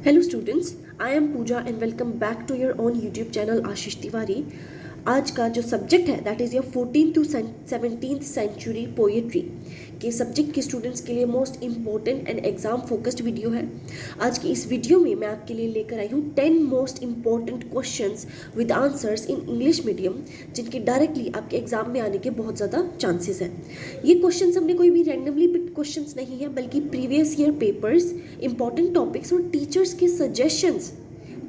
Hello students, I am Pooja and welcome back to your own YouTube channel आशीष तिवारी। आज का जो subject है that is your 14th to 17th century poetry के subject के students के लिए most important and exam focused video है। आज की इस वीडियो में मैं आपके लिए लेकर आई हूँ 10 most important questions with answers in English medium, जिनके डायरेक्टली आपके एग्जाम में आने के बहुत ज़्यादा चांसेस हैं। ये क्वेश्चंस हमने कोई भी रैंडमली पिक्ड क्वेश्चंस नहीं है, बल्कि previous year papers, important topics और टीचर्स के सजेशंस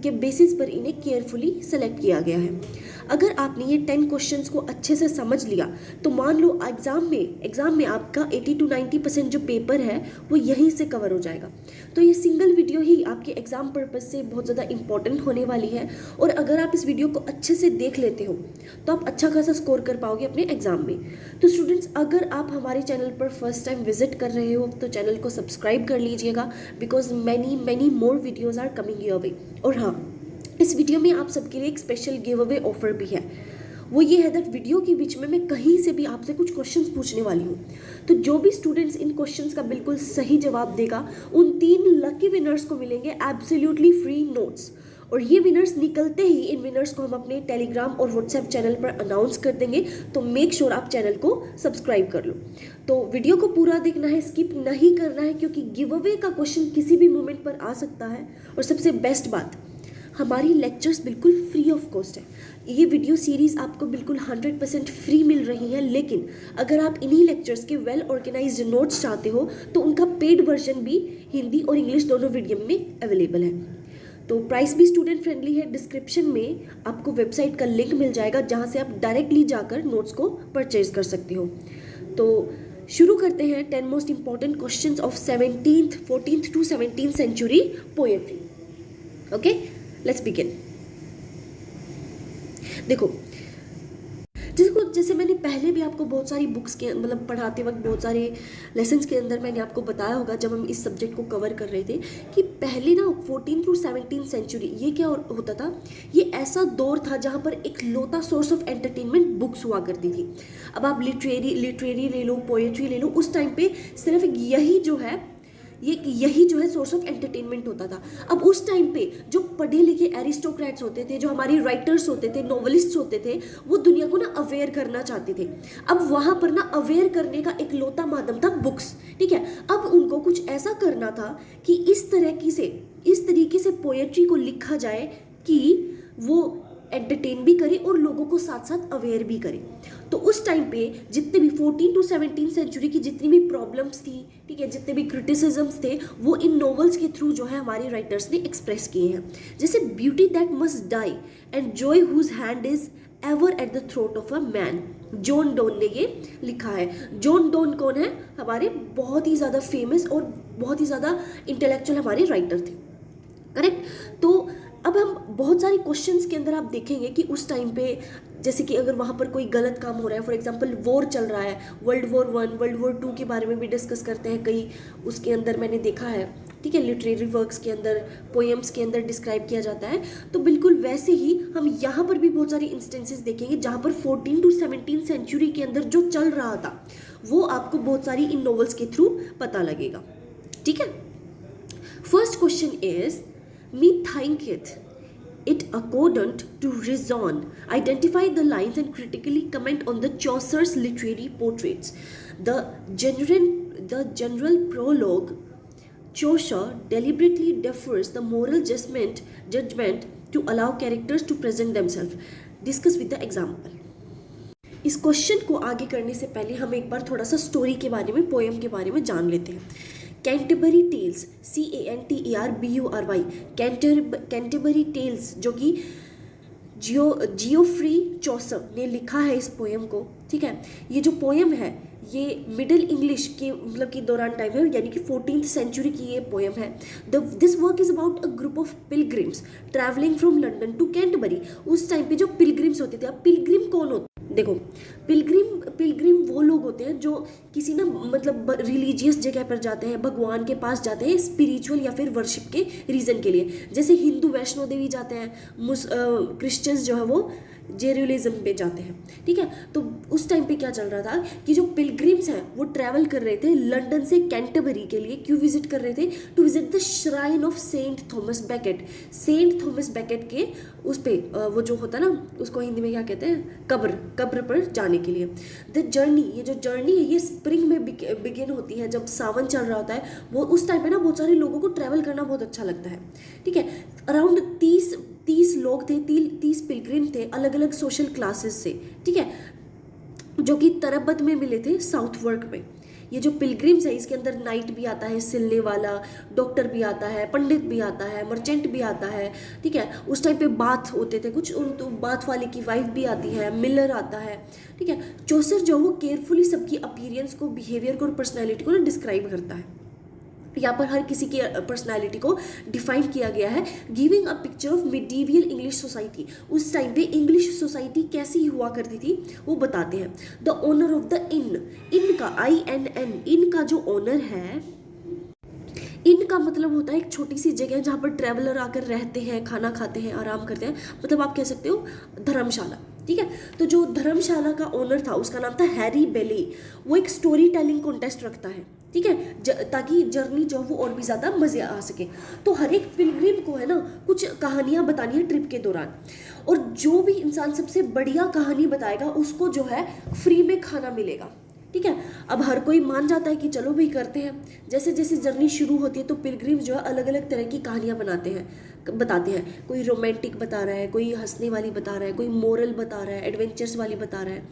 के बेसिस पर इन्हें केयरफुली सेलेक्ट किया गया है। अगर आपने ये 10 क्वेश्चंस को अच्छे से समझ लिया तो मान लो एग्ज़ाम में आपका 80 to 90% जो पेपर है वो यहीं से कवर हो जाएगा। तो ये सिंगल वीडियो ही आपके एग्ज़ाम पर्पज़ से बहुत ज़्यादा इंपॉर्टेंट होने वाली है, और अगर आप इस वीडियो को अच्छे से देख लेते हो तो आप अच्छा खासा स्कोर कर पाओगे अपने एग्ज़ाम में। तो स्टूडेंट्स, अगर आप हमारे चैनल पर फर्स्ट टाइम विजिट कर रहे हो तो चैनल को सब्सक्राइब कर लीजिएगा, because many more videos are coming your way. और हाँ, इस वीडियो में आप सबके लिए एक स्पेशल गिव अवे ऑफर भी है। वो ये है दैट वीडियो के बीच में मैं कहीं से भी आपसे कुछ क्वेश्चंस पूछने वाली हूँ, तो जो भी स्टूडेंट्स इन क्वेश्चंस का बिल्कुल सही जवाब देगा उन 3 लकी विनर्स को मिलेंगे एब्सोल्युटली फ्री नोट्स। और ये विनर्स निकलते ही इन विनर्स को हम अपने टेलीग्राम और व्हाट्सएप चैनल पर अनाउंस कर देंगे, तो मेक श्योर आप चैनल को सब्सक्राइब कर लो। तो वीडियो को पूरा देखना है, स्किप नहीं करना है, क्योंकि गिव अवे का क्वेश्चन किसी भी मोमेंट पर आ सकता है। और सबसे बेस्ट बात, हमारी लेक्चर्स बिल्कुल फ्री ऑफ कॉस्ट है। ये वीडियो सीरीज़ आपको बिल्कुल 100% फ्री मिल रही है, लेकिन अगर आप इन्हीं लेक्चर्स के वेल ऑर्गेनाइज्ड नोट्स चाहते हो तो उनका पेड वर्जन भी हिंदी और इंग्लिश दोनों मीडियम में अवेलेबल है। तो प्राइस भी स्टूडेंट फ्रेंडली है। डिस्क्रिप्शन में आपको वेबसाइट का लिंक मिल जाएगा, जहाँ से आप डायरेक्टली जाकर नोट्स को परचेज कर सकते हो। तो शुरू करते हैं 10 most important questions of 14th to 17th century poetry. Okay, let's begin. देखो, जैसे मैंने पहले भी आपको बहुत सारी बुक्स के पढ़ाते वक्त बहुत सारे लेसन्स के अंदर मैंने आपको बताया होगा, जब हम इस सब्जेक्ट को कवर कर रहे थे, कि पहले ना 14th to 17th सेंचुरी ये क्या होता था, ये ऐसा दौर था जहाँ पर एक लौता सोर्स ऑफ एंटरटेनमेंट बुक्स हुआ करती थी। अब आप लिटरेरी ले लो, पोएट्री ले लो, उस टाइम पे सिर्फ यही जो है सोर्स ऑफ एंटरटेनमेंट होता था। अब उस टाइम पे जो पढ़े लिखे एरिस्टोक्रेट्स होते थे, जो हमारी राइटर्स होते थे, नॉवेलिस्ट्स होते थे, वो दुनिया को ना अवेयर करना चाहते थे। अब वहाँ पर ना अवेयर करने का एक लौता माध्यम था बुक्स, ठीक है। अब उनको कुछ ऐसा करना था कि इस तरीके से पोएट्री को लिखा जाए कि वो एंटरटेन भी करे और लोगों को साथ साथ अवेयर भी करे। तो उस टाइम पे जितने भी 14 to 17 सेंचुरी की जितनी भी प्रॉब्लम्स थी, ठीक है, जितने भी क्रिटिसिज्म्स थे, वो इन नॉवेल्स के थ्रू जो है हमारे राइटर्स ने एक्सप्रेस किए हैं। जैसे beauty that must die and joy whose hand is ever at the throat of a man, John Donne ने ये लिखा है। जॉन डोन कौन है? हमारे बहुत ही ज़्यादा फेमस और बहुत ही ज़्यादा इंटेलेक्चुअल हमारे राइटर थे, करेक्ट। तो अब हम बहुत सारी क्वेश्चंस के अंदर आप देखेंगे कि उस टाइम पे, जैसे कि अगर वहाँ पर कोई गलत काम हो रहा है, फॉर एग्जांपल वॉर चल रहा है, वर्ल्ड वॉर 1, वर्ल्ड वॉर 2 के बारे में भी डिस्कस करते हैं कई, उसके अंदर मैंने देखा है, ठीक है, लिटरेरी वर्क्स के अंदर, पोएम्स के अंदर डिस्क्राइब किया जाता है। तो बिल्कुल वैसे ही हम यहाँ पर भी बहुत सारी इंस्टेंसेस देखेंगे जहाँ पर 14 to 17 सेंचुरी के अंदर जो चल रहा था वो आपको बहुत सारी इन नॉवेल्स के थ्रू पता लगेगा, ठीक है। First question is Methinketh it accordant to reason, identify the lines and critically comment on the Chaucer's literary portraits. The general prologue, Chaucer deliberately defers the moral judgment to allow characters to present themselves. Discuss with the example. इस question को आगे करने से पहले हम एक बार थोड़ा सा स्टोरी के बारे में, पोएम के बारे में जान लेते हैं। Canterbury Tales, CANTERBURY, Canterbury Tales, जो कि जियोफ्री चॉसर ने लिखा है इस पोएम को, ठीक है। ये जो पोएम है ये मिडिल इंग्लिश के कि दौरान टाइम है, यानी कि 14th सेंचुरी की ये पोएम है। This work is about a group of pilgrims travelling from London to Canterbury. उस टाइम पे जो पिलग्रिम्स होते थे, अब पिलग्रिम कौन होते? देखो, पिलग्रिम वो लोग होते हैं जो किसी ना रिलीजियस जगह पर जाते हैं, भगवान के पास जाते हैं स्पिरिचुअल या फिर वर्शिप के रीज़न के लिए। जैसे हिंदू वैष्णो देवी जाते हैं, क्रिश्चियंस जो है वो जेरूसलम पे जाते हैं, ठीक है। तो उस टाइम पे क्या चल रहा था कि जो पिलग्रिम्स हैं वो ट्रैवल कर रहे थे लंदन से कैंटरबरी के लिए। क्यों विजिट कर रहे थे? To visit the shrine of Saint Thomas Becket. Saint Thomas Becket के उस पे वो जो होता है ना, उसको हिंदी में क्या कहते हैं, कब्र पर जाने के लिए। द जर्नी, ये जो जर्नी है ये स्प्रिंग में बिगिन होती है, जब सावन चल रहा होता है। वो उस टाइम पे ना बहुत सारे लोगों को ट्रैवल करना बहुत अच्छा लगता है, ठीक है। अराउंड 30 लोग थे, 30 पिलग्रिम थे अलग अलग सोशल क्लासेस से, ठीक है, जो कि तरबत में मिले थे साउथवर्क में। ये जो पिलग्रिम्स है इसके अंदर नाइट भी आता है, सिलने वाला, डॉक्टर भी आता है, पंडित भी आता है, मर्चेंट भी आता है, ठीक है। उस टाइम पे बाथ होते थे कुछ, उन तो बाथ वाले की वाइफ भी आती है, मिलर आता है, ठीक है। चौसर जो वो केयरफुली सबकी अपीयरेंस को, बिहेवियर को और पर्सनैलिटी को ना डिस्क्राइब करता है। यहाँ पर हर किसी की पर्सनालिटी को डिफाइन किया गया है, giving a picture of medieval English society. उस टाइम पे इंग्लिश सोसाइटी कैसी हुआ करती थी वो बताते हैं। The owner of the in का INN, इन का जो ओनर है, इन का मतलब होता है एक छोटी सी जगह जहाँ पर ट्रैवलर आकर रहते हैं, खाना खाते हैं, आराम करते हैं, मतलब आप कह सकते हो धर्मशाला, ठीक है। तो जो धर्मशाला का ओनर था उसका नाम था हैरी बेली। वो एक स्टोरी टेलिंग कॉन्टेस्ट रखता है, ठीक है, ताकि जर्नी जो वो और भी ज़्यादा मज़े आ सके। तो हर एक पिलग्रिम को है ना कुछ कहानियाँ बतानी है ट्रिप के दौरान, और जो भी इंसान सबसे बढ़िया कहानी बताएगा उसको जो है फ्री में खाना मिलेगा, ठीक है। अब हर कोई मान जाता है कि चलो भाई करते हैं। जैसे जैसे जर्नी शुरू होती है तो पिलग्रिम जो है अलग अलग तरह की कहानियाँ बताते हैं। कोई रोमांटिक बता रहा है, कोई हंसने वाली बता रहा है, कोई मोरल बता रहा है, एडवेंचर्स वाली बता रहा है।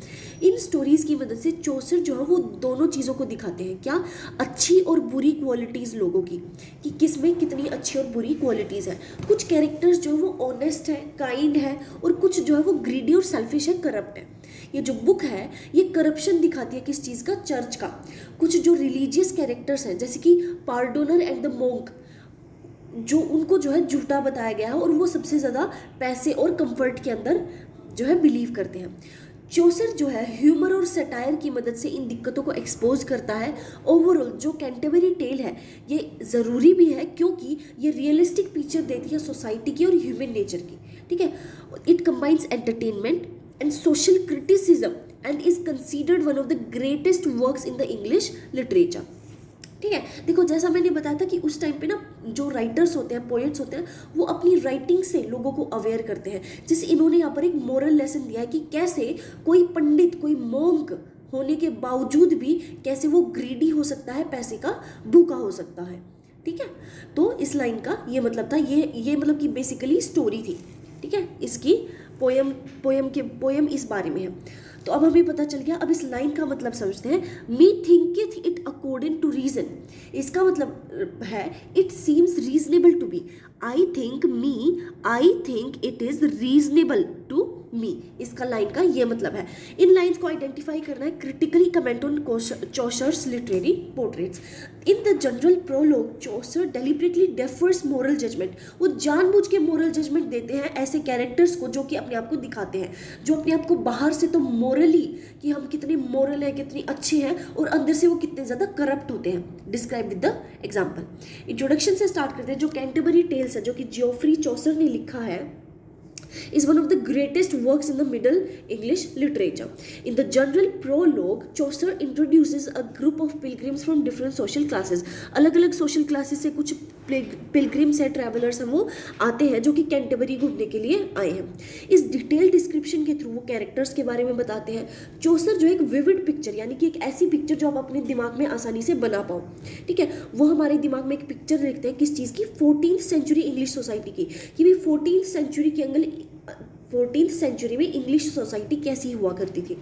इन स्टोरीज़ की मदद से चौसर जो है वो दोनों चीज़ों को दिखाते हैं, क्या, अच्छी और बुरी क्वालिटीज़ लोगों की, कि किस में कितनी अच्छी और बुरी क्वालिटीज़ है। कुछ कैरेक्टर्स जो है वो ऑनेस्ट है, काइंड है, और कुछ जो है वो ग्रीडी और सेल्फिश है, करप्ट है। ये जो बुक है ये करप्शन दिखाती है किस चीज़ का, चर्च का। कुछ जो रिलीजियस कैरेक्टर्स हैं जैसे कि पार्डोनर एंड द मोंक, जो उनको जो है झूठा बताया गया है और वो सबसे ज़्यादा पैसे और कंफर्ट के अंदर जो है बिलीव करते हैं। चौसर जो है ह्यूमर और सटायर की मदद से इन दिक्कतों को एक्सपोज करता है। ओवरऑल जो कैंटरबरी टेल है ये ज़रूरी भी है क्योंकि ये रियलिस्टिक पिक्चर देती है सोसाइटी की और ह्यूमन नेचर की, ठीक है। It combines entertainment and social criticism and is considered one of the greatest works in the English literature, ठीक है। देखो जैसा मैंने बताया था कि उस टाइम पे ना जो राइटर्स होते हैं, पोएट्स होते हैं, वो अपनी राइटिंग से लोगों को अवेयर करते हैं। जैसे इन्होंने यहाँ पर एक मोरल लेसन दिया है कि कैसे कोई पंडित, कोई मोंक होने के बावजूद भी कैसे वो ग्रीडी हो सकता है, पैसे का भूखा हो सकता है, ठीक है। तो इस लाइन का ये मतलब था, ये मतलब कि बेसिकली स्टोरी थी, ठीक है। इसकी पोयम इस बारे में है। तो अब हमें पता चल गया। अब इस लाइन का मतलब समझते हैं। Me thinketh it according to reason, इसका मतलब है it seems reasonable to be. I think it is reasonable to me, इसका लाइन का ये मतलब है। इन लाइन्स को आइडेंटिफाई करना है। Critically comment on Chaucer's literary portraits. In the general prologue Chaucer deliberately defers moral judgment, वो जानबूझ के मोरल जजमेंट देते हैं ऐसे कैरेक्टर्स को जो कि अपने आप को दिखाते हैं, जो अपने आप को बाहर से तो मोरली कि हम कितने मोरल हैं, कितनी अच्छे हैं, और अंदर से वो कितने ज़्यादा करप्ट होते हैं। Describe with the example. Introduction से स्टार्ट करते हैं। जो कैंटरबरी टेल्स है जो कि जियोफ्री चौसर ने लिखा है is one of the greatest works in the Middle English literature. In the general prologue, Chaucer introduces a group of pilgrims from different social classes. अलग अलग social classes से कुछ pilgrims है, travelers हैं, वो आते हैं जो कि कैंटरबरी घूमने के लिए आए हैं। इस डिटेल डिस्क्रिप्शन के थ्रू वो कैरेक्टर्स के बारे में बताते हैं। चौसर जो एक विविड पिक्चर, यानी कि एक ऐसी पिक्चर जो आप अपने दिमाग में आसानी से बना पाओ, ठीक है, वो हमारे दिमाग में एक पिक्चर देखते हैं किस चीज़ की, 14th सेंचुरी इंग्लिश सोसाइटी की, कि भी 14th सेंचुरी के अंदर 14th सेंचुरी में इंग्लिश सोसाइटी कैसी हुआ करती थी।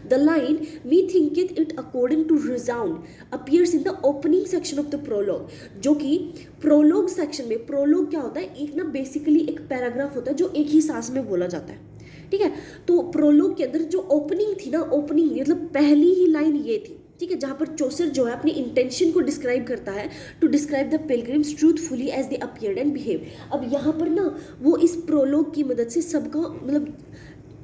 The line me thinketh it according to reason appears in the opening section of the prologue, जो कि प्रोलॉग सेक्शन में, प्रोलॉग क्या होता है, एक ना बेसिकली एक पैराग्राफ होता है जो एक ही सांस में बोला जाता है, ठीक है। तो प्रोलॉग के अंदर जो ओपनिंग थी ना, ओपनिंग मतलब पहली ही लाइन ये थी, ठीक है, जहाँ पर चौसर जो है अपनी इंटेंशन को डिस्क्राइब करता है, to describe the pilgrims truthfully as they appeared and behave. अब यहाँ पर ना वो इस प्रोलॉग की मदद से सबका मतलब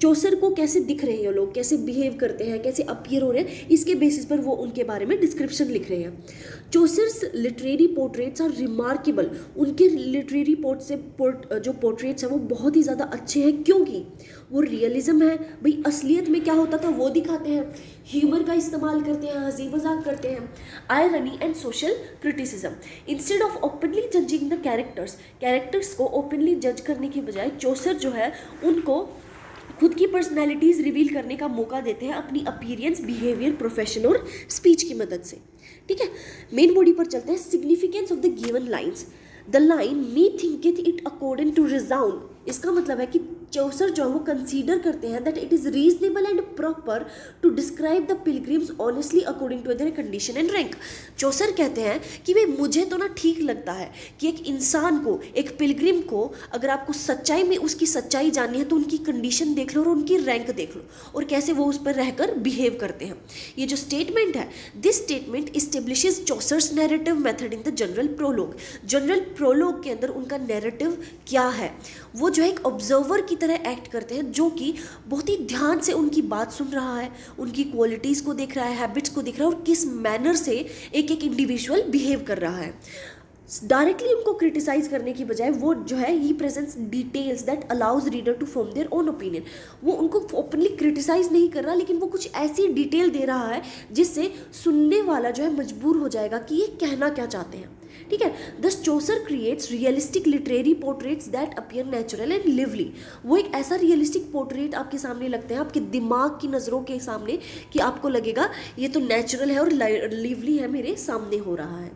चौसर को कैसे दिख रहे हैं ये लोग, कैसे बिहेव करते हैं, कैसे अपीयर हो रहे हैं, इसके बेसिस पर वो उनके बारे में डिस्क्रिप्शन लिख रहे हैं। Chaucer's literary portraits are remarkable, उनके लिटरेरी जो पोर्ट्रेट्स हैं वो बहुत ही ज़्यादा अच्छे हैं, क्योंकि वो रियलिज्म है भाई, असलियत में क्या होता था वो दिखाते हैं, ह्यूमर का इस्तेमाल करते हैं, हंसी मजाक करते हैं, irony and social criticism. Instead of openly judging the characters को ओपनली जज करने की बजाय चौसर जो है उनको खुद की पर्सनैलिटीज़ रिवील करने का मौका देते हैं अपनी अपीयरेंस, बिहेवियर, प्रोफेशन और स्पीच की मदद से। ठीक है, मेन बॉडी पर चलते हैं। Significance of the given lines. The line me thinketh it according to reason, इसका मतलब है कि चौसर जो है वो कंसीडर करते हैं that it is reasonable and proper to describe the pilgrims honestly according to their condition and rank. Chaucer कहते हैं कि भाई मुझे तो ना ठीक लगता है कि एक इंसान को, एक पिलग्रिम को, अगर आपको सच्चाई में उसकी सच्चाई जाननी है तो उनकी कंडीशन देख लो और उनकी रैंक देख लो और कैसे वो उस पर रहकर बिहेव करते हैं। ये जो स्टेटमेंट है, this statement establishes Chaucer's narrative method in the general prologue. General prologue के अंदर उनका नैरेटिव क्या है, वो जो है एक ऑब्जर्वर की तरह एक्ट करते हैं, जो कि बहुत ही ध्यान से उनकी बात सुन रहा है, उनकी क्वालिटीज़ को देख रहा है, हैबिट्स को देख रहा है और किस मैनर से एक एक इंडिविजुअल बिहेव कर रहा है। डायरेक्टली उनको क्रिटिसाइज करने की बजाय वो जो है ही presents details that allows reader to form their own opinion. वो उनको ओपनली क्रिटिसाइज नहीं कर रहा, लेकिन वो कुछ ऐसी डिटेल दे रहा है जिससे सुनने वाला जो है मजबूर हो जाएगा कि ये कहना क्या चाहते हैं। ठीक है, thus Chaucer creates realistic literary portraits that appear natural and lively. वो एक ऐसा रियलिस्टिक पोर्ट्रेट आपके सामने लगते हैं, आपके दिमाग की नज़रों के सामने, कि आपको लगेगा ये तो नेचुरल है और लिवली है, मेरे सामने हो रहा है।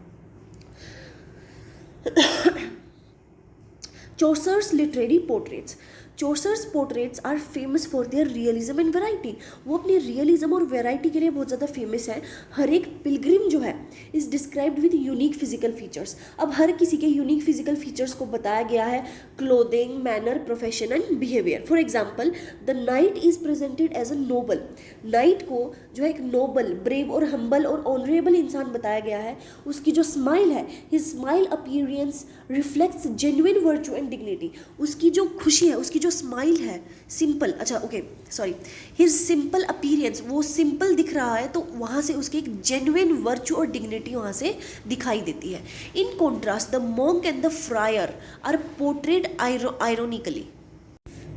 Chaucer's literary portraits. Chaucer's portraits are famous for their realism and variety. वो अपनी रियलिज्म और वेराइटी के लिए बहुत ज़्यादा फेमस है। हर एक पिलग्रिम जो है is described with unique physical features. अब हर किसी के यूनिक फिजिकल फीचर्स को बताया गया है, clothing, manner, profession and behaviour. For example, the knight is presented as a noble. Knight को जो है एक नोबल, ब्रेव और हम्बल और ऑनरेबल इंसान बताया गया है। उसकी जो स्माइल है, his smile appearance reflects genuine virtue and dignity. उसकी जो खुशी है, उसकी जो स्माइल है, सिंपल, हिज सिंपल अपीयरेंस, वो सिंपल दिख रहा है तो वहाँ से उसकी एक जेन्युइन वर्चू और डिग्निटी वहाँ से दिखाई देती है। In contrast the monk and the friar are portrayed ironically.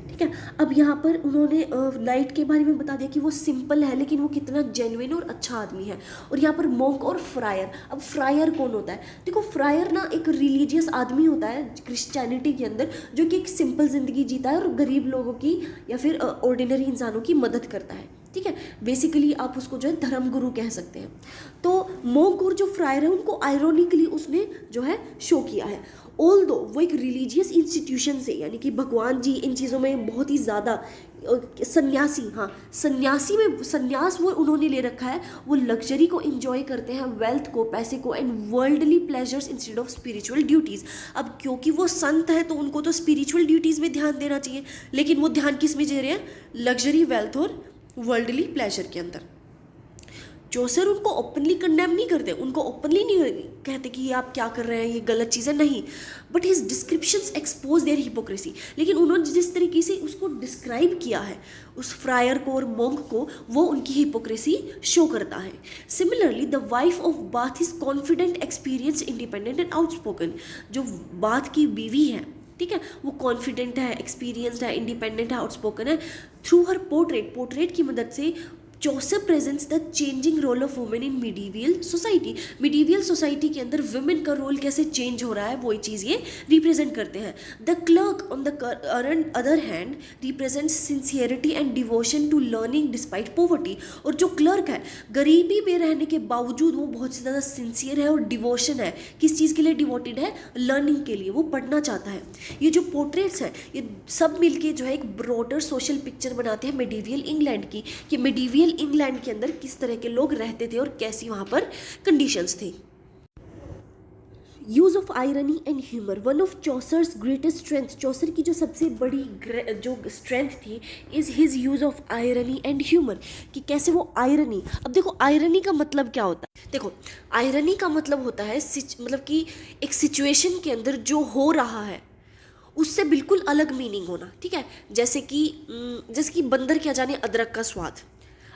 ठीक है, अब यहाँ पर उन्होंने लाइट के बारे में बता दिया कि वो सिंपल है लेकिन वो कितना जेन्युइन और अच्छा आदमी है। और यहाँ पर मॉन्क और फ्रायर, अब फ्रायर कौन होता है? देखो, फ्रायर ना एक रिलीजियस आदमी होता है क्रिश्चियनिटी के अंदर, जो कि एक सिंपल ज़िंदगी जीता है और गरीब लोगों की या फिर ऑर्डिनरी इंसानों की मदद करता है। ठीक है, बेसिकली आप उसको जो है धर्म गुरु कह सकते हैं। तो मॉन्क और जो फ्रायर है उनको आयरोनिकली उसने जो है शो किया है। ऑल दो वो एक रिलीजियस इंस्टीट्यूशन से, यानी कि भगवान जी इन चीज़ों में बहुत ही ज़्यादा संन्यास वो उन्होंने ले रखा है। वो लग्जरी को एंजॉय करते हैं, वेल्थ को, पैसे को and worldly pleasures instead of spiritual duties. अब क्योंकि वो संत है तो उनको तो स्पिरिचुअल ड्यूटीज़ में ध्यान देना चाहिए, लेकिन वो ध्यान किस में दे रहे हैं? लग्जरी, वेल्थ और वर्ल्डली प्लेजर के अंदर। चौसर उनको ओपनली कंडेम नहीं करते, उनको ओपनली नहीं कहते कि ये आप क्या कर रहे हैं, ये गलत चीज़ें, नहीं, but his descriptions expose their hypocrisy. लेकिन उन्होंने जिस तरीके से उसको डिस्क्राइब किया है, उस फ्रायर को और मॉन्क को, वो उनकी हिपोक्रेसी शो करता है। Similarly the wife of bath is confident, experience, independent and outspoken. जो बाथ की बीवी है, ठीक है, वो कॉन्फिडेंट है, एक्सपीरियंस्ड है, इंडिपेंडेंट है, आउटस्पोकन है। थ्रू हर पोर्ट्रेट की मदद से Chaucer presents the changing role of women in medieval society. Medieval society के अंदर वुमेन का रोल कैसे चेंज हो रहा है, वो चीज़ ये रिप्रेजेंट करते हैं। The clerk on the other hand represents sincerity and devotion to learning despite poverty. और जो क्लर्क है, गरीबी में रहने के बावजूद वो बहुत ज़्यादा सिंसियर है और डिवोशन है। किस चीज़ के लिए डिवोटेड है? लर्निंग के लिए, वो पढ़ना चाहता है। ये जो पोर्ट्रेट्स हैं, ये सब मिलके जो है एक ब्रॉडर सोशल पिक्चर बनाते हैं मिडीवियल इंग्लैंड की, कि मिडीवियल इंग्लैंड के अंदर किस तरह के लोग रहते थे और कैसी वहाँ पर कंडीशंस थी। Use of irony and humour, one of Chaucer's greatest strength. Chaucer की जो सबसे बड़ी जो स्ट्रेंथ थी is his use of irony and humour, कि कैसे वो आयरनी। अब देखो, आयरनी का मतलब क्या होता है? देखो, आयरनी का मतलब होता है मतलब कि एक सिचुएशन के अंदर जो हो रहा है उससे बिल्कुल अलग मीनिंग होना, ठीक है। जैसे कि बंदर क्या जाने अदरक का स्वाद।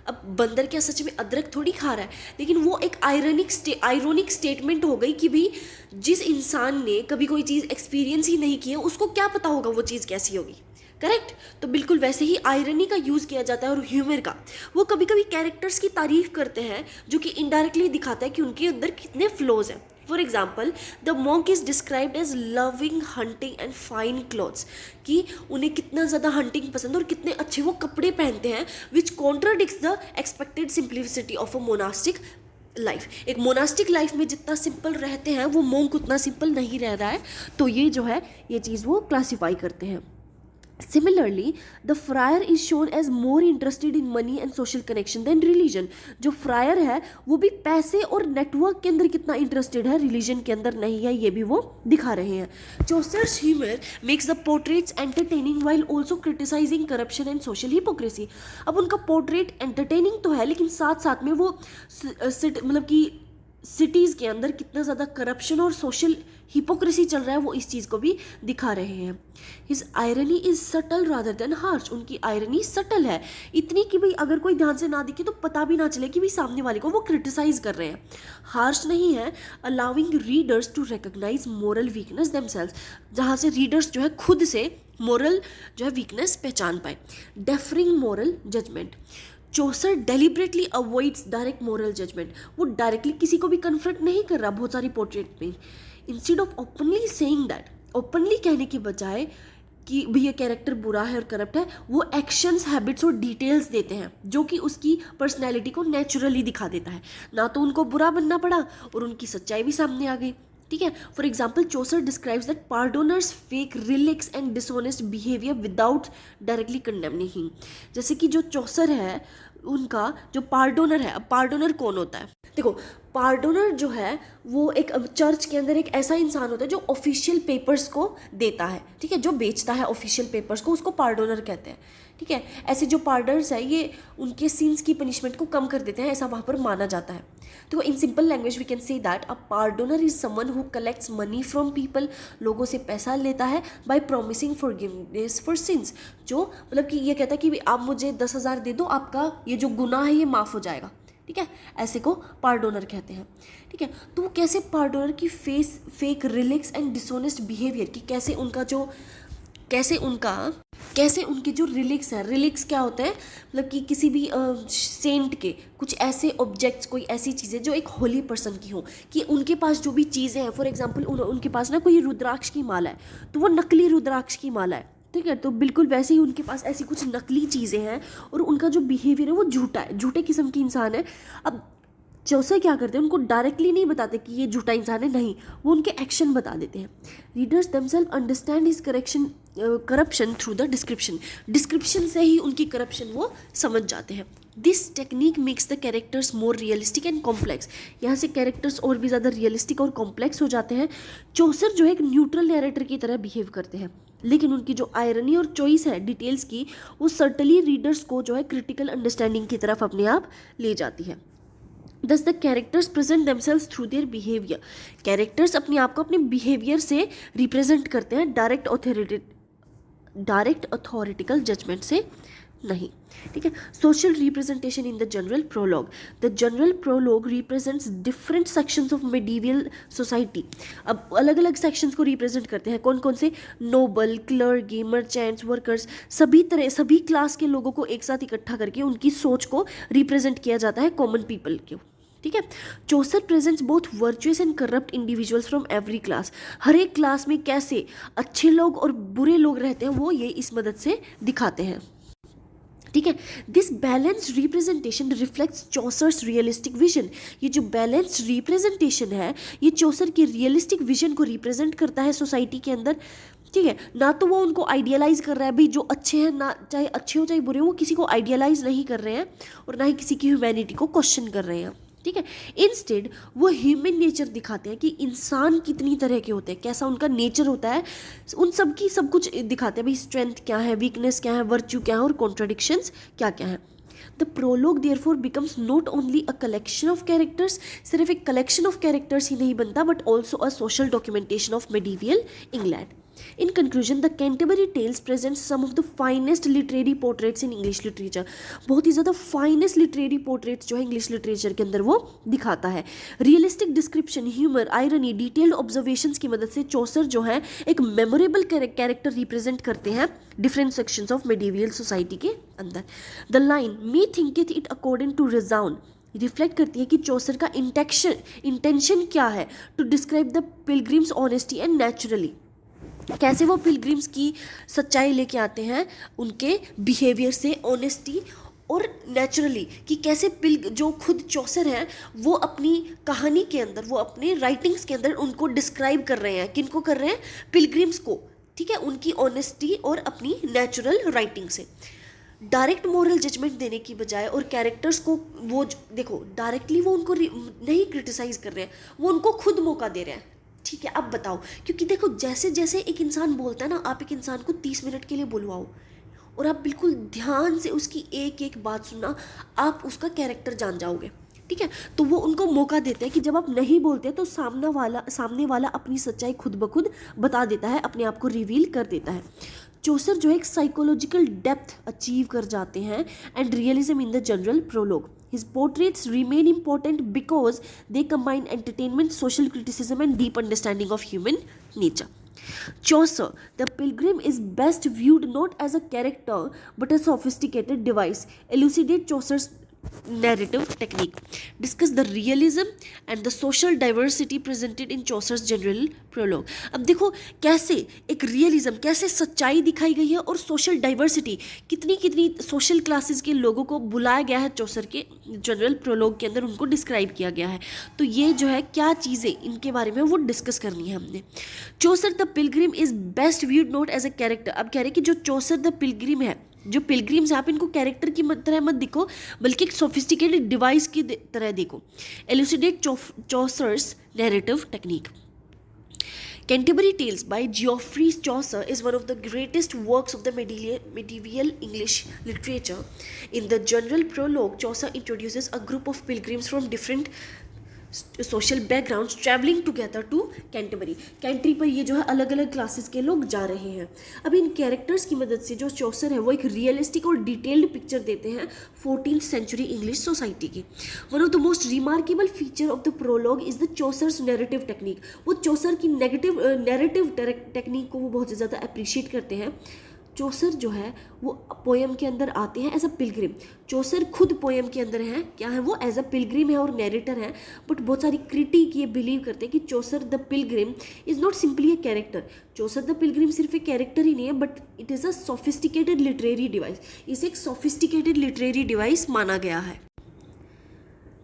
अब बंदर क्या सच में अदरक थोड़ी खा रहा है, लेकिन वो एक आयरोनिक स्टेटमेंट हो गई कि भाई जिस इंसान ने कभी कोई चीज़ एक्सपीरियंस ही नहीं की है उसको क्या पता होगा वो चीज़ कैसी होगी, करेक्ट। तो बिल्कुल वैसे ही आयरनी का यूज़ किया जाता है और ह्यूमर का। वो कभी कभी कैरेक्टर्स की तारीफ करते हैं जो कि इनडायरेक्टली दिखाता है कि उनके अंदर कितने फ्लोज हैं। For example the monk is described as loving hunting and fine clothes, कि उन्हें कितना ज़्यादा हंटिंग पसंद है और कितने अच्छे वो कपड़े पहनते हैं, which contradicts the expected simplicity of a monastic life. एक मोनास्टिक लाइफ में जितना सिंपल रहते हैं वो मॉन्क उतना सिंपल नहीं रह रहा है। तो ये जो है ये चीज़ वो क्लासीफाई करते हैं। Similarly, the friar is shown as more interested in money and social connection than religion. जो फ्रायर है वो भी पैसे और नेटवर्क के अंदर कितना इंटरेस्टेड है, रिलीजन के अंदर नहीं है, ये भी वो दिखा रहे हैं। Chaucer's humor makes the portraits entertaining while also criticizing corruption and social hypocrisy. अब उनका पोर्ट्रेट एंटरटेनिंग तो है लेकिन साथ साथ में वो मतलब कि सिटीज़ के अंदर कितना ज़्यादा करप्शन और सोशल हिपोक्रेसी चल रहा है वो इस चीज़ को भी दिखा रहे हैं। His irony is subtle rather than harsh. उनकी आयरनी सटल है, इतनी कि भाई अगर कोई ध्यान से ना दिखे तो पता भी ना चले कि भाई सामने वाले को वो क्रिटिसाइज कर रहे हैं। हार्श नहीं है, allowing readers to recognise moral weakness themselves, जहाँ से रीडर्स जो है खुद से मोरल जो है वीकनेस पहचान पाए। Deferring moral judgment, Chaucer deliberately avoids direct moral judgment. वो डायरेक्टली किसी को भी कन्फ्रंट नहीं कर रहा बहुत सारी पोर्ट्रेट में। Instead of openly saying that, openly कहने के बजाय कि भाई ये कैरेक्टर बुरा है और करप्ट है, वो एक्शंस, हैबिट्स और डिटेल्स देते हैं जो कि उसकी पर्सनैलिटी को नेचुरली दिखा देता है। ना तो उनको बुरा बनना पड़ा और उनकी सच्चाई भी सामने आ गई, ठीक है। For example Chaucer describes that pardoner's fake relics and dishonest behaviour without directly condemning him. जैसे कि जो चौसर है उनका जो पार्डोनर है, अब पार्डोनर कौन होता है? देखो, पार्डोनर जो है वो एक चर्च के अंदर एक ऐसा इंसान होता है जो ऑफिशियल पेपर्स को देता है, ठीक है, जो बेचता है ऑफिशियल पेपर्स को, उसको पार्डोनर कहते हैं, ठीक है। ऐसे जो पार्डनर्स है ये उनके सिंस की पनिशमेंट को कम कर देते हैं, ऐसा वहाँ पर माना जाता है। तो in simple language we can say that a pardoner is someone who collects money from people, लोगों से पैसा लेता है by promising forgiveness for sins, जो मतलब कि ये कहता है कि आप मुझे 10,000 दे दो, आपका ये जो गुनाह है ये माफ़ हो जाएगा, ठीक है। ऐसे को पार्डोनर कहते हैं, ठीक है। तो वो कैसे पार्डोनर की fake relics and dishonest behaviour की कैसे उनके जो रिलिक्स है, रिलिक्स क्या होता है, मतलब कि किसी भी सेंट के कुछ ऐसे ऑब्जेक्ट्स, कोई ऐसी चीज़ें जो एक होली पर्सन की हो, कि उनके पास जो भी चीज़ें हैं, फॉर एग्जांपल उनके पास ना कोई रुद्राक्ष की माला है तो वो नकली रुद्राक्ष की माला है, ठीक है। तो बिल्कुल वैसे ही उनके पास ऐसी कुछ नकली चीज़ें हैं और उनका जो बिहेवियर है वो झूठा है, झूठे किस्म की इंसान है। अब चौसर क्या करते हैं, उनको डायरेक्टली नहीं बताते कि ये झूठा इंसान है, नहीं, वो उनके एक्शन बता देते हैं। Readers themself understand his corruption through the description से ही उनकी करप्शन वो समझ जाते हैं। This technique makes the characters more realistic and complex. यहाँ से कैरेक्टर्स और भी ज़्यादा रियलिस्टिक और कॉम्प्लेक्स हो जाते हैं। चौसर जो है एक न्यूट्रल नैरेटर की तरह बिहेव करते हैं, लेकिन उनकी जो आयरनी और चॉइस है डिटेल्स की, वो सर्टली रीडर्स को जो है क्रिटिकल अंडरस्टैंडिंग की तरफ अपने आप ले जाती है। Thus the characters present themselves through their behavior. Characters अपने आप को अपने बिहेवियर से रिप्रेजेंट करते हैं, डायरेक्ट अथॉरिटिकल जजमेंट से नहीं, ठीक है। Social representation in the general prologue represents different sections of medieval society. अब अलग अलग सेक्शंस को रिप्रेजेंट करते हैं, कौन कौन से? नोबल, क्लर्गी, मर्चेंट्स, वर्कर्स, सभी क्लास के लोगों को एक साथ इकट्ठा करके उनकी सोच को रिप्रेजेंट किया जाता है, कॉमन पीपल को, ठीक है। Chaucer presents both virtuous and corrupt individuals from every class. हर एक क्लास में कैसे अच्छे लोग और बुरे लोग रहते हैं वो ये इस मदद से दिखाते हैं, ठीक है। This balanced representation reflects Chaucer's realistic vision. ये जो बैलेंस्ड रिप्रेजेंटेशन है ये चौसर के रियलिस्टिक विजन को रिप्रेजेंट करता है सोसाइटी के अंदर, ठीक है। ना तो वो उनको आइडियलाइज कर रहा है, भाई जो अच्छे हैं ना, चाहे अच्छे हो चाहे बुरे हो, वो किसी को आइडियलाइज नहीं कर रहे हैं और ना ही किसी की ह्यूमैनिटी को क्वेश्चन कर रहे हैं, ठीक है। इंस्टेड वो ह्यूमन नेचर दिखाते हैं कि इंसान कितनी तरह के होते हैं, कैसा उनका नेचर होता है, उन सब की सब कुछ दिखाते हैं, भाई स्ट्रेंथ क्या है, वीकनेस क्या है, वर्च्यू क्या है और कॉन्ट्राडिक्शंस क्या क्या है। The prologue therefore becomes not only a collection of characters, सिर्फ एक कलेक्शन ऑफ कैरेक्टर्स ही नहीं बनता, but also a social documentation of medieval England. In conclusion the Canterbury Tales present some of the finest literary portraits in English literature. बहुत ही ज़्यादा finest literary portraits जो है इंग्लिश लिटरेचर के अंदर वो दिखाता है। Realistic description, humour, irony, detailed observations की मदद से चौसर जो है एक मेमोरेबल कैरेक्टर रिप्रेजेंट करते हैं different sections of medieval society के अंदर। The line me thinketh it according to reason reflect करती है कि चौसर का इंटेंशन क्या है, to describe the pilgrims honesty and naturally. कैसे वो पिलग्रिम्स की सच्चाई लेके आते हैं उनके बिहेवियर से, ऑनेस्टी और नेचुरली, कि कैसे जो खुद चौसर हैं वो अपनी कहानी के अंदर, वो अपने राइटिंग्स के अंदर उनको डिस्क्राइब कर रहे हैं। किनको कर रहे हैं? पिलग्रिम्स को, ठीक है, उनकी ऑनेस्टी और अपनी नेचुरल राइटिंग से। डायरेक्ट मोरल जजमेंट देने की बजाय और कैरेक्टर्स को वो देखो डायरेक्टली वो उनको नहीं क्रिटिसाइज कर रहे हैं, वो उनको खुद मौका दे रहे हैं। ठीक है, अब बताओ, क्योंकि देखो जैसे जैसे एक इंसान बोलता है ना, आप एक इंसान को 30 मिनट के लिए बुलवाओ और आप बिल्कुल ध्यान से उसकी एक एक बात सुनना, आप उसका कैरेक्टर जान जाओगे। ठीक है, तो वो उनको मौका देते हैं कि जब आप नहीं बोलते तो सामने वाला अपनी सच्चाई खुद ब खुद बता देता है, अपने आप को रिवील कर देता है। चौसर जो है एक साइकोलॉजिकल डेप्थ अचीव कर जाते हैं and realism in the general prologue. His portraits remain important because they combine entertainment, social criticism, and deep understanding of human nature. Chaucer, the Pilgrim, is best viewed not as a character but a sophisticated device. Elucidate Chaucer's narrative technique. Discuss the realism and the social diversity presented in Chaucer's general prologue. अब देखो कैसे एक realism, कैसे सच्चाई दिखाई गई है, और सोशल डाइवर्सिटी, कितनी कितनी सोशल क्लासेस के लोगों को बुलाया गया है चौसर के जनरल प्रोलॉग के अंदर, उनको डिस्क्राइब किया गया है। तो ये जो है क्या चीज़ें इनके बारे में वो डिस्कस करनी है हमने। Chaucer the pilgrim is best viewed not as a character. अब कह रहे कि जो चौसर द पिलग्रिम है, जो पिलग्रिम्स आप इनको कैरेक्टर की तरह मत देखो, बल्कि एक सोफिस्टिकेटेड डिवाइस की तरह देखो। Elucidate Chaucer's narrative technique. Canterbury Tales by Geoffrey Chaucer is one of the greatest works of the medieval English literature. In the general prologue, Chaucer introduces a group of pilgrims from different social backgrounds travelling together to Canterbury. Canterbury पर ये जो है अलग अलग classes के लोग जा रहे हैं। अब इन कैरेक्टर्स की मदद से जो चौसर है वो एक रियलिस्टिक और डिटेल्ड पिक्चर देते हैं 14th सेंचुरी इंग्लिश सोसाइटी की। One of the most remarkable feature of the prologue is the Chaucer's narrative technique. वो चौसर की नैरेटिव टेक्निक को वो बहुत ज़्यादा अप्रिशिएट करते हैं। चौसर जो है वो पोएम के अंदर आते हैं एज अ पिलग्रिम। चौसर खुद पोएम के अंदर है, क्या है, वो एज अ पिलग्रिम है और नैरेटर है। बट बहुत सारी क्रिटिक ये बिलीव करते हैं कि Chaucer the pilgrim is not simply a character. Chaucer the pilgrim सिर्फ एक कैरेक्टर ही नहीं है, but it is a sophisticated literary device. इसे एक सोफिस्टिकेटेड लिटरेरी डिवाइस माना गया है।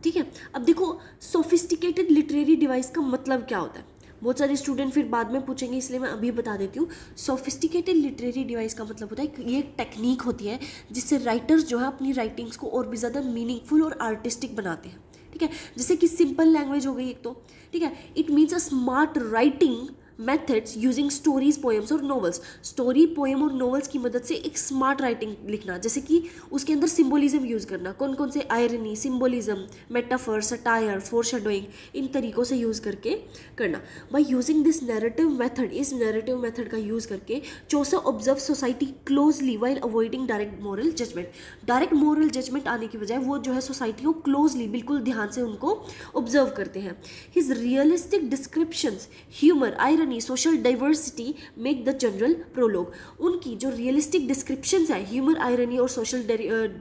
ठीक है, अब देखो सोफिस्टिकेटेड लिटरेरी डिवाइस का मतलब क्या होता है। बहुत सारे स्टूडेंट फिर बाद में पूछेंगे, इसलिए मैं अभी बता देती हूँ। सोफिस्टिकेटेड लिटरेरी डिवाइस का मतलब होता है कि ये एक टेक्निक होती है जिससे राइटर्स जो है अपनी राइटिंग्स को और भी ज़्यादा मीनिंगफुल और आर्टिस्टिक बनाते हैं। ठीक है, जैसे कि सिंपल लैंग्वेज हो गई एक तो, ठीक है, it means a smart writing methods using stories, poems और नॉवेल्स। स्टोरी, पोएम और नॉवेल्स की मदद से एक स्मार्ट राइटिंग लिखना, जैसे कि उसके अंदर सिंबोलिज्म यूज़ करना। कौन कौन से? Irony, symbolism, metaphor, satire, foreshadowing, इन तरीक़ों से यूज़ करके करना। By using this narrative method, इस नैरेटिव मेथड का यूज़ करके Chaucer observe society closely while avoiding direct moral judgement. Direct moral judgement आने की बजाय वो जो है सोसाइटी को क्लोजली, बिल्कुल ध्यान से उनको ऑब्जर्व करते हैं। His realistic descriptions, humour, irony, social diversity make the general prologue. उनकी जो रियलिस्टिक डिस्क्रिप्शंस है, ह्यूमर, आयरनी और सोशल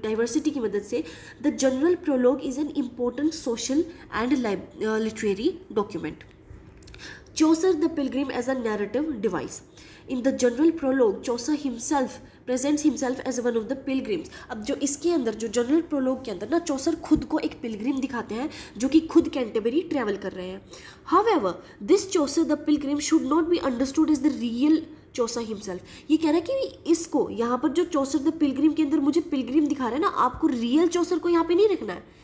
डाइवर्सिटी की मदद से the general prologue is an important social and literary document. Chaucer the Pilgrim as a narrative device. In the general prologue, Chaucer himself presents himself as one of the pilgrims. अब जो इसके अंदर, जो general prologue के अंदर ना, चौसर खुद को एक पिलग्रिम दिखाते हैं जो कि खुद कैंटरबरी ट्रैवल कर रहे हैं। However, this Chaucer the Pilgrim should not be understood as the real Chaucer himself. ये कह रहा है कि इसको यहाँ पर जो चौसर द पिलग्रिम के अंदर मुझे पिलग्रिम दिखा रहा है ना, आपको रियल चौसर को यहाँ पे नहीं रखना है।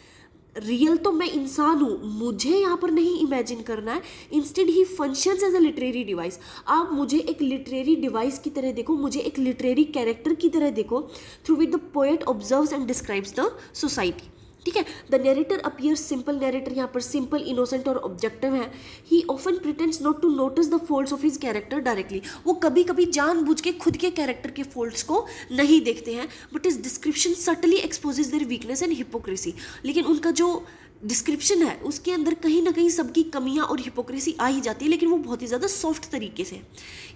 रियल तो मैं इंसान हूँ, मुझे यहाँ पर नहीं इमेजिन करना है। Instead he functions as a literary device. आप मुझे एक लिटरेरी डिवाइस की तरह देखो, मुझे एक लिटरेरी कैरेक्टर की तरह देखो, through which the poet observes and describes the society. ठीक है। The narrator appears simple, narrator यहाँ पर सिंपल, इनोसेंट और ऑब्जेक्टिव है। He often pretends not to notice the faults of his character directly, वो कभी कभी जानबूझ के खुद के कैरेक्टर के फॉल्ट्स को नहीं देखते हैं, but his description subtly exposes their weakness and hypocrisy, लेकिन उनका जो डिस्क्रिप्शन है उसके अंदर कहीं ना कहीं सबकी कमियां और हिपोक्रेसी आ ही जाती है, लेकिन वो बहुत ही ज़्यादा सॉफ्ट तरीके से।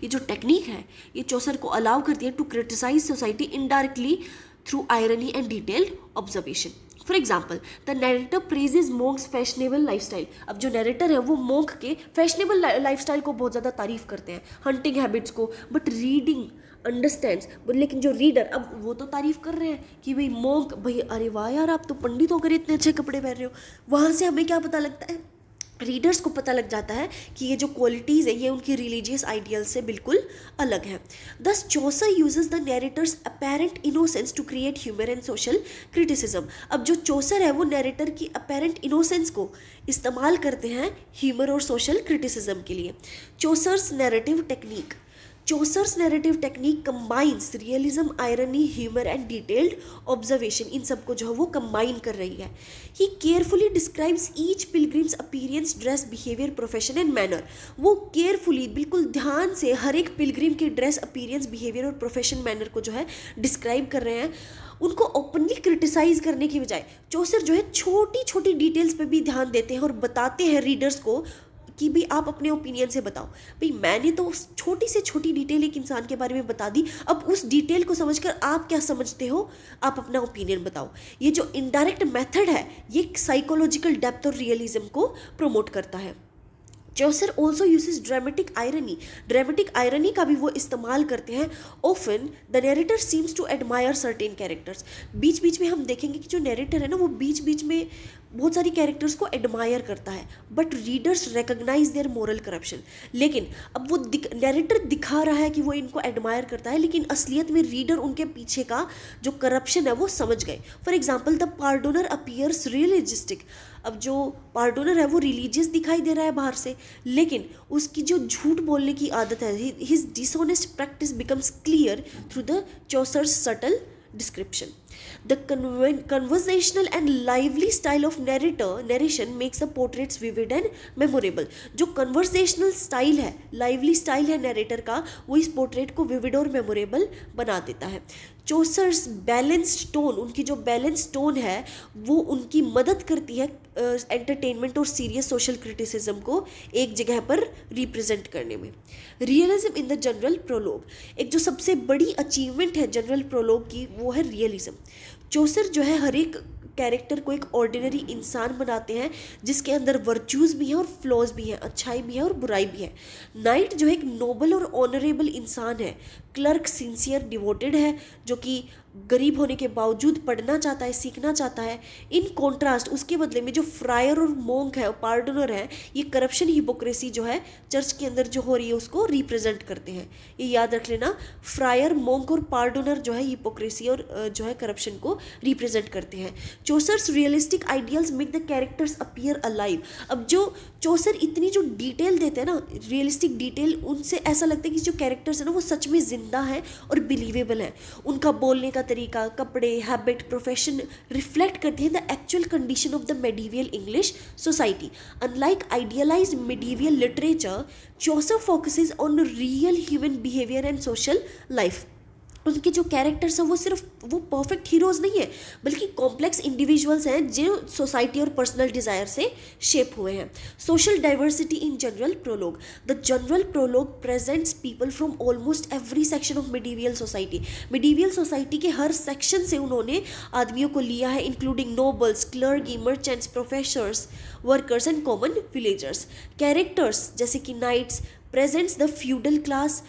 ये जो टेक्निक है ये चौसर को अलाउ करती है to criticise society indirectly through irony and detailed observation. For example, the narrator praises monk's fashionable lifestyle. अब जो नरेटर है वो मोंक के फैशनेबल लाइफस्टाइल को बहुत ज़्यादा तारीफ करते हैं, हंटिंग हैबिट्स को, बट रीडिंग अंडरस्टैंड्स, लेकिन जो रीडर, अब वो तो तारीफ कर रहे हैं कि भाई मोंक, भाई अरे वाह यार आप तो पंडित होकर इतने अच्छे कपड़े पहन रहे हो, वहाँ से हमें क्या पता लगता है, रीडर्स को पता लग जाता है कि ये जो क्वालिटीज़ है ये उनकी रिलीजियस आइडियल से बिल्कुल अलग है। Thus Chaucer uses the narrator's apparent innocence to create humour and social criticism. अब जो चौसर है वो नैरेटर की अपेरेंट इनोसेंस को इस्तेमाल करते हैं ह्यूमर और सोशल क्रिटिसिज्म के लिए। Chaucer's narrative technique, Chaucer's narrative technique combines realism, irony, humour and detailed observation, इन सबको जो है वो कंबाइन कर रही है। He carefully describes each pilgrim's appearance, dress, behaviour, profession and manner. वो केयरफुली, बिल्कुल ध्यान से हर एक पिलग्रिम के ड्रेस, अपीयरेंस, बिहेवियर और प्रोफेशन, मैनर को जो है डिस्क्राइब कर रहे हैं। उनको ओपनली क्रिटिसाइज करने की बजाय चौसर जो है छोटी छोटी डिटेल्स पे भी ध्यान देते हैं और बताते हैं रीडर्स को कि भाई आप अपने ओपिनियन से बताओ। भाई मैंने तो उस छोटी से छोटी डिटेल एक इंसान के बारे में बता दी, अब उस डिटेल को समझकर आप क्या समझते हो, आप अपना ओपिनियन बताओ। ये जो इनडायरेक्ट मेथड है ये साइकोलॉजिकल डेप्थ और रियलिज्म को प्रमोट करता है। Chaucer also uses dramatic irony, dramatic irony का भी वो इस्तेमाल करते हैं। Often the narrator seems to admire certain characters, बीच बीच में हम देखेंगे कि जो नैरेटर है ना वो बीच बीच में बहुत सारी कैरेक्टर्स को एडमायर करता है, but readers recognise their moral corruption. लेकिन अब वो नैरेटर दिखा रहा है कि वो इनको एडमायर करता है, लेकिन असलियत में रीडर उनके पीछे का जो करप्शन है वो समझ गए। For example, the pardoner appears realistic. अब जो पार्डोनर है वो रिलीजियस दिखाई दे रहा है बाहर से, लेकिन उसकी जो झूठ बोलने की आदत है, his dishonest practice becomes clear through the Chaucer's subtle description. The conversational and lively style of narration makes the portraits vivid and memorable. जो conversational style है, lively style है narrator का, वो इस portrait को vivid और memorable बना देता है। चौसर्स बैलेंस टोन, उनकी जो बैलेंस टोन है वो उनकी मदद करती है एंटरटेनमेंट और सीरियस सोशल क्रिटिसिज्म को एक जगह पर रिप्रेजेंट करने में। Realism in the general prologue, एक जो सबसे बड़ी अचीवमेंट है जनरल प्रोलोग की वो है रियलिज्म। चौसर जो है हर एक कैरेक्टर को एक ऑर्डिनरी इंसान बनाते हैं जिसके अंदर वर्च्यूज़ भी हैं और फ्लॉज भी हैं, अच्छाई भी है और बुराई भी है। नाइट जो है एक नोबल और ऑनरेबल इंसान है। क्लर्क सिंसियर डिवोटेड है जो कि गरीब होने के बावजूद पढ़ना चाहता है, सीखना चाहता है। इन कॉन्ट्रास्ट उसके बदले में जो फ्रायर और मोंक है, पार्डनर है, ये करप्शन, हिपोक्रेसी जो है चर्च के अंदर जो हो रही है उसको रिप्रेजेंट करते हैं। ये याद रख लेना, फ्रायर, मोंक और पार्डनर जो है हिपोक्रेसी और जो है करप्शन को रिप्रेजेंट करते हैं। Chaucer's realistic ideals make the characters appear alive. अब जो चौसर इतनी जो डिटेल देते हैं ना, रियलिस्टिक डिटेल, उनसे ऐसा लगता है कि जो कैरेक्टर्स है ना वो सच में जिंदा है और बिलीवेबल है। उनका बोलने का तरीका, कपड़े, हैबिट, प्रोफेशन रिफ्लेक्ट करते हैं the actual condition of the medieval English society. Unlike idealised medieval literature, Chaucer focuses on real human behaviour and social life. उनके जो कैरेक्टर्स हैं वो सिर्फ वो परफेक्ट हीरोज़ नहीं है, बल्कि कॉम्प्लेक्स इंडिविजुअल्स हैं जो सोसाइटी और पर्सनल डिज़ायर से शेप हुए हैं। Social diversity in general prologue, the general prologue presents people from almost every section of medieval society. Medieval society के हर सेक्शन से उन्होंने आदमियों को लिया है, including nobles, clergy, merchants, professors, workers and common villagers. Characters जैसे कि knights presents the feudal class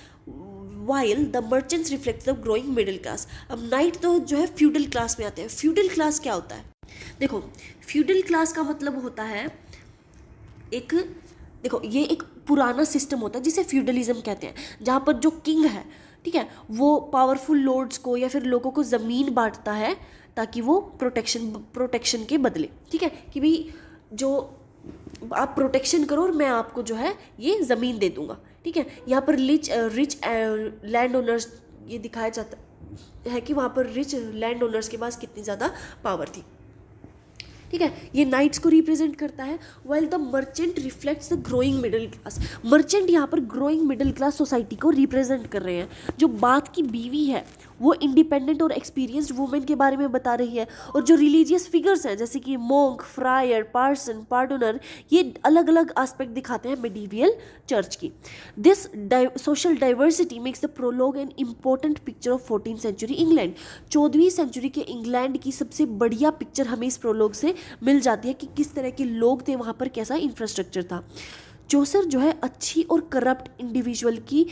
while the merchants reflect the growing middle class। अब नाइट तो जो है फ्यूडल क्लास में आते हैं। फ्यूडल क्लास क्या होता है? देखो, फ्यूडल क्लास का मतलब होता है एक, देखो ये एक पुराना सिस्टम होता है जिसे फ्यूडलिज्म कहते हैं, जहाँ पर जो किंग है, ठीक है, वो पावरफुल लॉर्ड्स को या फिर लोगों को ज़मीन बांटता है ताकि वो प्रोटेक्शन के बदले, ठीक है, कि भाई जो आप प्रोटेक्शन करो और मैं आपको जो है ये ज़मीन दे दूंगा, ठीक है। यहाँ पर रिच लैंड ओनर्स ये दिखाया जाता है कि वहाँ पर रिच लैंड ओनर्स के पास कितनी ज़्यादा पावर थी। ठीक है, ये नाइट्स को रिप्रेजेंट करता है। While the merchant reflects the growing middle class, merchant यहाँ पर ग्रोइंग मिडिल क्लास सोसाइटी को रिप्रेजेंट कर रहे हैं। जो बात की बीवी है वो इंडिपेंडेंट और एक्सपीरियंस्ड वुमेन के बारे में बता रही है, और जो रिलीजियस फिगर्स हैं जैसे कि मोंक, फ्रायर, पार्सन, पार्डोनर, ये अलग अलग एस्पेक्ट दिखाते हैं मिडीवियल चर्च की। This social diversity makes the prologue an important picture of 14th century England. 14वीं सेंचुरी के इंग्लैंड की सबसे बढ़िया पिक्चर हमें इस प्रोलॉग से मिल जाती है कि किस तरह के लोग थे वहाँ पर, कैसा इंफ्रास्ट्रक्चर था। चौसर जो है अच्छी और करप्ट इंडिविजुअल की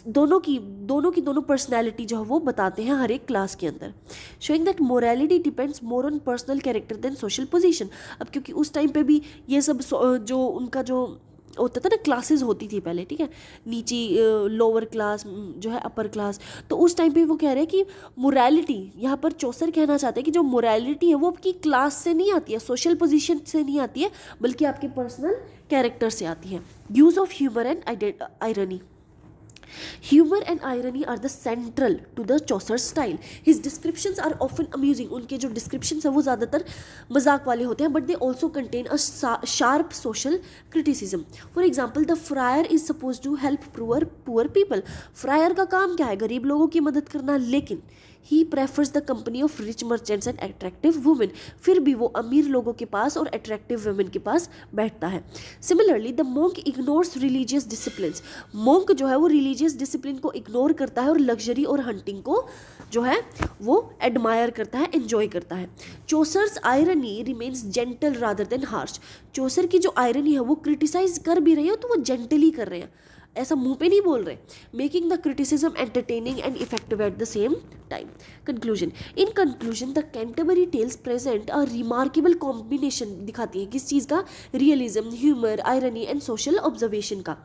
दोनों पर्सनैलिटी जो है वो बताते हैं हर एक क्लास के अंदर, showing that morality depends more on personal character than social position. अब क्योंकि उस टाइम पे भी ये सब जो उनका जो होता था ना, क्लासेस होती थी पहले, ठीक है, नीची लोअर क्लास जो है अपर क्लास, तो उस टाइम पे वो कह रहे हैं कि मोरालिटी, यहाँ पर चौसर कहना चाहते हैं कि जो मोरालिटी है वो आपकी क्लास से नहीं आती है, सोशल पोजीशन से नहीं आती है, बल्कि आपके पर्सनल कैरेक्टर से आती है। Use of humour and irony, Humor and irony are the central to the Chaucer style. His descriptions are often amusing. उनके जो descriptions हैं वो ज़्यादातर मजाक वाले होते हैं, but they also contain a sharp social criticism. For example, the friar is supposed to help poor people. Friar का काम क्या है? गरीब लोगों की मदद करना, लेकिन ही prefers the company of rich merchants and attractive women, फिर भी वो अमीर लोगों के पास और अट्रैक्टिव वुमेन के पास बैठता है। Similarly the monk ignores religious disciplines, monk जो है वो रिलीजियस डिसिप्लिन को इग्नोर करता है और लग्जरी और हंटिंग को जो है वो एडमायर करता है, एंजॉय करता है। Chaucer's irony remains gentle rather than harsh, Chaucer की जो आयरनी है वो क्रिटिसाइज कर भी रही हो तो वो जेंटली कर रहे हैं, ऐसा मुंह पे नहीं बोल रहे, making the criticism entertaining and effective at the same time. Conclusion, in conclusion the Canterbury Tales present a remarkable combination, दिखाती है किस चीज़ का, realism, humour, irony and social observation का।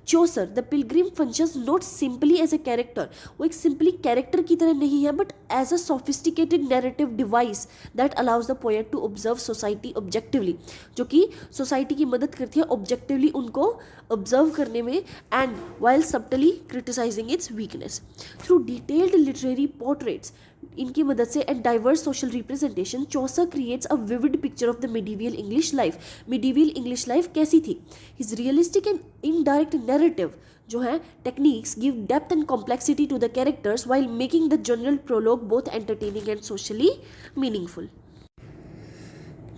Chaucer the pilgrim functions not simply as a character, वो एक simply character की तरह नहीं है, but as a sophisticated narrative device that allows the poet to observe society objectively, जो कि society की मदद करती है ऑब्जेक्टिवली उनको ऑब्जर्व करने में, and while subtly criticizing its weakness through detailed literary portraits, इनकी मदद से and diverse social representation, Chaucer creates a vivid picture of the medieval English life. Medieval English life कैसी थी? His realistic and indirect narrative जो है techniques give depth and complexity to the characters while making the general prologue both entertaining and socially meaningful.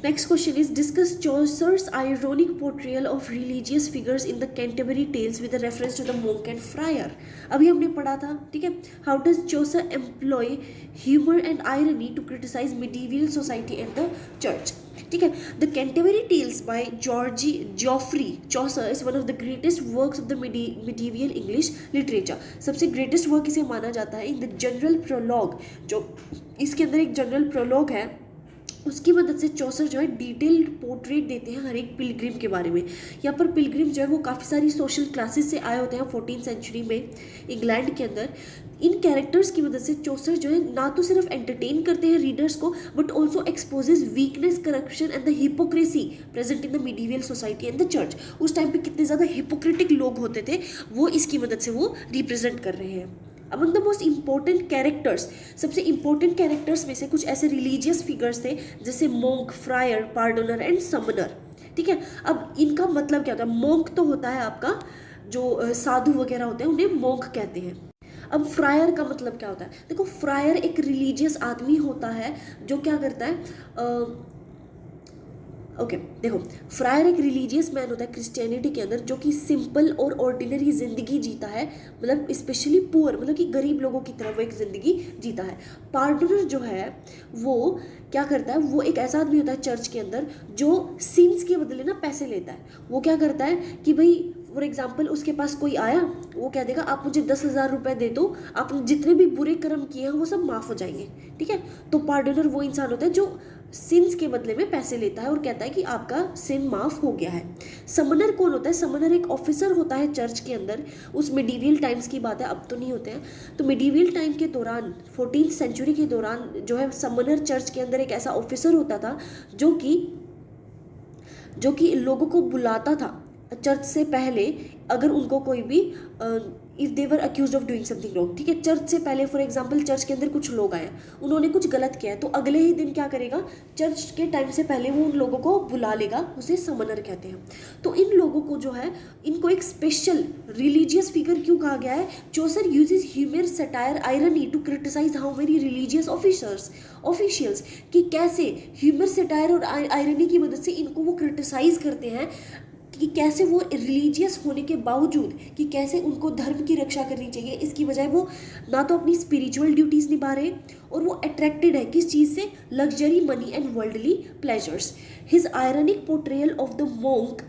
Next question is discuss Chaucer's ironic portrayal of religious figures in the Canterbury Tales with a reference to the monk and friar. अभी हमने पढ़ा था, ठीक है, how does Chaucer employ humor and irony to criticize medieval society and the church. ठीक है, The Canterbury Tales by Geoffrey Chaucer is one of the greatest works of the medieval English literature. सबसे greatest work इसे माना जाता है। In the general prologue, जो इसके अंदर एक general prologue है, उसकी मदद से चौसर जो है डिटेल्ड पोर्ट्रेट देते हैं हर एक पिलग्रिम के बारे में। यहाँ पर पिलग्रिम जो है वो काफ़ी सारी सोशल क्लासेस से आए होते हैं 14th सेंचुरी में इंग्लैंड के अंदर। इन कैरेक्टर्स की मदद से चौसर जो है ना तो सिर्फ एंटरटेन करते हैं रीडर्स को, but also exposes weakness, corruption and the hypocrisy present in the medieval society and the church. उस टाइम पे कितने ज़्यादा हिपोक्रेटिक लोग होते थे वो इसकी मदद से वो रिप्रेजेंट कर रहे हैं। Among the most important characters, सबसे इम्पोर्टेंट कैरेक्टर्स में से कुछ ऐसे रिलीजियस फिगर्स थे जैसे मोंक, फ्रायर, पार्डोनर एंड समनर। ठीक है, अब इनका मतलब क्या होता है? मोंक तो होता है आपका जो साधु वगैरह होते हैं, उन्हें मोंक कहते हैं। अब फ्रायर का मतलब क्या होता है? देखो, फ्रायर एक रिलीजियस आदमी होता है जो क्या करता है, देखो, फ्रायर एक रिलीजियस मैन होता है क्रिश्चियनिटी के अंदर जो कि सिंपल और ऑर्डिनरी ज़िंदगी जीता है, मतलब स्पेशली पुअर, मतलब कि गरीब लोगों की तरह वो एक ज़िंदगी जीता है। पार्डनर जो है वो क्या करता है? वो एक ऐसा आदमी होता है चर्च के अंदर जो सिंस के बदले ना पैसे लेता है। वो क्या करता है कि भाई फॉर एग्जाम्पल उसके पास कोई आया, वो कह देगा आप मुझे 10,000 रुपये दे दो, आपने जितने भी बुरे कर्म किए हैं वो सब माफ़ हो जाएंगे। ठीक है, तो पार्डनर वो इंसान होता है जो सिंस के बदले में पैसे लेता है और कहता है कि आपका सिन माफ़ हो गया है। समनर कौन होता है? समनर एक ऑफिसर होता है चर्च के अंदर, उस मिडीवियल टाइम्स की बात है, अब तो नहीं होते हैं। तो मिडीवियल टाइम के दौरान 14th सेंचुरी के दौरान जो है समनर चर्च के अंदर एक ऐसा ऑफिसर होता था जो कि लोगों को बुलाता था चर्च से पहले, अगर उनको कोई भी if they were accuse of doing something wrong, ठीक है, चर्च से पहले फॉर एग्जांपल चर्च के अंदर कुछ लोग आए, उन्होंने कुछ गलत किया है, तो अगले ही दिन क्या करेगा, चर्च के टाइम से पहले वो उन लोगों को बुला लेगा, उसे समनर कहते हैं। तो इन लोगों को जो है, इनको एक स्पेशल रिलीजियस फिगर क्यों कहा गया है? Chaucer uses humour, satire, irony to criticise how many religious officials, कि कैसे ह्यूमर, सटायर और आयरनी की मदद से इनको वो क्रिटिसाइज करते हैं कि कैसे वो रिलीजियस होने के बावजूद कि कैसे उनको धर्म की रक्षा करनी चाहिए, इसकी बजाय वो ना तो अपनी स्पिरिचुअल ड्यूटीज़ निभा रहे और वो अट्रैक्टेड है किस चीज़ से? Luxury, money and worldly pleasures. His ironic portrayal of the monk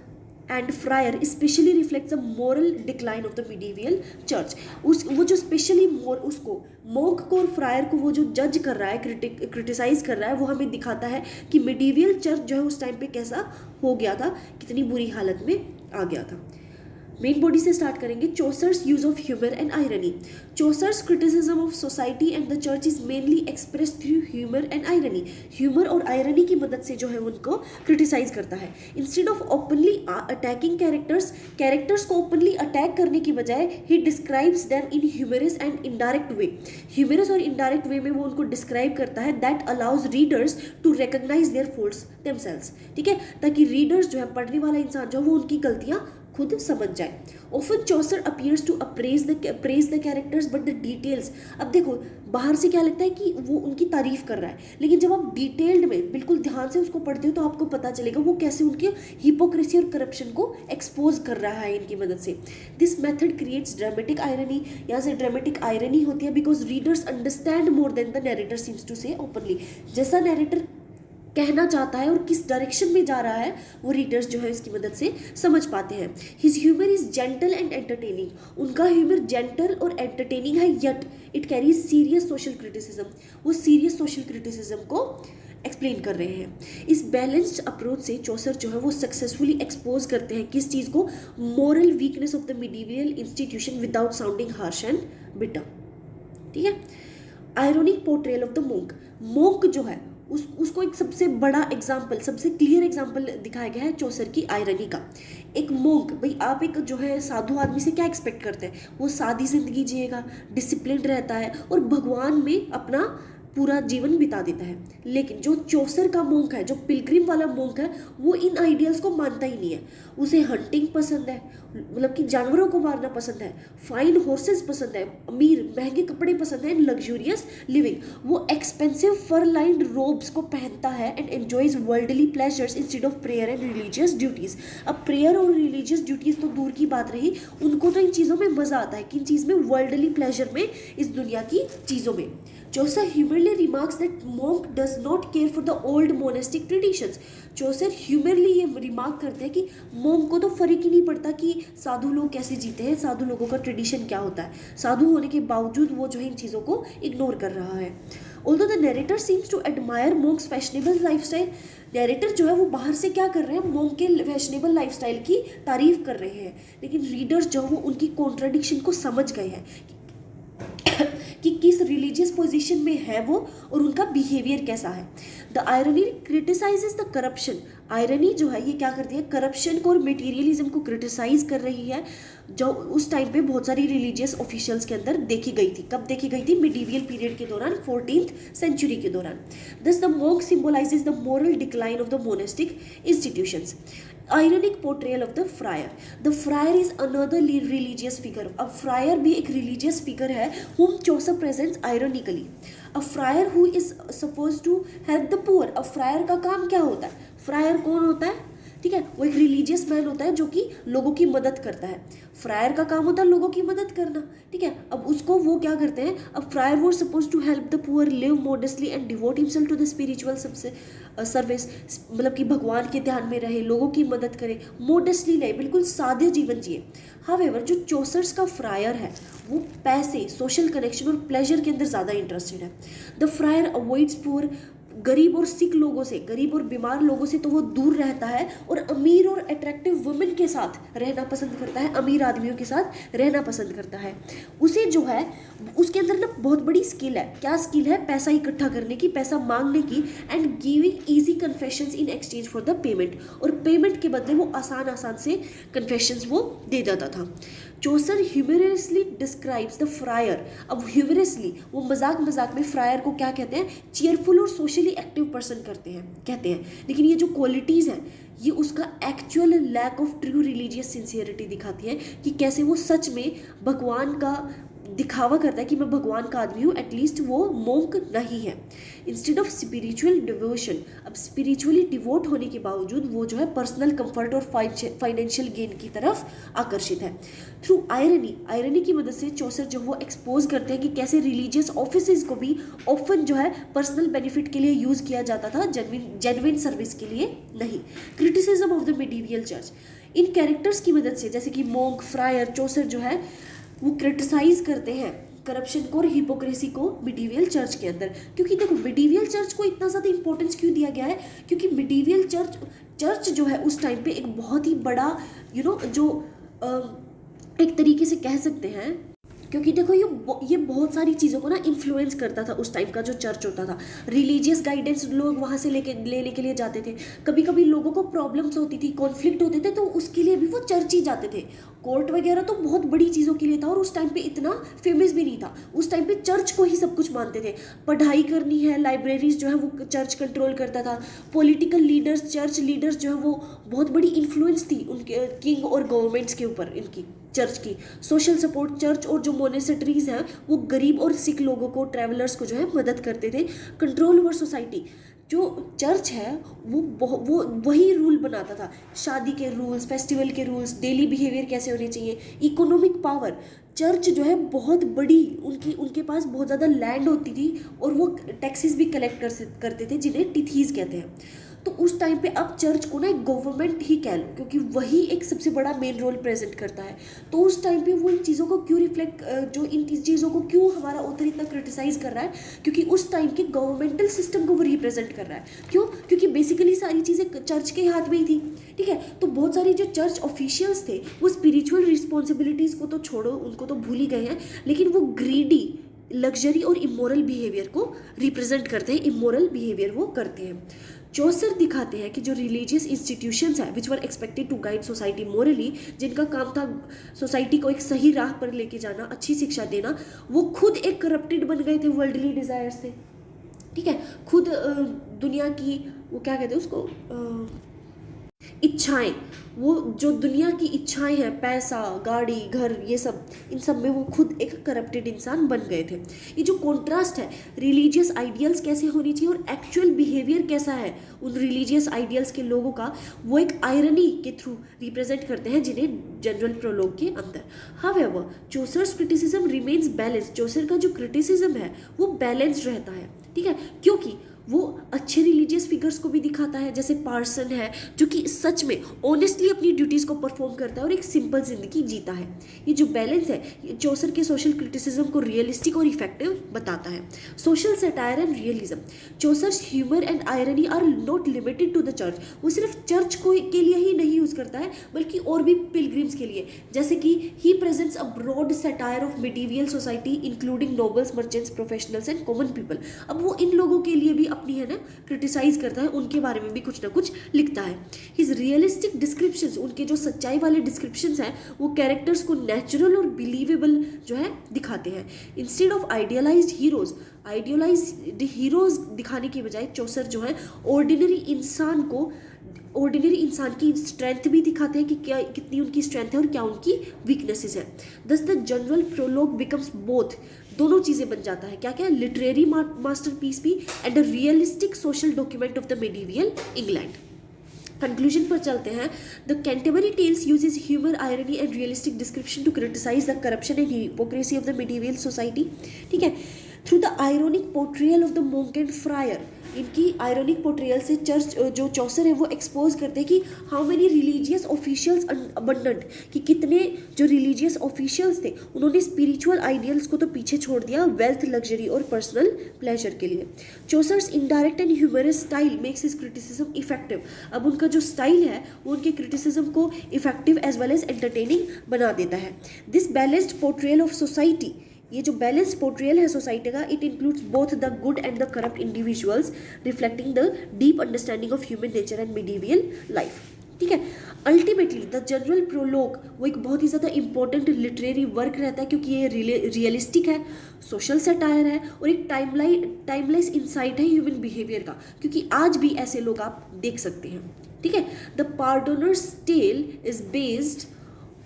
and fryer specially reflects the moral decline of the medieval church. वो जो स्पेशली उसको मोंक को और फ्रायर को वो जो जज कर रहा है, क्रिटिसाइज कर रहा है, वो हमें दिखाता है कि मिडीवियल चर्च जो है उस टाइम पे कैसा हो गया था, कितनी बुरी हालत में आ गया था। मेन बॉडी से स्टार्ट करेंगे। Chaucer's use of humour and irony. Chaucer's criticism of society and the church is mainly express through humour and irony. Humour और आयरनी की मदद से जो है उनको क्रिटिसाइज करता है। Instead of openly attacking characters को ओपनली अटैक करने की बजाय he describes them in humorous and indirect way. Humorous और इनडायरेक्ट वे में वो उनको डिस्क्राइब करता है, that allows readers to recognise their faults themselves, ठीक है, ताकि रीडर्स जो है, पढ़ने वाला इंसान जो है, वो उनकी गलतियां खुद समझ जाए। Often Chaucer appears to praise the characters but the details। अब देखो बाहर से क्या लगता है कि वो उनकी तारीफ कर रहा है, लेकिन जब आप डिटेल्ड में बिल्कुल ध्यान से उसको पढ़ते हो तो आपको पता चलेगा वो कैसे उनके हिपोक्रेसी और करप्शन को एक्सपोज कर रहा है इनकी मदद से। This method creates dramatic irony. यहाँ से ड्रामेटिक आयरनी होती है because readers understand more than the narrator seems to say openly. जैसा नैरेटर कहना चाहता है और किस डायरेक्शन में जा रहा है वो रीडर्स जो है इसकी मदद से समझ पाते हैं। His humour is gentle and entertaining. उनका ह्यूमर जेंटल और एंटरटेनिंग है, yet it carries serious social criticism. वो सीरियस सोशल क्रिटिसिज्म को एक्सप्लेन कर रहे हैं। इस बैलेंस्ड अप्रोच से चौसर जो है वो सक्सेसफुली एक्सपोज करते हैं किस चीज़ को? Moral weakness of the medieval institution without sounding harsh and bitter, ठीक है। Ironic portrayal of the monk. Monk जो है उसको एक सबसे बड़ा एग्जाम्पल, सबसे क्लियर एग्जाम्पल दिखाया गया है चौसर की आयरनी का। एक मोंक, भाई आप एक जो है साधु आदमी से क्या एक्सपेक्ट करते हैं? वो सादी जिंदगी जिएगा, डिसिप्लिन रहता है और भगवान में अपना पूरा जीवन बिता देता है। लेकिन जो चौसर का मोंक है, जो पिलग्रिम वाला मोंक है, वो इन आइडियल्स को मानता ही नहीं है। उसे हंटिंग पसंद है, मतलब कि जानवरों को मारना पसंद है, फाइन हॉर्सेस पसंद है, अमीर महंगे कपड़े पसंद है, लग्जूरियस लिविंग। वो एक्सपेंसिव फर लाइन्ड रोब्स को पहनता है and enjoys worldly pleasures instead of prayer and religious duties. अब प्रेयर और रिलीजियस ड्यूटीज़ तो दूर की बात रही, उनको तो इन चीज़ों में मज़ा आता है। किन चीज़ में? वर्ल्डली प्लेजर में, इस दुनिया की चीज़ों में। Chaucer humorously remarks that monk does not care for the old monastic traditions। चौसर ह्यूमरली ये रिमार्क करते हैं कि मोंक को तो फर्क ही नहीं पड़ता कि साधु लोग कैसे जीते हैं, साधु लोगों का ट्रेडिशन क्या होता है। साधु होने के बावजूद वो जो है इन चीज़ों को इग्नोर कर रहा है। Although the narrator seems to admire monk's fashionable lifestyle, narrator जो है वो बाहर से क्या कर रहे हैं? मोंक के फैशनेबल लाइफस्टाइल की तारीफ कर रहे हैं, लेकिन रीडर्स जो वो उनकी कॉन्ट्राडिक्शन को समझ गए हैं कि किस रिलीजियस पोजीशन में है वो और उनका बिहेवियर कैसा है। The irony criticises the corruption. Irony जो है ये क्या करती है? करप्शन को और मटेरियलिज्म को क्रिटिसाइज कर रही है, जो उस टाइम पे बहुत सारी रिलीजियस ऑफिशियल्स के अंदर देखी गई थी। कब देखी गई थी? मिडीवियल पीरियड के दौरान, 14th सेंचुरी के दौरान। दस the monk symbolises the moral decline of the monastic institutions. Ironic portrayal of the friar. The friar is another religious figure. अब फ्रायर भी एक religious figure है whom Chaucer presents ironically. A friar who is supposed to help the poor. अब fryer का काम क्या होता है? फ्रायर कौन होता है? ठीक है, वो एक रिलीजियस मैन होता है जो कि लोगों की मदद करता है। फ्रायर का काम होता है लोगों की मदद करना, ठीक है। अब उसको वो क्या करते हैं? अब फ्रायर वो suppose to help the poor, live modestly and devote himself to the spiritual service. मतलब कि भगवान के ध्यान में रहे, लोगों की मदद करे, मॉडेस्टली रहे, बिल्कुल सादे जीवन जिए। हावेवर जो चौसर्स का फ्रायर है वो पैसे, सोशल कनेक्शन और प्लेजर के अंदर ज़्यादा इंटरेस्टेड है। द फ्रायर अवॉइड्स पुअर, गरीब और सिक लोगों से, गरीब और बीमार लोगों से तो वो दूर रहता है और अमीर और अट्रैक्टिव वुमेन के साथ रहना पसंद करता है, अमीर आदमियों के साथ रहना पसंद करता है। उसे जो है उसके अंदर ना बहुत बड़ी स्किल है। क्या स्किल है? पैसा इकट्ठा करने की, पैसा मांगने की, and giving easy confessions in exchange for the payment, और पेमेंट के बदले वो आसान आसान से कन्फेशंस वो दे देता था। चौसर ह्यूमरसली डिस्क्राइब्स द फ्रायर। अब ह्यूमरसली वो मजाक मजाक में फ्रायर को क्या कहते हैं? चीयरफुल और सोशली एक्टिव पर्सन कहते हैं। लेकिन ये जो क्वालिटीज़ हैं ये उसका actual lack of true religious sincerity दिखाती है कि कैसे वो सच में भगवान का दिखावा करता है कि मैं भगवान का आदमी हूँ, एटलीस्ट वो मोंक नहीं है। इंस्टेड ऑफ स्पिरिचुअल डिवोशन, अब स्पिरिचुअली डिवोट होने के बावजूद वो जो है पर्सनल कंफर्ट और फाइनेंशियल गेन की तरफ आकर्षित है। थ्रू आयरनी की मदद से चौसर जो वो एक्सपोज करते हैं कि कैसे रिलीजियस ऑफिसेज को भी ऑफन जो है पर्सनल बेनिफिट के लिए यूज़ किया जाता था, जेन्युइन सर्विस के लिए नहीं। Criticism of the medieval church, in characters की मदद से जैसे कि मोंक, फ्रायर, चौसर जो है वो क्रिटिसाइज करते हैं करप्शन को और हिपोक्रेसी को मिडीवियल चर्च के अंदर। क्योंकि देखो मिडीवियल चर्च को इतना ज़्यादा इंपॉर्टेंस क्यों दिया गया है? क्योंकि मिडीवियल चर्च जो है उस टाइम पे एक बहुत ही बड़ा जो एक तरीके से कह सकते हैं, क्योंकि देखो ये बहुत सारी चीज़ों को ना इन्फ्लुएंस करता था। उस टाइम का जो चर्च होता था, रिलीजियस गाइडेंस लोग वहाँ से लेने के लिए जाते थे। कभी कभी लोगों को प्रॉब्लम्स होती थी, कॉन्फ्लिक्ट होते थे, तो उसके लिए भी वो चर्च ही जाते थे। कोर्ट वगैरह तो बहुत बड़ी चीज़ों के लिए था और उस टाइम पे इतना फेमस भी नहीं था। उस टाइम पे चर्च को ही सब कुछ मानते थे। पढ़ाई करनी है, लाइब्रेरीज जो है वो चर्च कंट्रोल करता था। पॉलिटिकल लीडर्स, चर्च लीडर्स जो है वो बहुत बड़ी इन्फ्लुएंस थी उनके किंग और गवर्नमेंट्स के ऊपर इनकी चर्च की। सोशल सपोर्ट, चर्च और जो मोनेस्ट्रीज हैं वो गरीब और सिख लोगों को, ट्रैवलर्स को जो है मदद करते थे। कंट्रोल ओवर सोसाइटी, जो चर्च है वो वही रूल बनाता था, शादी के रूल्स, फेस्टिवल के रूल्स, डेली बिहेवियर कैसे होने चाहिए। इकोनॉमिक पावर, चर्च जो है बहुत बड़ी, उनके पास बहुत ज़्यादा लैंड होती थी और वो टैक्सेस भी कलेक्ट करते थे जिन्हें टिथीज कहते हैं। तो उस टाइम पे अब चर्च को ना एक गवर्नमेंट ही कह लो, क्योंकि वही एक सबसे बड़ा मेन रोल प्रेजेंट करता है। तो उस टाइम पे वो इन चीज़ों को क्यों इन चीज़ों को क्यों हमारा ऑथर इतना क्रिटिसाइज कर रहा है? क्योंकि उस टाइम के गवर्नमेंटल सिस्टम को वो रिप्रेजेंट कर रहा है। क्यों? क्योंकि बेसिकली सारी चीज़ें चर्च के हाथ में ही थी। ठीक है, तो बहुत सारी जो चर्च ऑफिशियल्स थे वो स्पिरिचुअल रिस्पॉन्सिबिलिटीज़ को तो छोड़ो, उनको तो भूल ही गए हैं, लेकिन वो ग्रीडी, लग्जरी और इमोरल बिहेवियर को रिप्रेजेंट करते हैं, इमोरल बिहेवियर वो करते हैं। चौसर दिखाते हैं कि जो रिलीजियस इंस्टीट्यूशंस हैं which were expected to guide society morally, जिनका काम था सोसाइटी को एक सही राह पर लेके जाना, अच्छी शिक्षा देना, वो खुद एक करप्टेड बन गए थे वर्ल्डली डिज़ायर्स से। ठीक है, खुद दुनिया की वो क्या कहते हैं उसको, इच्छाएं, वो जो दुनिया की इच्छाएं हैं, पैसा, गाड़ी, घर, ये सब, इन सब में वो खुद एक करप्टेड इंसान बन गए थे। ये जो कॉन्ट्रास्ट है, रिलीजियस आइडियल्स कैसे होनी चाहिए और एक्चुअल बिहेवियर कैसा है उन रिलीजियस आइडियल्स के लोगों का, वो एक आयरनी के थ्रू रिप्रेजेंट करते हैं जिन्हें जनरल प्रोलॉग के अंदर। However Chaucer's criticism remains balance, Chaucer का जो क्रिटिसिज्म है वो बैलेंस्ड रहता है। ठीक है, क्योंकि वो अच्छे रिलीजियस फिगर्स को भी दिखाता है, जैसे पार्सन है जो कि सच में ऑनेस्टली अपनी ड्यूटीज़ को परफॉर्म करता है और एक सिंपल जिंदगी जीता है। ये जो बैलेंस है ये चौसर के सोशल क्रिटिसिज्म को रियलिस्टिक और इफेक्टिव बताता है। Social satire and realism, Chaucer's humour and irony are not limited to the church, वो सिर्फ चर्च को के लिए ही नहीं यूज़ करता है बल्कि और भी पिलग्रिम्स के लिए, जैसे कि he presents a broad satire of medieval society including nobles, merchants, professionals and common people. अब वो इन लोगों के लिए भी अपनी है ना क्रिटिसाइज करता है, उनके बारे में भी कुछ ना कुछ लिखता है। हिज रियलिस्टिक डिस्क्रिप्शंस, उनके जो सच्चाई वाले डिस्क्रिप्शंस हैं वो कैरेक्टर्स को नेचुरल और बिलीवेबल जो है दिखाते हैं। इंस्टेड ऑफ आइडियलाइज्ड हीरोज दिखाने की बजाय चौसर जो है ऑर्डिनरी इंसान की स्ट्रेंथ भी दिखाते हैं कि क्या कितनी उनकी स्ट्रेंथ है और क्या उनकी वीकनेसेस है। Thus the general prologue becomes both, दोनों चीज़ें बन जाता है, क्या क्या, लिटरेरी मास्टरपीस भी and a realistic social document of the medieval England. Conclusion पर चलते हैं। The Canterbury Tales uses humour, irony and realistic description to criticise the corruption and hypocrisy of the medieval society. ठीक है, through the ironic portrayal of the monk and friar, इनकी ironic portrayal से church जो Chaucer है वो expose करते हैं कि how many religious officials abundant, कि कितने जो रिलीजियस ऑफिशियल्स थे उन्होंने स्पिरिचुअल आइडियल्स को तो पीछे छोड़ दिया वेल्थ, लग्जरी और पर्सनल प्लेजर के लिए। Chaucer's indirect and humorous style makes his criticism effective, अब उनका जो स्टाइल है वो उनके क्रिटिसिज्म को effective as well as entertaining बना देता है। This balanced portrayal of society ये जो बैलेंस पोर्ट्रियल है सोसाइटी का, it includes both the good and the corrupt individuals, reflecting the deep understanding of human nature and medieval life. ठीक है, ultimately the general prologue वो एक बहुत ही ज़्यादा इंपॉर्टेंट लिटरेरी वर्क रहता है, क्योंकि ये रियलिस्टिक है, सोशल सटायर है और एक टाइमलेस इंसाइट है ह्यूमन बिहेवियर का, क्योंकि आज भी ऐसे लोग आप देख सकते हैं। ठीक है, the pardoner's tale is based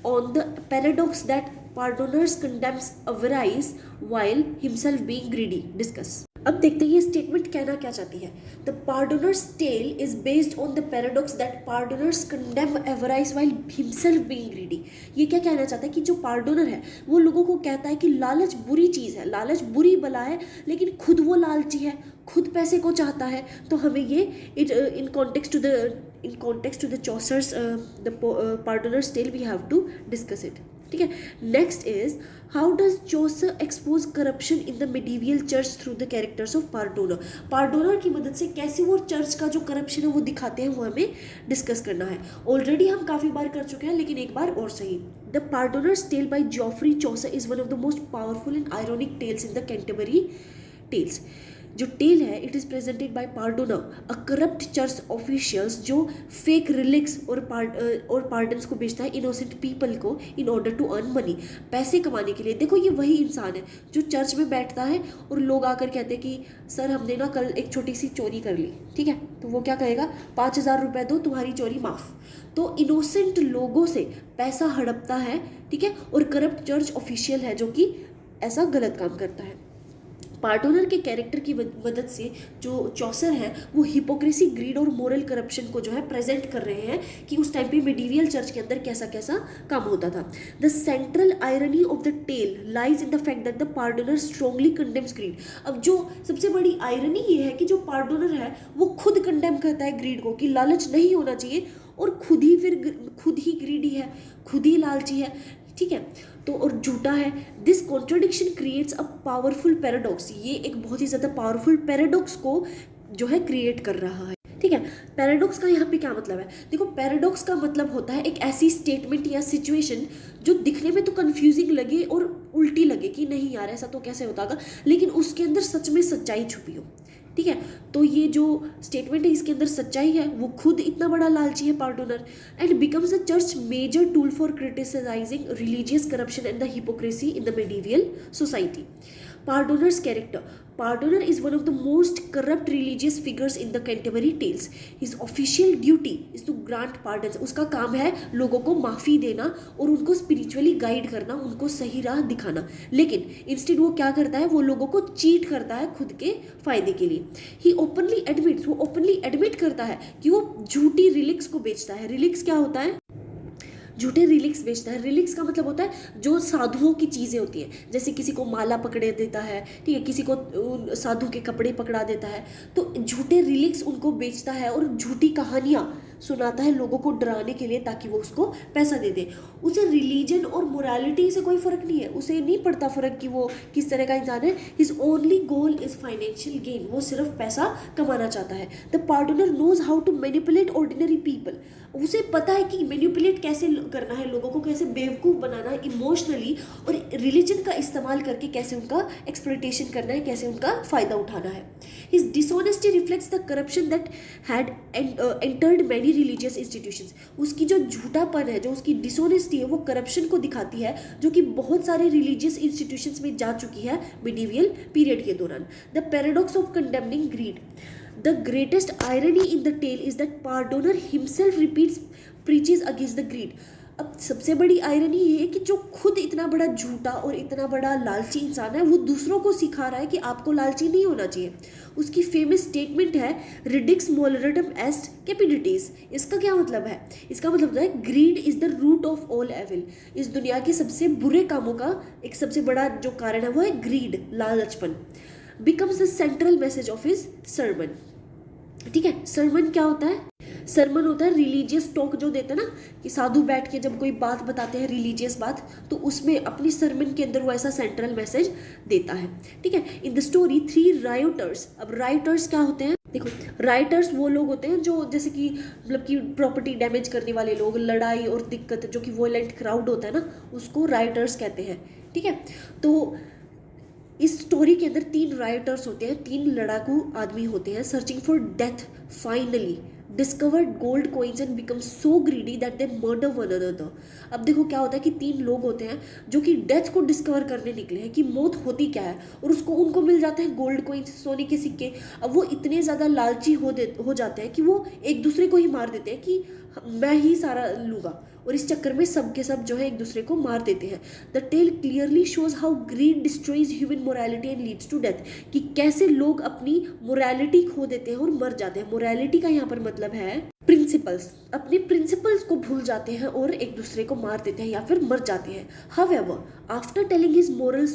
on the paradox that pardoners condemns avarice while himself being greedy. Discuss. अब देखते हैं ये स्टेटमेंट कहना क्या चाहती है। The pardoner's tale is based on the paradox that pardoners condemn avarice while himself being greedy. ये क्या कहना चाहता है कि जो पार्डोनर है वो लोगों को कहता है कि लालच बुरी चीज़ है, लालच बुरी बला है, लेकिन खुद वो लालची है, खुद पैसे को चाहता है। तो हमें ये in context to the Chaucer's the pardoner's tale we have to discuss it. ठीक है, next is how does Chaucer expose corruption in the medieval church through the characters of pardoner. Pardoner की मदद से कैसे वो चर्च का जो corruption है वो दिखाते हैं, वो हमें डिस्कस करना है। ऑलरेडी हम काफ़ी बार कर चुके हैं, लेकिन एक बार और सही। The pardoner's tale by Geoffrey Chaucer is one of the most powerful and ironic tales in the Canterbury Tales. जो टेल है it is presented by pardoner, a corrupt church officials जो फेक रिलिक्स और pardons को बेचता है innocent people को in order to earn money, पैसे कमाने के लिए। देखो ये वही इंसान है जो चर्च में बैठता है और लोग आकर कहते हैं कि सर हमने ना कल एक छोटी सी चोरी कर ली। ठीक है, तो वो क्या कहेगा, 5,000 रुपये दो, तुम्हारी चोरी माफ़। तो इनोसेंट लोगों से पैसा हड़पता है। ठीक है, और करप्ट चर्च ऑफिशियल है जो कि ऐसा गलत काम करता है। पार्डोनर के कैरेक्टर की मदद से जो चौसर है वो हिपोक्रेसी, ग्रीड और मोरल करप्शन को जो है प्रेजेंट कर रहे हैं कि उस टाइम पे मिडीवियल चर्च के अंदर कैसा कैसा काम होता था। The central irony of the tale lies in the fact that the pardoner strongly condemns greed. अब जो सबसे बड़ी आयरनी ये है कि जो पार्डोनर है वो खुद कंडेम करता है ग्रीड को, कि लालच नहीं होना चाहिए, और खुद ही ग्रीडी है, खुद ही लालची है। ठीक है, तो और झूठा है। This contradiction creates a powerful paradox. ये एक बहुत ही ज़्यादा पावरफुल पैराडॉक्स को जो है क्रिएट कर रहा है। ठीक है, पैराडॉक्स का यहाँ पे क्या मतलब है? देखो, पैराडॉक्स का मतलब होता है एक ऐसी स्टेटमेंट या सिचुएशन जो दिखने में तो कंफ्यूजिंग लगे और उल्टी लगे कि नहीं यार ऐसा तो कैसे होता होगा, लेकिन उसके अंदर सच में सच्चाई छुपी हो। ठीक है, तो ये जो स्टेटमेंट है इसके अंदर सच्चाई है। वो खुद इतना बड़ा लालची है pardoner, and becomes the church major tool for criticising religious corruption and the hypocrisy in the medieval society. Pardoner's character. Pardoner is one of the most corrupt religious figures in the Canterbury Tales. His official duty is to grant pardons. उसका काम है लोगों को माफ़ी देना और उनको spiritually guide करना, उनको सही राह दिखाना। लेकिन इंस्टेड वो क्या करता है, वो लोगों को चीट करता है खुद के फायदे के लिए। ही ओपनली एडमिट्स, वो ओपनली एडमिट करता है कि वो झूठी रिलिक्स को बेचता है। रिलिक्स क्या होता है? झूठे रिलिक्स बेचता है। रिलिक्स का मतलब होता है जो साधुओं की चीज़ें होती हैं, जैसे किसी को माला पकड़े देता है, ठीक है, किसी को साधु के कपड़े पकड़ा देता है, तो झूठे रिलिक्स उनको बेचता है और झूठी कहानियाँ सुनाता है लोगों को डराने के लिए ताकि वो उसको पैसा दे दे। उसे रिलीजन और मोरालिटी से कोई फ़र्क नहीं है, उसे नहीं पड़ता फ़र्क कि वो किस तरह का इंसान है। His only goal is financial gain, वो सिर्फ पैसा कमाना चाहता है। The pardoner knows how to manipulate ordinary people, उसे पता है कि मैनिपुलेट कैसे करना है, लोगों को कैसे बेवकूफ़ बनाना है इमोशनली, और रिलीजन का इस्तेमाल करके कैसे उनका एक्सप्लॉइटेशन करना है, कैसे उनका फ़ायदा उठाना है। His dishonesty reflects the corruption that had entered many religious institutions. उसकी जो झूठापन है, जो उसकी डिसऑनेस्टी है, वो करप्शन को दिखाती है जो कि बहुत सारे रिलीजियस इंस्टीट्यूशंस में जा चुकी है मिडीवियल पीरियड के दौरान। The paradox of condemning greed. The greatest irony in the tale is that Pardoner himself preaches against the greed. अब सबसे बड़ी आयरनी ये है कि जो खुद इतना बड़ा झूठा और इतना बड़ा लालची इंसान है, वो दूसरों को सिखा रहा है कि आपको लालची नहीं होना चाहिए। उसकी फेमस स्टेटमेंट है रिडिक्स मोलरडम एस्ट कैपिडिटीज। इसका क्या मतलब है? इसका मतलब होता है greed is the root of all evil. इस दुनिया के सबसे बुरे कामों का एक सबसे बड़ा जो कारण है वो है ग्रीड, लालचपन। Becomes the central message of his sermon. ठीक है, सर्मन क्या होता है? सर्मन होता है रिलीजियस टॉक जो देते हैं ना, कि साधु बैठ के जब कोई बात बताते हैं रिलीजियस बात, तो उसमें अपनी सर्मन के अंदर वो ऐसा सेंट्रल मैसेज देता है। ठीक है, इन द स्टोरी 3 रायोटर्स। अब रायोटर्स क्या होते हैं? देखो, राइटर्स वो लोग होते हैं जो जैसे कि मतलब कि प्रॉपर्टी डैमेज करने वाले लोग, लड़ाई और दिक्कत, जो कि वॉयलेंट क्राउड होता है ना, उसको राइटर्स कहते हैं। ठीक है, तो इस स्टोरी के अंदर 3 राइटर्स होते हैं, 3 लड़ाकू आदमी होते हैं, searching for death, finally discovered gold coins and become so greedy that they murder one another. अब देखो क्या होता है कि 3 लोग होते हैं जो कि डेथ को डिस्कवर करने निकले हैं कि मौत होती क्या है, और उनको मिल जाते हैं गोल्ड कॉइन्स, सोने के सिक्के। अब वो इतने ज़्यादा लालची हो जाते हैं कि वो एक दूसरे को ही मार देते हैं कि मैं ही सारा लूँगा, और इस चक्कर में सब के सब जो है एक दूसरे को मार देते हैं। The tale clearly shows how greed destroys human morality and leads to death, कि कैसे लोग अपनी मोरालिटी खो देते हैं और मर जाते हैं। मोरालिटी का यहाँ पर मतलब है प्रिंसिपल्स, अपने प्रिंसिपल्स को भूल जाते हैं और एक दूसरे को मार देते हैं या फिर मर जाते हैं। However after telling his moral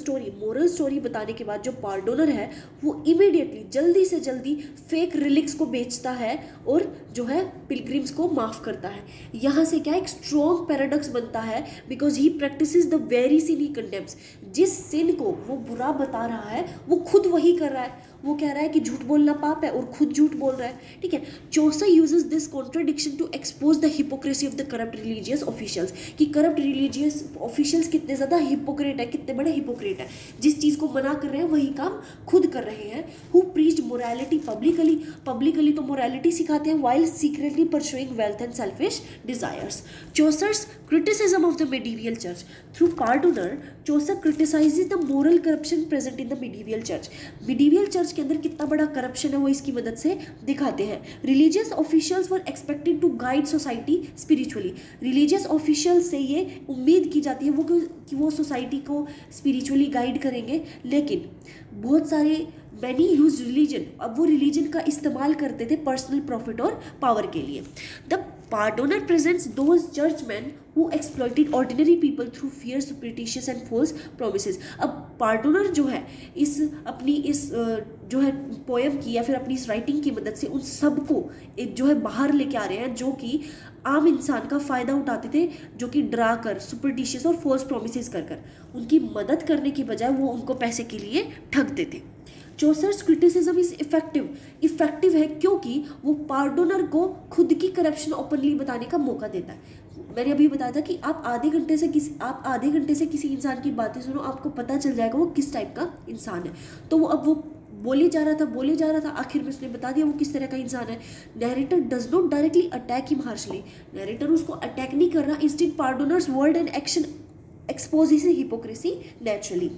story बताने के बाद जो पार्डोनर है वो इमीडिएटली जल्दी से जल्दी फेक रिलिक्स को बेचता है और जो है पिलग्रिम्स को माफ करता है। यहाँ से क्या एक स्ट्रॉन्ग पैराडॉक्स बनता है, because he practises the very sin he condemns. जिस सिन को वो बुरा बता रहा है वो खुद वही कर रहा है। वो कह रहा है कि झूठ बोलना पाप है और खुद झूठ बोल रहा है, ठीक है। Chaucer uses this contradiction to expose the hypocrisy of the corrupt religious officials, कि करप्ट रिलीजियस ऑफिशियल्स कितने ज़्यादा हिपोक्रेट है, कितने बड़े हिपोक्रेट है, जिस चीज़ को मना कर रहे हैं वही काम खुद कर रहे हैं। हु प्रीच्ड मोरालिटी पब्लिकली तो मोरालिटी सिखाते हैं, while secretly pursuing wealth and selfish desires. Chaucer's criticism of the medieval church through Pardoner, Chaucer criticizes the moral corruption present in the medieval church. medieval church के अंदर कितना बड़ा corruption है वो इसकी मदद से दिखाते हैं। religious officials were expected to guide society spiritually. religious officials से ये उम्मीद की जाती है कि वो सोसाइटी को स्पिरिचुअली गाइड करेंगे, लेकिन बहुत सारे मैनी यूज रिलीजन, अब वो रिलीजन का इस्तेमाल करते थे पर्सनल प्रॉफिट और पावर के लिए। The Pardoner presents those churchmen who exploited ordinary people through fear, superstitious and false promises. अब Pardoner जो है अपनी इस जो है पोएम की या फिर अपनी इस राइटिंग की मदद से उन सबको जो है बाहर लेके आ रहे हैं जो कि आम इंसान का फ़ायदा उठाते थे, जो कि डरा कर, सुपरस्टिशियस और फॉल्स प्रोमिसेस कर उनकी मदद करने की बजाय वो उनको पैसे के लिए ठगते थे। चौसर्स क्रिटिसिज्म इज इफेक्टिव है क्योंकि वो पार्डोनर को खुद की करप्शन ओपनली बताने का मौका देता है। मैंने अभी बताया था कि आप आधे घंटे से किसी इंसान की बातें सुनो, आपको पता चल जाएगा वो किस टाइप का इंसान है। तो वो बोले जा रहा था, आखिर में उसने बता दिया वो किस तरह का इंसान है। Narrator does not directly attack him harshly, narrator उसको अटैक नहीं कर रहा, instead pardoner's word and action exposes his hypocrisy naturally.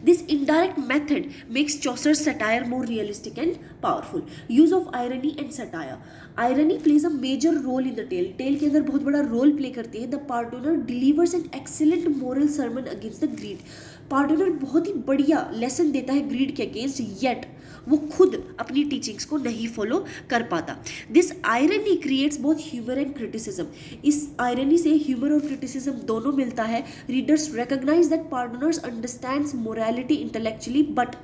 This indirect method makes Chaucer's satire more realistic and powerful. Use of irony and satire. Irony plays a major role in the tale. Tale के अंदर बहुत बड़ा role play करती है। The Pardoner delivers an excellent moral sermon against the greed. Pardoner बहुत ही बढ़िया lesson देता है ग्रीड के अगेंस्ट, येट वो खुद अपनी टीचिंग्स को नहीं फॉलो कर पाता। This irony creates both humour and criticism. इस आयरनी से ह्यूमर और क्रिटिसिज्म दोनों मिलता है। Readers recognise that pardoner's understands morality intellectually, but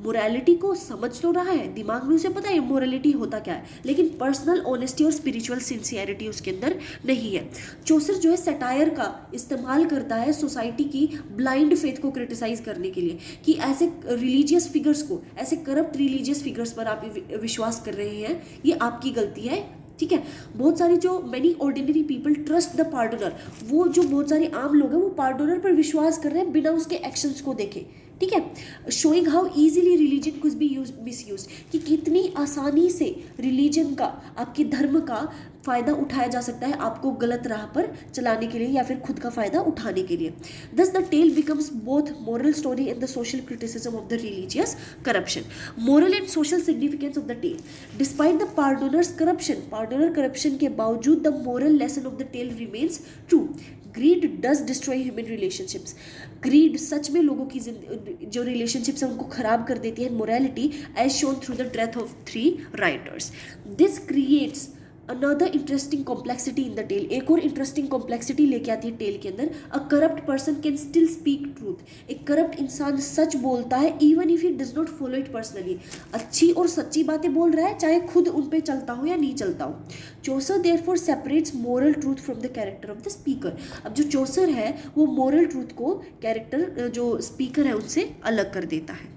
morality को समझ तो रहा है, दिमाग में उसे पता है मोरालिटी होता क्या है, लेकिन पर्सनल ऑनेस्टी और स्पिरिचुअल सिंसियरिटी उसके अंदर नहीं है। चौसर जो है सटायर का इस्तेमाल करता है सोसाइटी की ब्लाइंड फेथ को क्रिटिसाइज करने के लिए, कि ऐसे रिलीजियस फिगर्स को, ऐसे करप्ट रिलीजियस फिगर्स पर आप विश्वास कर रहे हैं, ये आपकी गलती है, ठीक है। बहुत सारी जो many ordinary people trust the pardoner, वो जो बहुत सारे आम लोग हैं वो पार्डोनर पर विश्वास कर रहे हैं बिना उसके एक्शंस को देखे, ठीक है। शोइंग हाउ इजीली रिलीजन कुछ भी मिस यूज, कि कितनी आसानी से रिलीजन का, आपके धर्म का फ़ायदा उठाया जा सकता है आपको गलत राह पर चलाने के लिए या फिर खुद का फ़ायदा उठाने के लिए। Thus the tale becomes both moral story and the social criticism of the religious corruption. Moral and social significance of the tale. Despite the pardoner's corruption, pardoner corruption के बावजूद the moral lesson of the tale remains true. Greed does destroy human relationships. Greed सच में लोगों की जो relationships है उनको खराब कर देती है। Morality as shown through the death of 3 rioters. This creates another interesting complexity in the tale. एक और इंटरेस्टिंग कॉम्प्लेक्सिटी लेके आती है टेल के अंदर। A corrupt person can still speak truth. एक करप्ट इंसान सच बोलता है even if he does not follow it personally. अच्छी और सच्ची बातें बोल रहा है चाहे खुद उन पे चलता हो या नहीं चलता हो। Chaucer therefore separates moral truth from the character of the speaker. अब जो चौसर है वो मोरल ट्रूथ को कैरेक्टर जो स्पीकर है उनसे अलग कर देता है।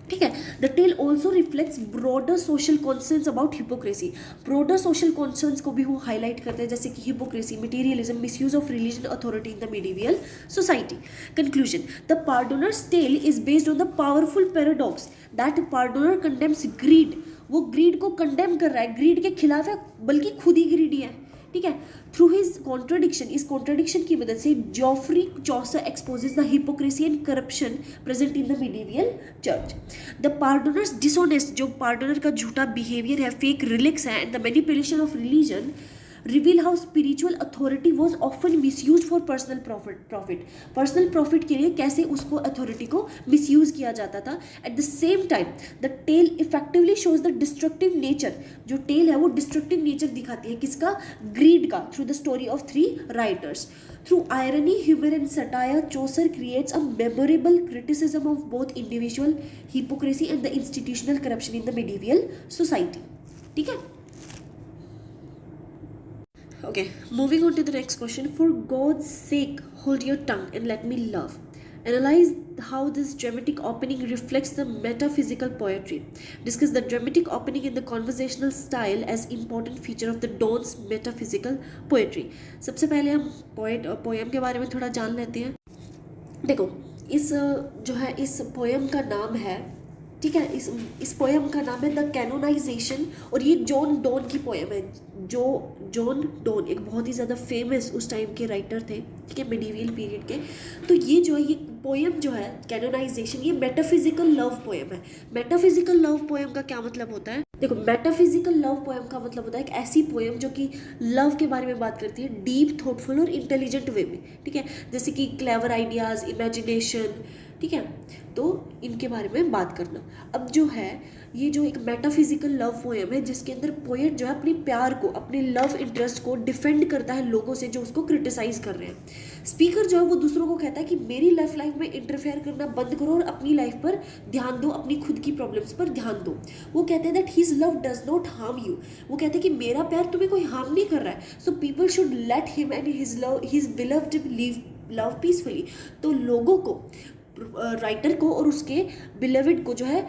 ठीक है। The tale also reflects broader social concerns about hypocrisy, broader social concerns को भी वो हाईलाइट करते हैं, जैसे कि hypocrisy, materialism, misuse of religion authority in the medieval society. Conclusion, the pardoner's tale is based on the powerful paradox that pardoner condemns greed, वो greed को condemn कर रहा है, ग्रीड के खिलाफ है, बल्कि खुद ही ग्रीडी है, ठीक है। थ्रू हिज कॉन्ट्रडिक्शन, इस कॉन्ट्रडिक्शन की मदद से Geoffrey Chaucer exposes the hypocrisy and corruption present in the medieval church. The pardoner's dishonest, जो पार्डोनर का झूठा बिहेवियर है, फेक रिलिक्स है, and the manipulation of religion reveal how spiritual authority was often misuse for personal profit, personal profit के लिए कैसे उसको authority को मिसयूज किया जाता था। At the same time the tale effectively shows the destructive nature, जो टेल है वो डिस्ट्रक्टिव नेचर दिखाती है, किसका, ग्रीड का, through the story of three rioters. Through irony, humour and satire, Chaucer creates a memorable criticism of both individual hypocrisy and the institutional corruption in the medieval society. ठीक है। Okay, moving on to the next question. For God's sake, hold your tongue and let me love. Analyze how this dramatic opening reflects the metaphysical poetry. Discuss the dramatic opening in the conversational style as important feature of the Don's metaphysical poetry. सबसे पहले हम poem के बारे में थोड़ा जान लेते हैं। देखो, इस जो है इस पोएम का नाम है, ठीक है, इस पोएम का नाम है द कैनोनाइजेशन, और ये जॉन डोन की पोएम है। जॉन डोन एक बहुत ही ज़्यादा फेमस उस टाइम के राइटर थे, ठीक है, मिडिवियल पीरियड के। तो ये जो है ये पोएम जो है कैनोनाइजेशन, ये मेटाफिजिकल लव पोएम है। मेटाफिजिकल लव पोएम का क्या मतलब होता है? देखो, मेटाफिजिकल लव पोएम का मतलब होता है एक ऐसी पोएम जो कि लव के बारे में बात करती है डीप, थॉटफुल और इंटेलिजेंट वे में, ठीक है, जैसे कि क्लेवर आइडियाज़, इमेजिनेशन, ठीक है, तो इनके बारे में बात करना। अब जो है ये जो एक मेटाफिजिकल लव पोएम है, जिसके अंदर पोएट जो है अपने प्यार को, अपने लव इंटरेस्ट को डिफेंड करता है लोगों से जो उसको क्रिटिसाइज कर रहे हैं। स्पीकर जो है वो दूसरों को कहता है कि मेरी लाइफ में इंटरफेयर करना बंद करो और अपनी लाइफ पर ध्यान दो, अपनी खुद की प्रॉब्लम्स पर ध्यान दो। वो कहते हैं that his love does not harm you, वो कहते हैं कि मेरा प्यार तुम्हें कोई हार्म नहीं कर रहा है। So people should let him and his beloved live love peacefully. तो लोगों को, राइटर को और उसके बिलविड को जो है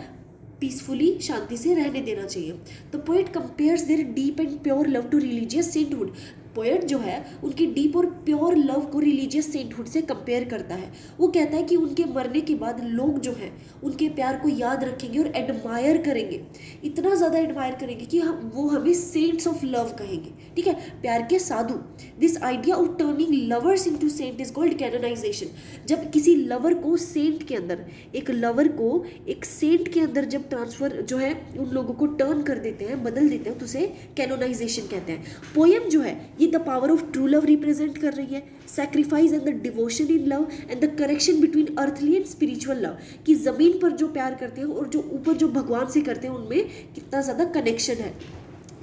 पीसफुली, शांति से रहने देना चाहिए। तो poet compares their deep and pure love to religious sainthood, poet जो है उनकी डीप और प्योर लव को रिलीजियस सेंटहुड से कंपेयर करता है। वो कहता है कि उनके मरने के बाद लोग जो हैं उनके प्यार को याद रखेंगे और एडमायर करेंगे, इतना ज़्यादा एडमायर करेंगे कि वो हमें सेंट्स ऑफ लव कहेंगे, ठीक है, प्यार के साधु। This idea of turning lovers into saint is called canonization. जब किसी लवर को सेंट के अंदर, एक लवर को एक सेंट के अंदर जब ट्रांसफर जो है उन लोगों को टर्न कर देते हैं, बदल देते हैं, तो उसे कैनोनाइजेशन कहते हैं। पोएम जो है ये the power of true love represent कर रही है, sacrifice and the devotion in love and the correction between earthly and spiritual love, कि ज़मीन पर जो प्यार करते हैं और जो ऊपर जो भगवान से करते हैं उनमें कितना ज़्यादा कनेक्शन है,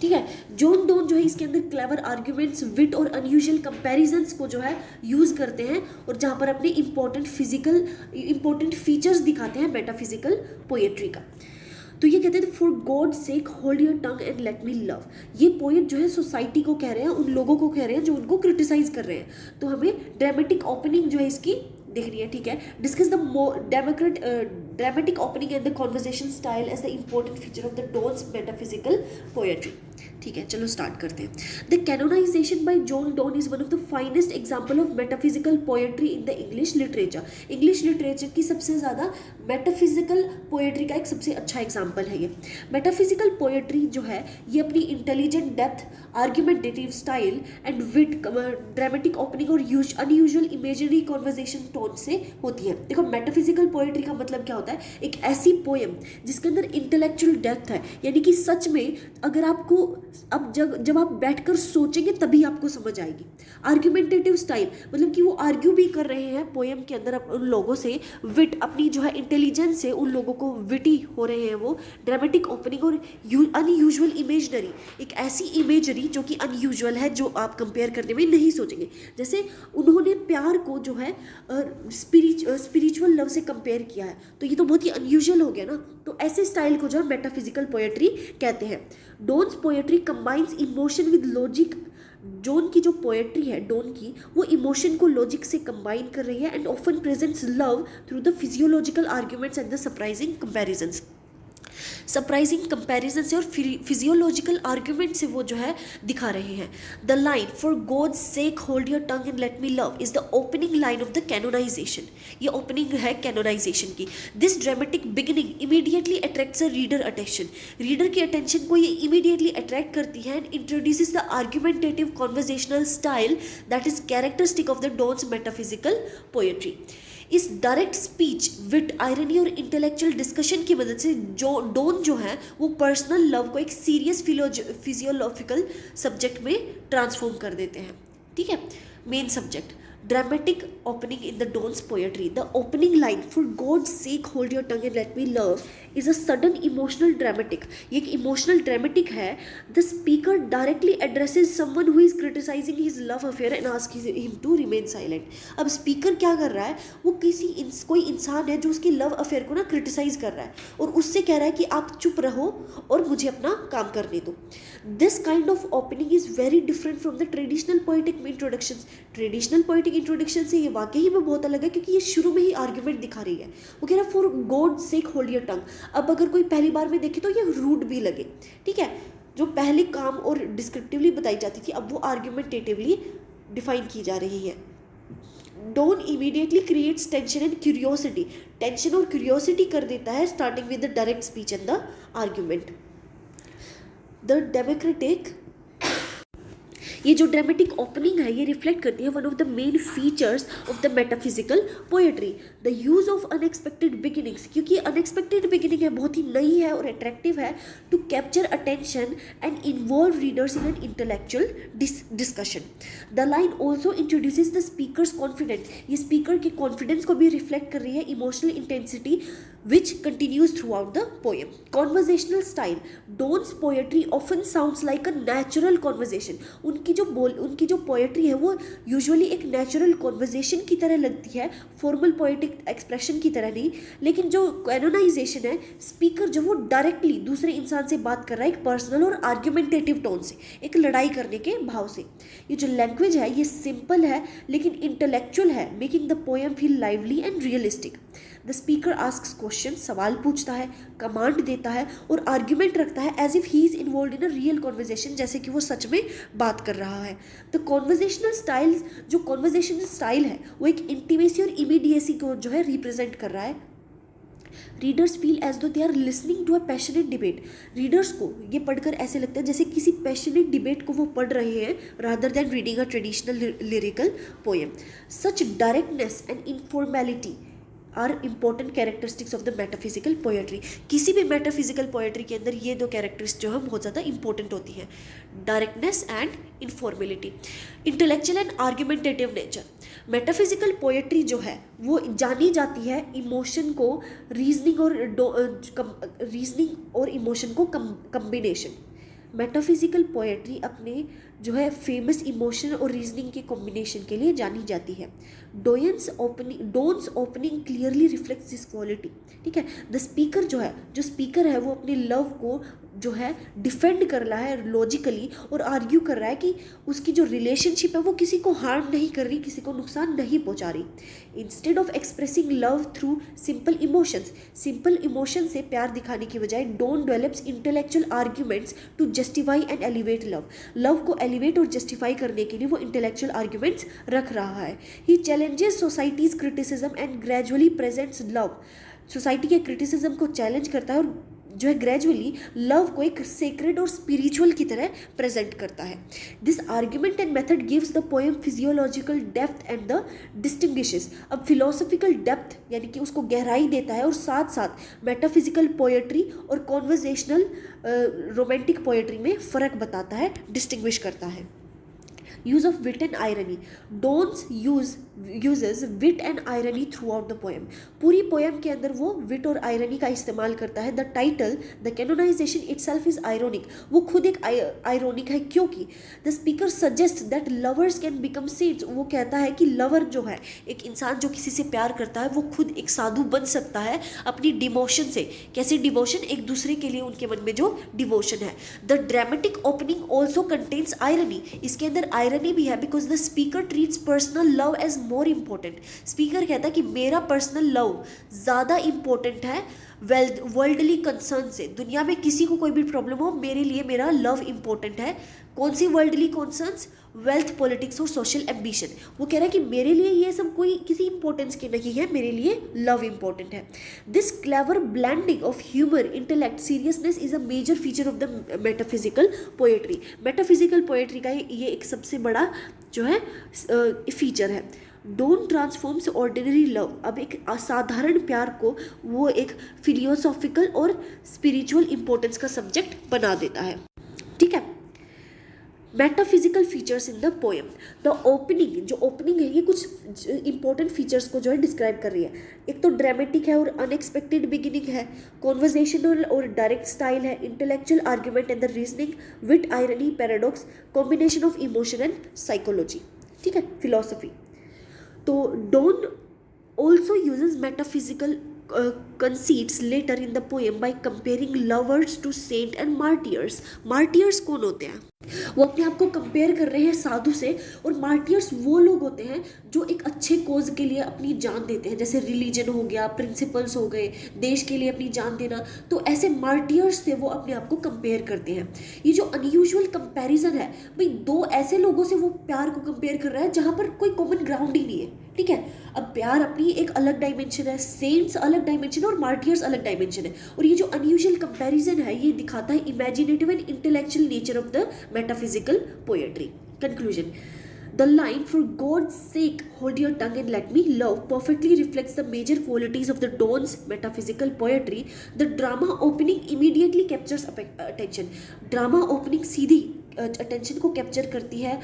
ठीक है। जॉन डोन जो है इसके अंदर क्लेवर आर्ग्यूमेंट्स, विट और अनयूजुअल कंपैरिजंस को जो है यूज़ करते हैं, और जहाँ पर अपने इंपॉर्टेंट फीचर्स दिखाते हैं मेटाफिजिकल पोएट्री का। तो ये कहते हैं for God sake hold your tongue and let me love. ये पोएट जो है सोसाइटी को कह रहे हैं, उन लोगों को कह रहे हैं जो उनको क्रिटिसाइज कर रहे हैं। तो हमें ड्रामेटिक ओपनिंग जो है इसकी दिख रही है, ठीक है। Discuss the dramatic opening and the conversation style as the important feature of the Donne's metaphysical poetry. ठीक है, चलो स्टार्ट करते हैं। The canonization by John Donne is one of the finest example of metaphysical poetry in the English literature. English literature की सबसे ज़्यादा metaphysical poetry का एक सबसे अच्छा एग्जाम्पल है ये। मेटाफिजिकल पोएट्री जो है ये अपनी intelligent depth, argumentative style and wit, dramatic opening और अनयूजुअल इमेजरी कॉन्वर्जेशन टोन से होती है। देखो, मेटाफिजिकल पोएट्री का मतलब क्या होता है? एक ऐसी पोएम जिसके अंदर इंटेलेक्चुअल डेप्थ है, यानी कि सच में अगर आपको अब जब आप बैठकर सोचेंगे तभी आपको समझ आएगी। आर्ग्यूमेंटेटिव स्टाइल मतलब कि वो आर्ग्यू भी कर रहे हैं पोएम के अंदर उन लोगों से, विट अपनी जो है इंटेलिजेंस से उन लोगों को विटी हो रहे हैं वो। ड्रामेटिक ओपनिंग और अनयूजुअल इमेजनरी, एक ऐसी इमेजरी जो कि अनयूजुअल है, जो आप कंपेयर करने में नहीं सोचेंगे। जैसे उन्होंने प्यार को जो है स्पिरिचुअल लव से कंपेयर किया है, तो ये तो बहुत ही अनयूजुअल हो गया ना। तो ऐसे स्टाइल को जो है मेटाफिजिकल पोएट्री कहते हैं। Donne's poetry combines emotion with logic, John की जो पोएट्री है, डॉन की, वो इमोशन को लॉजिक से कंबाइन कर रही है and often presents love through the physiological arguments and the surprising comparisons. Surprising comparison से और फिजियोलॉजिकल आर्ग्यूमेंट से वो जो है दिखा रहे हैं। The line for God's sake hold your tongue and let me love is the opening line of the canonization. ये ओपनिंग है कैनोनाइजेशन की। This dramatic beginning immediately attracts a reader attention. Reader की अटेंशन को ये immediately attract करती है and introduces the argumentative conversational style that is characteristic of the Donne's metaphysical poetry. इस direct speech, wit, irony और intellectual discussion की मदद से जो डॉन जो है वो पर्सनल लव को एक सीरियस फिजियोलॉजिकल सब्जेक्ट में ट्रांसफॉर्म कर देते हैं। ठीक है, main subject dramatic opening in the Donne's poetry. The opening line for God's sake hold your tongue and let me love is a sudden emotional dramatic. ये एक इमोशनल ड्रामेटिक है। The speaker directly addresses someone who is criticizing his love affair and ask him to remain silent. अब speaker क्या कर रहा है, वो कोई इंसान है जो उसकी लव अफेयर को ना क्रिटिसाइज कर रहा है और उससे कह रहा है कि आप चुप रहो और मुझे अपना काम करने दो। This kind of opening is very different from the traditional poetic introduction. Traditional poetic introduction से ये वाकई में बहुत अलग है क्योंकि ये शुरू में ही आर्ग्यूमेंट दिखा रही है। वो कह रहा है for God sake hold your टंग। अब अगर कोई पहली बार में देखे तो ये रूड भी लगे, ठीक है, जो पहले काम और डिस्क्रिप्टिवली बताई जाती थी अब वो आर्ग्यूमेंटेटिवली डिफाइन की जा रही है। Donne immediately creates tension and curiosity. Tension और क्यूरियोसिटी कर देता है starting with the direct speech and the argument. The democratic, ये जो ड्रामेटिक ओपनिंग है ये रिफ्लेक्ट करती है one of the main features of the metaphysical poetry, the use of unexpected beginnings. क्योंकि अनएक्सपेक्टेड बिगिनिंग है, बहुत ही नई है और अट्रैक्टिव है to capture attention and involve readers in an intellectual discussion. The line also introduces the speakers confidence. ये speaker के कॉन्फिडेंस को भी रिफ्लेक्ट कर रही है, emotional intensity which continues throughout the poem. Conversational style. Don's poetry often sounds like a natural conversation. उनकी जो poetry है वो यूजुअली एक नेचुरल कॉन्वर्जेशन की तरह लगती है, फॉर्मल पोएटिक एक्सप्रेशन की तरह नहीं। लेकिन जो कैनोनाइजेशन है, स्पीकर जो वो डायरेक्टली दूसरे इंसान से बात कर रहा है एक पर्सनल और आर्ग्यूमेंटेटिव टोन से, एक लड़ाई करने के भाव से। ये जो लैंग्वेज है ये सिंपल है लेकिन इंटेलेक्चुअल है, making the poem feel lively and realistic. The speaker asks question, सवाल पूछता है, कमांड देता है और आर्ग्यूमेंट रखता है as if he is involve in a real conversation, जैसे कि वो सच में बात कर रहा है। द कॉन्वर्जेशनल स्टाइल्स, जो कॉन्वर्जेशनल स्टाइल है वो एक इंटीमेसी और इमीडिएसी को जो है रिप्रेजेंट कर रहा है। Readers feel as though they are listening to a passionate debate. Readers को ये पढ़कर ऐसे लगता है जैसे किसी पैशनेट डिबेट को वो पढ़ रहे हैं rather than reading a traditional lyrical poem. Such directness and informality are important characteristics of the metaphysical poetry. किसी भी मेटाफिजिकल पोएट्री के अंदर ये दो कैरेक्टरिस्ट जो है बहुत ज़्यादा इंपॉर्टेंट होती हैं, directness and informality. Intellectual and argumentative nature. Metaphysical poetry जो है वो जानी जाती है इमोशन को, रीजनिंग और इमोशन को कम्बिनेशन। मेटाफिजिकल पोएट्री अपने जो है फेमस इमोशन और रीजनिंग के कॉम्बिनेशन के लिए जानी जाती है। Donne's opening clearly reflects this quality. ठीक है, द स्पीकर जो स्पीकर है वो अपने लव को जो है डिफेंड कर रहा है लॉजिकली और आर्ग्यू कर रहा है कि उसकी जो रिलेशनशिप है वो किसी को हार्म नहीं कर रही, किसी को नुकसान नहीं पहुंचा रही। Instead of expressing love through simple emotion से प्यार दिखाने की बजाय Donne develops intellectual arguments to justify and elevate love को एलिवेट और जस्टिफाई करने के लिए वो इंटेलेक्चुअल आर्ग्यूमेंट्स रख रहा है। He challenges society's criticism and gradually presents love. Society के क्रिटिसिज्म को चैलेंज करता है और जो है ग्रेजुअली लव को एक सेक्रेड और स्पिरिचुअल की तरह प्रेजेंट करता है। This argument and method gives the poem physiological depth and the distinguishes. अब फिलोसफिकल डेप्थ यानी कि उसको गहराई देता है और साथ साथ मेटाफिजिकल पोएट्री और कॉन्वर्जेशनल रोमांटिक पोएट्री में फ़र्क बताता है, डिस्टिंग्विश करता है। Use of wit and irony, Donne uses wit and irony throughout the poem. पूरी पोएम के अंदर वो विट और आयरनी का इस्तेमाल करता है। The title the canonization itself is ironic, वो खुद एक आयरोनिक है, क्योंकि the speaker suggest that lovers can become saints, वो कहता है कि लवर जो है, एक इंसान जो किसी से प्यार करता है, वो खुद एक साधु बन सकता है अपनी डिवोशन से। कैसे डिवोशन? एक दूसरे के लिए उनके मन में जो डिवोशन है। The dramatic opening also contains irony, इसके अंदर आयरनी भी है, because the speaker treats personal love as more important. Speaker कहता है कि मेरा पर्सनल लव ज़्यादा इंपॉर्टेंट है वर्ल्डली कंसर्न से। दुनिया में किसी को कोई भी प्रॉब्लम हो, मेरे लिए मेरा लव इंपॉर्टेंट है। कौन सी वर्ल्डली कंसर्न्स? वेल्थ, पॉलिटिक्स और सोशल एम्बिशन। वो कह रहा है कि मेरे लिए ये सब कोई किसी इंपॉर्टेंस के नहीं है, मेरे लिए लव इंपॉर्टेंट है। This clever blending of humour, intellect, seriousness is a major feature of the metaphysical poetry. Metaphysical poetry का ये एक सबसे बड़ा जो है फीचर है। डोंट ट्रांसफॉर्म्स ऑर्डिनरी लव, अब एक असाधारण प्यार को वो एक फिलोसॉफिकल और स्पिरिचुअल इंपॉर्टेंस का सब्जेक्ट बना देता है। ठीक है, metaphysical features in the poem. The opening, जो ओपनिंग है ये कुछ इंपॉर्टेंट फीचर्स को जो है डिस्क्राइब कर रही है। एक तो ड्रामेटिक है और अनएक्सपेक्टेड बिगिनिंग है, कॉन्वर्जेशनल और डायरेक्ट स्टाइल है, intellectual argument and the reasoning, wit, irony, paradox, combination of emotion and psychology. ठीक है, फिलोसफी। तो Donne also uses metaphysical conceits later in the poem by comparing lovers to saint and martyrs. martyrs कौन होते हैं? वो अपने आप को कंपेयर कर रहे हैं साधु से, और मार्टियर्स वो लोग होते हैं जो एक अच्छे कोज के लिए अपनी जान देते हैं, जैसे रिलीजन हो गया, प्रिंसिपल्स हो गए, देश के लिए अपनी जान देना। तो ऐसे मार्टियर्स से वो अपने आप को कंपेयर करते हैं। ये जो अनयूजुअल कंपैरिजन है भाई, दो ऐसे लोगों से वो प्यार को कंपेयर कर रहा है जहाँ पर कोई कॉमन ग्राउंड ही नहीं है। ठीक है, अब प्यार अपनी एक अलग डायमेंशन है, सेंट्स अलग डायमेंशन है और मार्टियर्स अलग डायमेंशन है। और ये जो अनयूजुअल कंपैरिजन है ये दिखाता है imaginative and intellectual nature of the metaphysical poetry. Conclusion. The line "For God's sake, hold your tongue and let me love" perfectly reflects the major qualities of the Don's metaphysical poetry. The drama opening immediately captures attention. Drama opening Sidhi attention को capture करती है,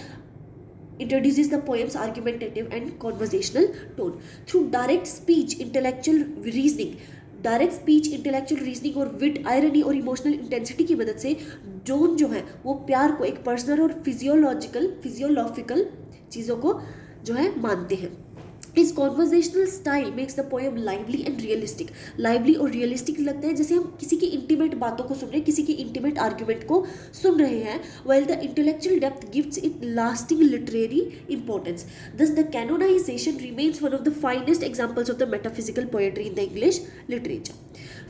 introduces the poem's argumentative and conversational tone. Through direct speech, intellectual reasoning, direct speech, intellectual reasoning और विट, irony और emotional intensity की मदद से done जो है वो प्यार को एक पर्सनल और फिजियोलॉजिकल चीज़ों को जो है मानते हैं। His conversational style makes the poem lively and realistic. lively और realistic लगता है जैसे हम किसी की इंटीमेट बातों को सुन रहे हैं, किसी की इंटीमेट आर्ग्यूमेंट को सुन रहे हैं, while the intellectual depth gives it lasting literary importance. Thus the canonization remains one of the finest examples of the metaphysical poetry in the English literature.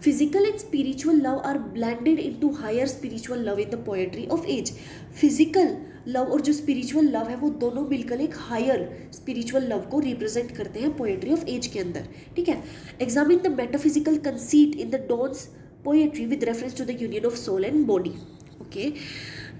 Physical and spiritual love are blended into higher spiritual love in the poetry of age. Physical love और जो spiritual love है वो दोनों मिलकर एक higher spiritual love को represent करते हैं पोएट्री ऑफ एज के अंदर। ठीक है, examine the metaphysical conceit in the Donne's poetry with reference to the union of soul and body. Okay,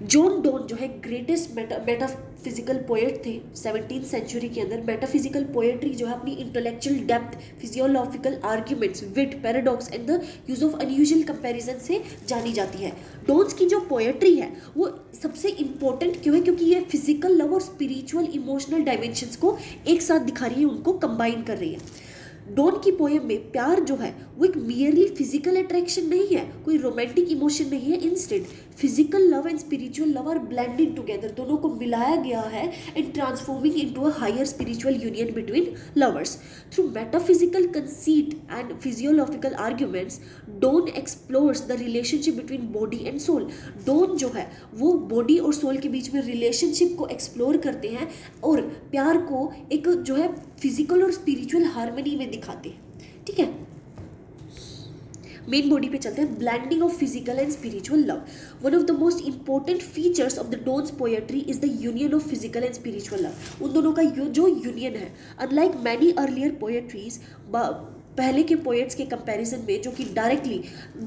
John Donne जो है ग्रेटेस्ट मेटाफिजिकल पोएट थे 17th सेंचुरी के अंदर। मेटाफिजिकल पोएट्री जो है अपनी intellectual depth, physiological arguments, wit, paradox and the use of unusual comparison से जानी जाती है। डोन्स की जो पोएट्री है वो सबसे इंपॉर्टेंट क्यों है? क्योंकि ये फिजिकल लव और स्पिरिचुअल इमोशनल डायमेंशंस को एक साथ दिखा रही है, उनको कंबाइन कर रही है। डॉन की पोएम में प्यार जो है वो एक मियरली फिजिकल अट्रैक्शन नहीं है, कोई रोमांटिक इमोशन नहीं है। Instead physical love and spiritual love are blended together, दोनों को मिलाया गया है and transforming into a higher spiritual union between lovers. Through metaphysical conceit and physiological arguments Donne explores the relationship between body and soul. Donne जो है वो body और soul के बीच में रिलेशनशिप को एक्सप्लोर करते हैं और प्यार को एक जो है फिजिकल और स्पिरिचुअल हार्मनी में दिखाते हैं। ठीक है, मेन बॉडी पे चलते हैं। Blending of physical and spiritual love, one of the most important features of the Donne's poetry is the union of physical and spiritual love. उन दोनों का जो यूनियन है, अनलाइक मैनी अर्लियर पोएट्रीज, पहले के पोएट्स के कंपैरिजन में जो कि डायरेक्टली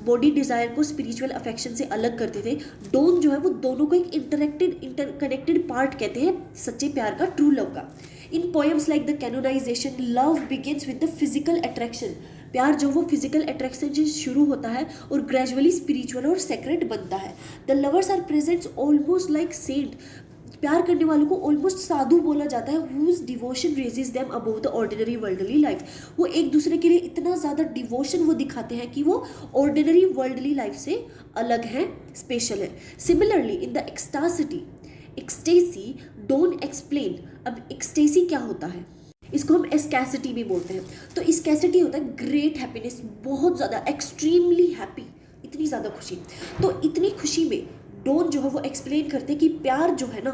बॉडी डिज़ायर को स्पिरिचुअल अफेक्शन से अलग करते थे, डॉन जो है वो दोनों को एक इंटरकनेक्टेड पार्ट कहते हैं सच्चे प्यार का, ट्रू लव का। In poems like the canonization, love begins with the physical attraction, प्यार जो वो फिजिकल अट्रैक्शन से शुरू होता है और ग्रेजुअली स्पिरिचुअल और सेक्रेट बनता है। The lovers are presents almost like saint, प्यार करने वालों को ऑलमोस्ट साधु बोला जाता है, whose devotion raises them above the ordinary worldly life। वो एक दूसरे के लिए इतना ज़्यादा डिवोशन वो दिखाते हैं कि वो ऑर्डिनरी वर्ल्डली लाइफ से अलग हैं, स्पेशल है। Similarly in the ecstasy don't explain. अब एक्सटेसी क्या होता है, इसको हम एस्कैसिटी भी बोलते हैं। तो एस्कैसिटी होता है ग्रेट हैप्पीनेस, बहुत ज़्यादा, एक्सट्रीमली हैप्पी, इतनी ज़्यादा खुशी। तो इतनी खुशी में डोन जो है वो एक्सप्लेन करते हैं कि प्यार जो है ना,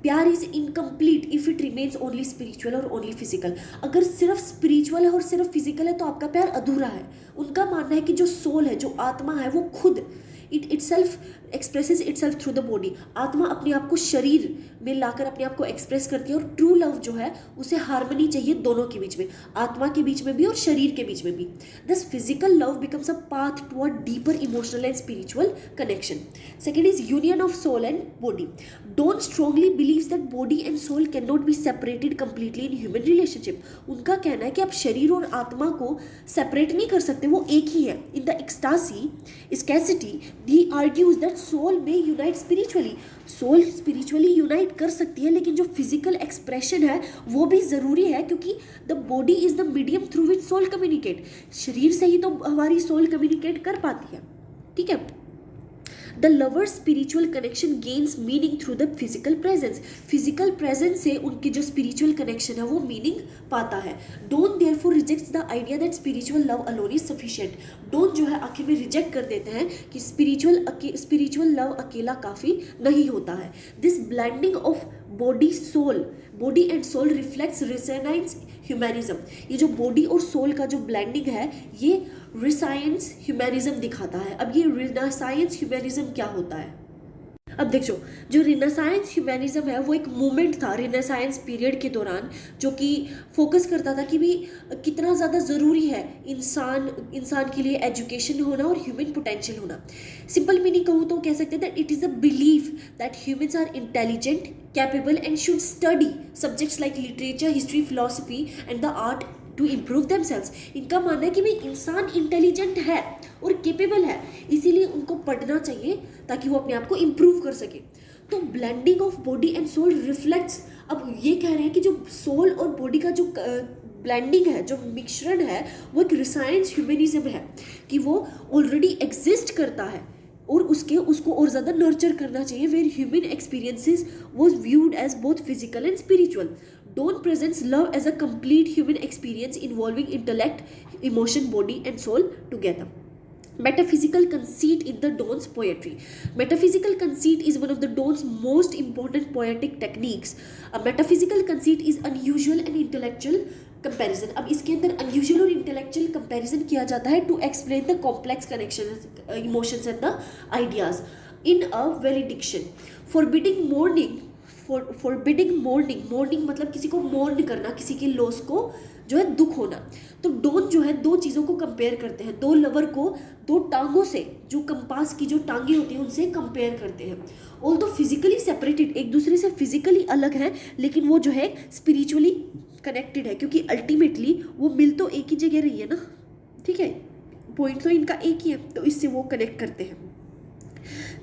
प्यार is incomplete if it remains only spiritual और ओनली फिजिकल। अगर सिर्फ स्पिरिचुअल है और सिर्फ फिजिकल है तो आपका प्यार अधूरा है। उनका मानना है कि जो सोल है, जो आत्मा है, वो खुद itself expresses itself through the body. आत्मा अपने आप को शरीर में लाकर अपने आप को एक्सप्रेस करती है, और ट्रू लव जो है उसे हार्मनी चाहिए दोनों के बीच में, आत्मा के बीच में भी और शरीर के बीच में भी। Thus physical love becomes a path to a deeper emotional and spiritual connection. Second is union of soul and body. Donne strongly believes that body and soul can not be separated completely in human relationship. उनका कहना है कि आप शरीर और आत्मा को separate नहीं कर सकते, वो एक ही है। In the ecstasy he argues that soul may unite spiritually। Soul spiritually unite कर सकती है, लेकिन जो फिजिकल एक्सप्रेशन है वो भी ज़रूरी है, क्योंकि the body is the medium through which soul communicate. शरीर से ही तो हमारी सोल कम्युनिकेट कर पाती है, ठीक है। The lover spiritual connection gains meaning through the physical presence. Physical presence से उनकी जो स्पिरिचुअल कनेक्शन है वो मीनिंग पाता है। Donne therefore rejects the idea that spiritual love alone is sufficient. Donne जो है आखिर में रिजेक्ट कर देते हैं कि स्पिरिचुअल लव अकेला काफ़ी नहीं होता है। This blending of body and soul reflects renaissance humanism. ये जो बॉडी और सोल का जो ब्लेंडिंग है ये रिनेसाइंस ह्यूमैनिज्म दिखाता है। अब ये रिनेसाइंस ह्यूमैनिज्म क्या होता है? अब देखो, जो रिनेसाइंस ह्यूमैनिज्म है वो एक मूवमेंट था रिनेसाइंस पीरियड के दौरान, जो कि फोकस करता था कि भी कितना ज़्यादा ज़रूरी है इंसान के लिए एजुकेशन होना और ह्यूमन पोटेंशियल होना। सिंपल मीनिंग कहूँ तो कह सकते हैं that it is a belief that humans are intelligent, capable and should study subjects like literature, history, philosophy and the art to improve themselves. इनका मानना है कि भाई इंसान इंटेलिजेंट है और केपेबल है, इसीलिए उनको पढ़ना चाहिए ताकि वो अपने आप को इम्प्रूव कर सके। तो blending of body and soul reflects, अब ये कह रहे हैं कि जो सोल और बॉडी का जो ब्लेंडिंग है, जो मिक्सचर है, वो एक रिसाइंस ह्यूमनिज्म है कि वो ऑलरेडी एग्जिस्ट करता है और उसको और ज़्यादा नर्चर करना चाहिए, where human experiences was viewed as both physical and spiritual. Dawn presents love as a complete human experience involving intellect, emotion, body and soul together. Metaphysical conceit in the Dawn's poetry. Metaphysical conceit is one of the Dawn's most important poetic techniques. A metaphysical conceit is unusual and intellectual comparison. अब इसके अंदर unusual और intellectual comparison किया जाता है to explain the complex connections, emotions and the ideas. In a valediction, forbidding mourning मतलब किसी को मोर्न करना, किसी के लॉस को जो है दुख होना। तो डोन जो है दो चीज़ों को कंपेयर करते हैं, दो लवर को दो टांगों से, जो कंपास की जो टांगे होती हैं उनसे कंपेयर करते हैं। ऑल्दो फिजिकली सेपरेटेड, एक दूसरे से फिजिकली अलग है, लेकिन वो जो है स्पिरिचुअली कनेक्टेड है, क्योंकि अल्टीमेटली वो मिल तो एक ही जगह रही है ना, ठीक है, पॉइंट तो इनका एक ही है, तो इससे वो कनेक्ट करते हैं।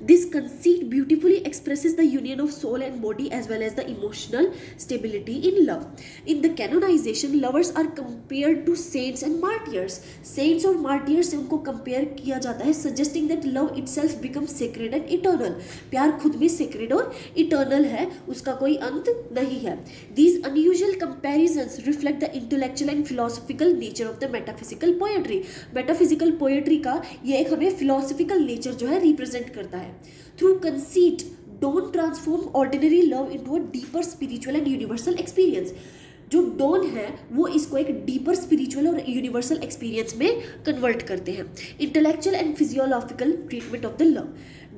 This conceit beautifully expresses the union of soul and body as well as the emotional stability in love. In the canonization, lovers are compared to saints and martyrs. Saints और martyrs से उनको compare किया जाता है, suggesting that love itself becomes sacred and eternal. प्यार खुद में sacred और eternal है, उसका कोई अंत नहीं है. These unusual comparisons reflect the intellectual and philosophical nature of the metaphysical poetry. Metaphysical poetry का ये एक हमें philosophical nature जो है represent करता है. Through conceit, Dawn transform ordinary love into a deeper spiritual and universal experience. जो Donne है वो इसको एक डीपर स्पिरिचुअल और यूनिवर्सल एक्सपीरियंस में कन्वर्ट करते हैं. Intellectual and physiological treatment of the love.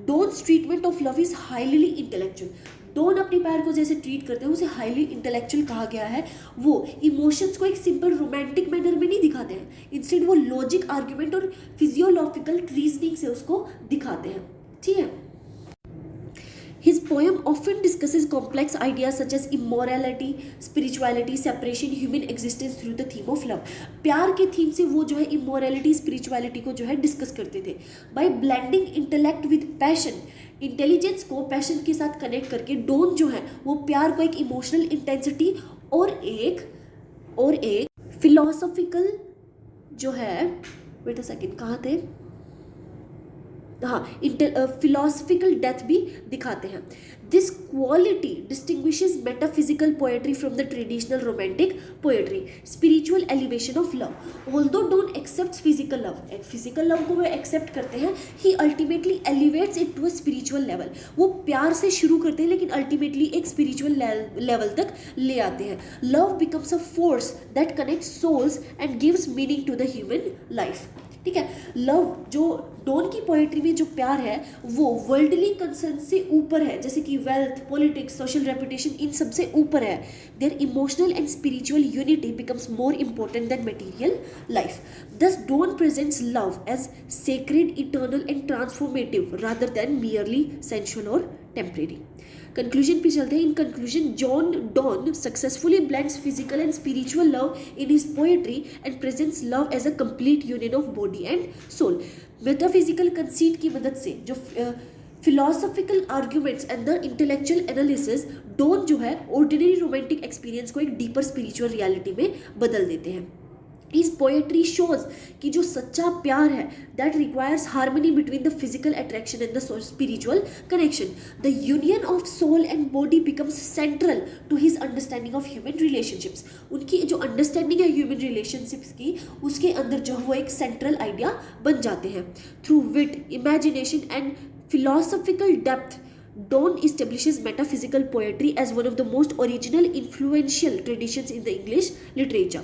Donne's treatment of love is highly intellectual. Donne अपने पैर को जैसे ट्रीट करते हैं उसे हाईली इंटेलेक्चुअल कहा गया है. वो इमोशंस को एक सिंपल रोमांटिक मैनर में नहीं दिखाते हैं, इंस्टेड वो लॉजिक, आर्ग्यूमेंट और फिजियोलॉजिकल रीजनिंग से उसको दिखाते हैं. ठीक है. His poem often discusses complex ideas such as immorality, spirituality, separation, human existence through the theme of love. प्यार के थीम से वो जो है immorality, spirituality को जो है डिस्कस करते थे. By blending intellect with passion, intelligence को पैशन के साथ कनेक्ट करके डॉन जो है वो प्यार को एक इमोशनल इंटेंसिटी और एक फिलोसॉफिकल जो है, वेट अ सेकंड, कहाँ थे, हाँ, फिलोसफिकल डेथ भी दिखाते हैं. This quality distinguishes metaphysical poetry from the traditional romantic poetry. Spiritual elevation of love. Although don't accept physical love, physical love को वो एक्सेप्ट करते हैं, he ultimately elevates it to a spiritual level. वो प्यार से शुरू करते हैं लेकिन अल्टीमेटली एक स्पिरिचुअल लेवल तक ले आते हैं. Love becomes a force that connect souls and gives meaning to the human life. ठीक है, लव जो डॉन की पोएट्री में जो प्यार है वो वर्ल्डली कंसर्न से ऊपर है, जैसे कि वेल्थ, पॉलिटिक्स, सोशल रेपुटेशन, इन सब से ऊपर है. Their emotional and spiritual unity becomes more important than material life. Thus Donne presents love as sacred, eternal and transformative rather than merely sensual और टेम्परेरी. कंक्लूजन पे चलते हैं. In conclusion, John Donne successfully blends physical and spiritual love in his poetry and presents love as a complete union of body and soul. Metaphysical conceit की मदद से जो philosophical arguments and the intellectual analysis, Donne जो है ordinary romantic experience को एक deeper spiritual reality में बदल देते हैं. इस पोएट्री शोज कि जो सच्चा प्यार है that requires harmony between the physical attraction and the spiritual connection. The union of soul and body becomes central to his understanding of human relationships. उनकी जो अंडरस्टैंडिंग है ह्यूमन रिलेशनशिप्स की, उसके अंदर जो वो एक सेंट्रल आइडिया बन जाते हैं. Through wit, imagination and philosophical depth, Donne establishes metaphysical poetry as one of the most original, influential traditions in the English literature.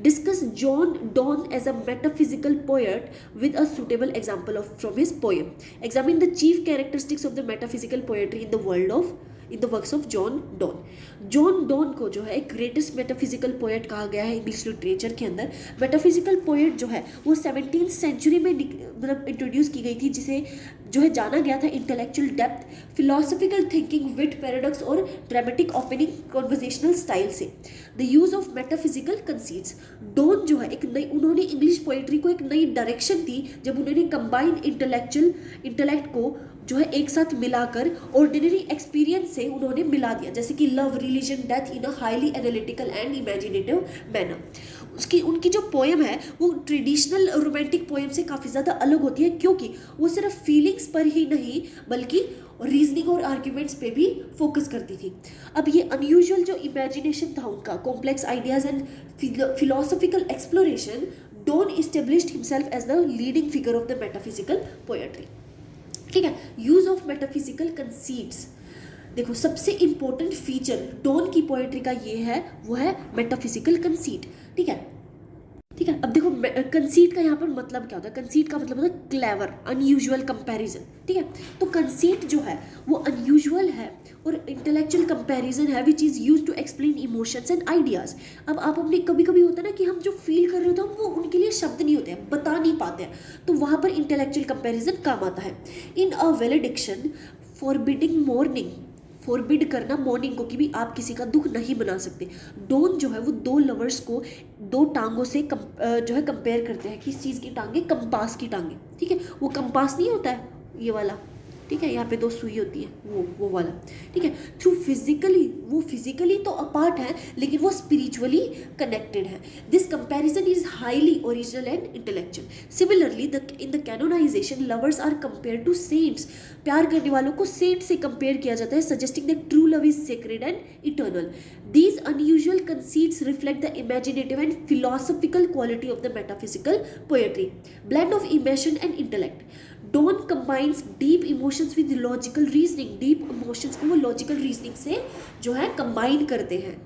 Discuss John Donne as a metaphysical poet with a suitable example from his poem. Examine the chief characteristics of the metaphysical poetry in the works of John Donne. John Donne को जो है एक greatest metaphysical poet कहा गया है English literature के अंदर. Metaphysical poet जो है वो 17th सेंचुरी में मतलब इंट्रोड्यूस की गई थी, जिसे जो है जाना गया था intellectual depth, philosophical thinking, wit, paradox और ड्रामेटिक ओपनिंग कॉन्वर्जेशनल स्टाइल से. The use of metaphysical conceits. Donne जो है उन्होंने इंग्लिश पोएट्री को एक नई डायरेक्शन दी जब उन्होंने कंबाइन इंटेलेक्ट को जो है एक साथ मिलाकर ऑर्डिनरी एक्सपीरियंस से उन्होंने मिला दिया, जैसे कि love, religion, death in a highly analytical and imaginative manner. उनकी जो पोएम है वो ट्रेडिशनल रोमांटिक पोएम से काफ़ी ज़्यादा अलग होती है, क्योंकि वो सिर्फ फीलिंग्स पर ही नहीं बल्कि रीजनिंग और आर्ग्यूमेंट्स पे भी फोकस करती थी. अब ये अनयूजुअल जो इमेजिनेशन था उनका, complex ideas and philosophical exploration, Donne established himself as the leading figure of the metaphysical poetry. ठीक है, यूज ऑफ मेटाफिजिकल कंसीट्स. देखो, सबसे इंपॉर्टेंट फीचर डॉन की पोएट्री का ये है, वो है मेटाफिजिकल कंसीट. ठीक है. अब देखो कंसीट का यहाँ पर मतलब क्या होता है. कंसीट का मतलब होता है क्लेवर, अनयूजुअल, कंपैरिजन. ठीक है, तो कंसीट जो है वो अनयूजुअल है और इंटेलेक्चुअल कंपैरिजन है which is use to explain emotions and ideas. अब आप अपने कभी कभी होता है ना कि हम जो फील कर रहे होते हैं वो उनके लिए शब्द नहीं होते हैं, बता नहीं पाते हैं, तो वहाँ पर इंटेलेक्चुअल कंपैरिजन काम आता है. इन अ वैलिडिक्शन, फॉरबिड करना मॉर्निंग को, कि भी आप किसी का दुख नहीं बना सकते. डॉन जो है वो दो लवर्स को दो टांगों से जो है कंपेयर करते हैं. किस चीज़ की टांगे? कंपास की टांगे. ठीक है, वो कंपास नहीं होता है ये वाला, ठीक है, यहाँ पे दो सुई होती है, वो वाला. ठीक है, थ्रू फिजिकली तो अपार्ट है लेकिन वो स्पिरिचुअली कनेक्टेड है. This comparison is highly original and intellectual. Similarly in the canonization, lovers are compare to saints. प्यार करने वालों को सेंट से कंपेयर किया जाता है, suggesting that true love is sacred and eternal. These unusual conceits reflect the imaginative and philosophical quality of the metaphysical poetry. Blend of emotion and intellect. Donne combines deep emotions with logical reasoning. Deep emotions को वो logical reasoning से जो है combine करते हैं.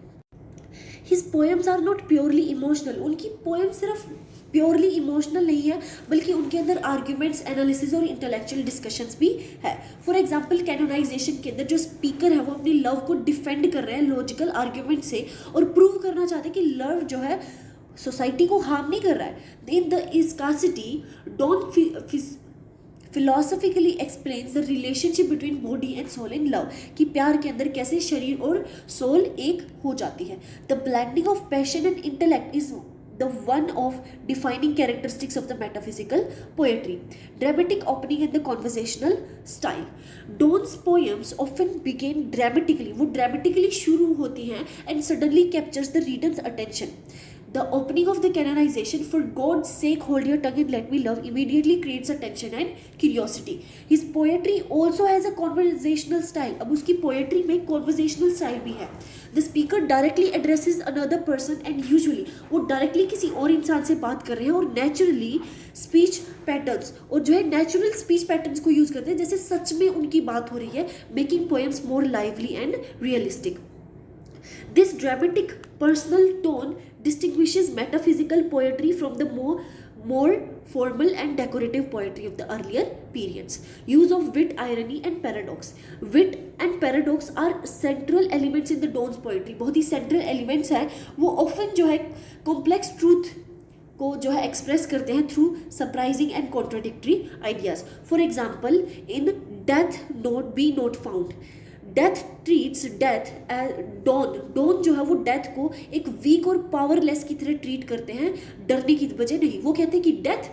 His poems are not purely emotional. उनकी poem सिर्फ purely emotional नहीं है बल्कि उनके अंदर आर्ग्यूमेंट्स, एनालिसिस और इंटेलेक्चुअल डिस्कशंस भी है. फॉर एग्जांपल, कैनोनाइजेशन के अंदर जो स्पीकर है वो अपनी लव को डिफेंड कर रहे हैं लॉजिकल आर्ग्यूमेंट से और प्रूव करना चाहते हैं कि लव जो है सोसाइटी को हार्म नहीं कर रहा है. In the scarcity, Donne philosophically explains the relationship between body and soul in love, कि प्यार के अंदर कैसे शरीर और सोल एक हो जाती है. The blending of passion and intellect is the one of defining characteristics of the metaphysical poetry. Dramatic opening and the conversational style. Donne's poems often begin dramatically, वो dramatically शुरू होती हैं and suddenly captures the reader's attention. The opening of the canonization, for God's sake hold your tongue and let me love, immediately creates attention and curiosity. His poetry also has a conversational style. अब उसकी poetry में conversational style भी है. The speaker directly addresses another person and usually वो directly किसी और इंसान से बात कर रहे हैं और naturally speech patterns, और जो है natural speech patterns को use करते हैं जैसे सच में उनकी बात हो रही है, making poems more lively and realistic. This dramatic personal tone distinguishes metaphysical poetry from the more formal and decorative poetry of the earlier periods. Use of wit, irony and paradox. Wit and paradox are central elements in the Donne's poetry. बहुत ही central elements हैं, वो often जो है complex truth को जो है express करते हैं through surprising and contradictory ideas. For example in death not be not found, death treats death Donne जो है वो डेथ को एक वीक और पावरलेस की तरह ट्रीट करते हैं, डरने की वजह नहीं. वो कहते हैं कि डेथ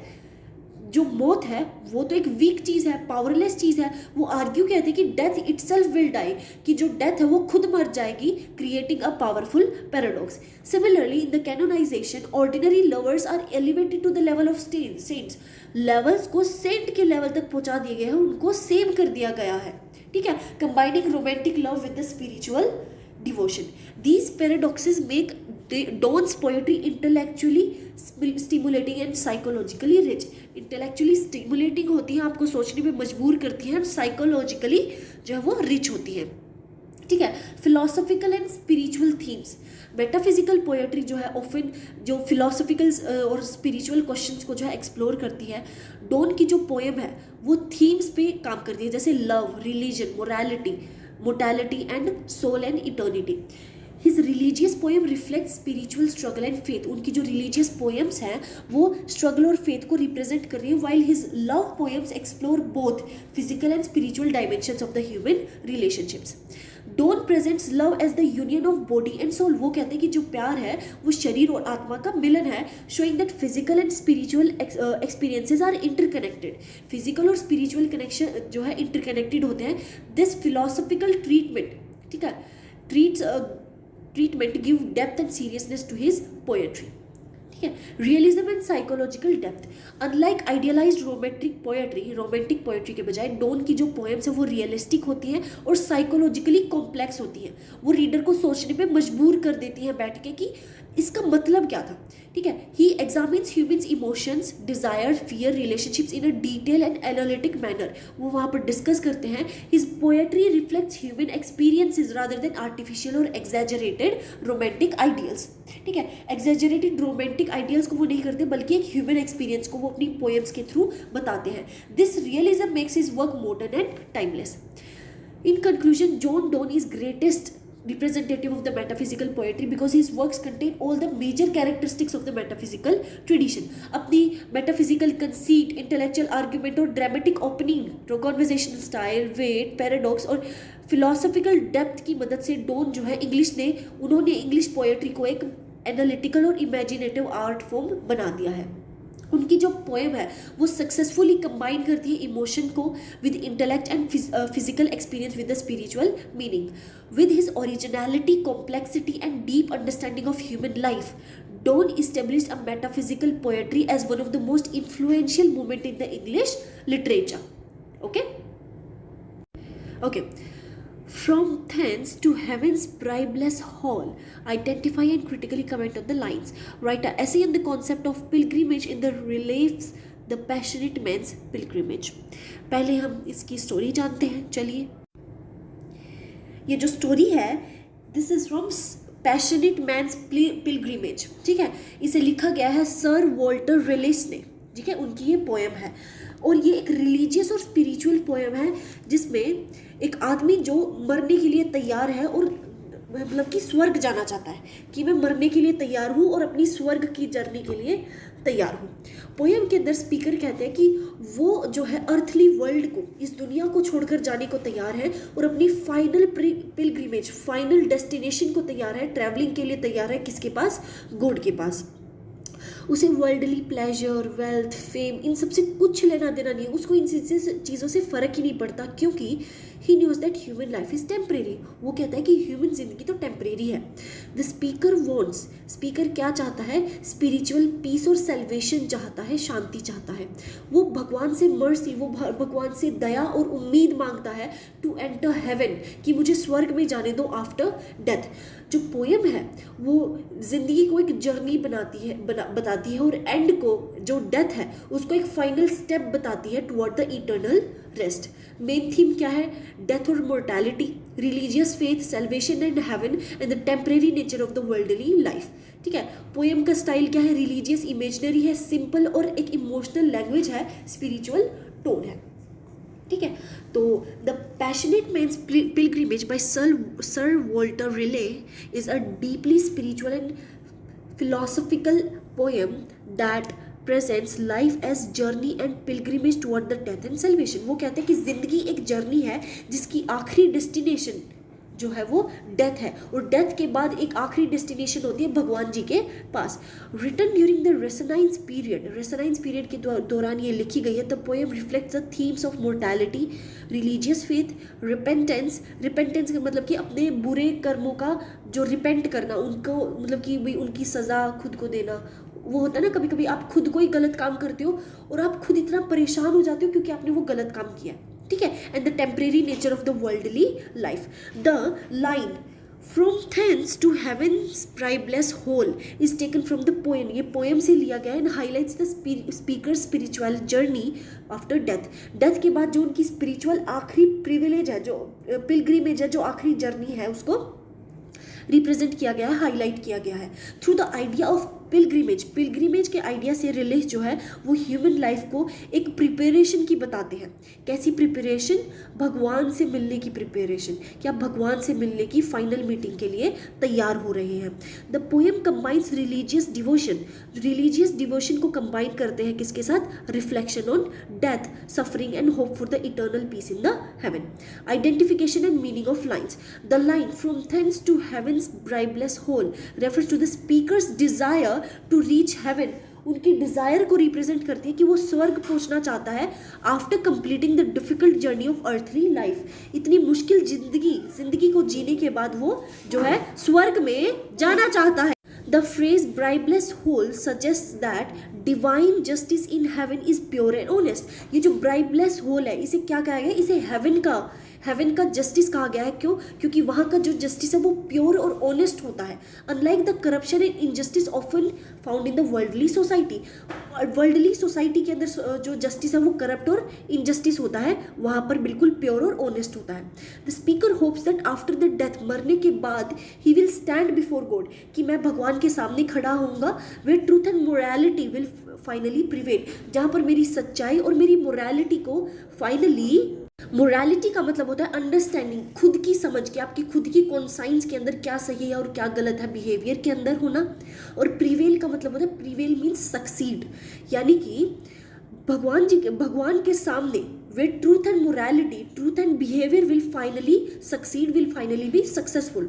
जो मौत है वो तो एक वीक चीज़ है, पावरलेस चीज़ है. वो आर्ग्यू कहते हैं कि डेथ इटसेल्फ विल डाई, कि जो डेथ है वो खुद मर जाएगी, creating a powerful paradox. Similarly in the canonization ordinary lovers are elevated to the level of saints. Levels को सेंट के लेवल तक पहुंचा दिए गए हैं, उनको सेम कर दिया गया है. ठीक है, combining romantic love with the spiritual devotion. These paradoxes make Donne's poetry intellectually stimulating and psychologically rich. Intellectually stimulating होती है, आपको सोचने में मजबूर करती है, और psychologically जो है वो rich होती है. ठीक है. philosophical and spiritual themes. Metaphysical poetry जो है ऑफन जो फिलोसफिकल और स्पिरिचुअल क्वेश्चंस को जो है एक्सप्लोर करती है. डॉन की जो पोएम है वो थीम्स पे काम करती है, जैसे love, religion, morality, mortality and soul and eternity. His religious poem reflect spiritual struggle and faith. उनकी जो रिलीजियस पोएम्स हैं वो स्ट्रगल और फेथ को रिप्रेजेंट कर रही है, while his love poems explore both physical and spiritual dimensions of the human relationships. Donne presents love as the union of body and soul. वो कहते हैं कि जो प्यार है वो शरीर और आत्मा का मिलन है, showing that physical and spiritual experiences are interconnected. Physical और स्पिरिचुअल कनेक्शन जो है इंटरकनेक्टेड होते हैं. दिस फिलोसफिकल ट्रीटमेंट, ठीक है, treatment give depth and seriousness to his poetry. ठीक है. Realism and psychological depth. Unlike idealized romantic poetry के बजाय डॉन की जो पोएम्स है वो रियलिस्टिक होती हैं और साइकोलॉजिकली कॉम्प्लेक्स होती हैं. वो रीडर को सोचने पे मजबूर कर देती हैं बैठ के कि इसका मतलब क्या था. ठीक है. He examines humans emotions, desire, fear, relationships in a detail and analytic manner. वो वहाँ पर डिस्कस करते हैं. His poetry reflects human experiences rather than artificial और एग्जैजरेटेड रोमांटिक आइडियल्स. ठीक है. एग्जैजरेटेड रोमांटिक आइडियल्स को वो नहीं करते, बल्कि एक ह्यूमन एक्सपीरियंस को वो अपनी पोएम्स के थ्रू बताते हैं. This realism makes his work modern and timeless. In conclusion, John Donne is greatest representative of the metaphysical poetry because his works contain all the major characteristics of the metaphysical tradition. अपनी metaphysical conceit, intellectual argument और dramatic opening, conversational style, weight, paradox और philosophical depth की मदद से don जो है उन्होंने English poetry को एक एनालिटिकल और इमेजिनेटिव आर्ट फॉर्म बना दिया है. उनकी जो पोएम है वो सक्सेसफुली कंबाइन करती है इमोशन को with intellect and physical experience with the spiritual meaning. With his originality, complexity and deep understanding of human life, Donne established a metaphysical poetry as one of the most influential movement in the English literature. Okay. From thence to heaven's priceless hall, identify and critically comment on the lines. Write an essay on the concept of pilgrimage in the reliefs the passionate man's pilgrimage. पहले हम इसकी story जानते हैं. चलिए, ये जो story है this is from passionate man's pilgrimage. ठीक है. इसे लिखा गया है सर वॉल्टर रेलिस ने. ठीक है. उनकी ये पोएम है और ये एक रिलीजियस और स्पिरिचुअल पोएम है जिसमें एक आदमी जो मरने के लिए तैयार है और मतलब कि स्वर्ग जाना चाहता है कि मैं मरने के लिए तैयार हूँ और अपनी स्वर्ग की जर्नी के लिए तैयार हो। पोएम के अंदर स्पीकर कहते हैं कि वो जो है अर्थली वर्ल्ड को, इस दुनिया को छोड़कर जाने को तैयार है और अपनी फाइनल पिलग्रिमेज, फाइनल डेस्टिनेशन को तैयार है, ट्रैवलिंग के लिए तैयार है। किसके पास? गॉड के पास। उसे वर्ल्डली प्लेजर, वेल्थ, फेम, इन सबसे कुछ लेना देना नहीं है, उसको इन चीज़ों से फ़र्क ही नहीं पड़ता, क्योंकि he knows that human life is temporary. वो कहता है कि ह्यूमन जिंदगी तो टेम्परेरी है। द स्पीकर वॉन्ट्स, स्पीकर क्या चाहता है? स्पिरिचुअल पीस और सेल्वेशन चाहता है, शांति चाहता है। वो भगवान से मर्सी, वो भगवान से दया और उम्मीद मांगता है टू एंटर हेवन, कि मुझे स्वर्ग में जाने दो आफ्टर डेथ। जो पोएम है वो जिंदगी को एक जर्नी बताती है और एंड को, जो डेथ है, उसको एक फाइनल स्टेप बताती है toward the eternal rest. Main theme क्या है? डेथ और mortality, religious faith, salvation and heaven and the temporary nature of the worldly life. ठीक है। पोएम का स्टाइल क्या है? रिलीजियस, इमेजिनरी है, सिंपल और एक इमोशनल लैंग्वेज है, स्पिरिचुअल टोन है। ठीक है। तो the passionate man's pilgrimage by sir Walter Raleigh is a deeply spiritual and philosophical poem that presents life as journey and pilgrimage toward the death and salvation। वो कहते हैं कि जिंदगी एक जर्नी है जिसकी आखिरी डेस्टिनेशन जो है वो डेथ है, और डेथ के बाद एक आखिरी डेस्टिनेशन होती है भगवान जी के पास। रिटन ड्यूरिंग द रेसोनाइंस पीरियड के दौरान ये लिखी गई है। The poem reflects the themes of mortality, religious faith, repentance का मतलब कि अपने बुरे कर्मों का जो रिपेंट करना, उनको मतलब कि भाई उनकी सज़ा खुद को देना। वो होता है ना, कभी कभी आप खुद कोई गलत काम करते हो और आप खुद इतना परेशान हो जाते हो क्योंकि आपने वो गलत काम किया। ठीक है। And the temporary nature of the worldly life. The line from thence to heavens bribeless hall is taken from the poem, ये पोएम से लिया गया and highlights the speaker spiritual journey after death. Death के बाद जो उनकी spiritual आखिरी privilege है, जो पिलग्रिमेज है, जो आखिरी जर्नी है, उसको रिप्रेजेंट किया गया है, हाईलाइट किया गया है through the idea of pilgrimage के आइडिया से रिलीज जो है वो ह्यूमन लाइफ को एक प्रिपरेशन की बताते हैं। कैसी प्रिपरेशन? भगवान से मिलने की प्रिपरेशन, कि आप भगवान से मिलने की फाइनल मीटिंग के लिए तैयार हो रहे हैं। The poem combines religious devotion को कंबाइन करते हैं किसके साथ? Reflection on death, suffering and hope for the eternal peace in the heaven. Identification and meaning of lines. The line from thence to heavens bribeless hall refers to the speaker's desire to reach heaven, उनकी desire को represent करती है कि वो स्वर्ग पहुंचना चाहता है after completing the difficult journey of earthly life. इतनी मुश्किल जिंदगी को जीने के बाद वो जो है स्वर्ग में जाना चाहता है। The phrase bribeless whole suggests that divine justice in heaven is pure and honest। ये जो bribeless whole है, इसे क्या कहा गया? इसे हेवन का जस्टिस कहा गया है। क्यों? क्योंकि वहाँ का जो जस्टिस है वो प्योर और ऑनेस्ट होता है। Unlike the corruption and injustice often found in the worldly society के अंदर जो जस्टिस है वो करप्ट और इनजस्टिस होता है, वहाँ पर बिल्कुल प्योर और ऑनेस्ट होता है। The speaker hopes that after the death, मरने के बाद, he will stand before God, कि मैं भगवान के सामने खड़ा होऊंगा, where truth and morality will finally prevail, जहाँ पर मेरी सच्चाई और मेरी मोरालिटी को फाइनली, मोरालिटी का मतलब होता है अंडरस्टैंडिंग, खुद की समझ के, आपकी खुद की कॉन्साइंस के अंदर क्या सही है और क्या गलत है, बिहेवियर के अंदर होना। और प्रिवेल का मतलब होता है, प्रिवेल मीन्स सक्सीड, यानी कि भगवान के सामने where truth and morality, truth and behaviour will finally succeed, will finally be successful.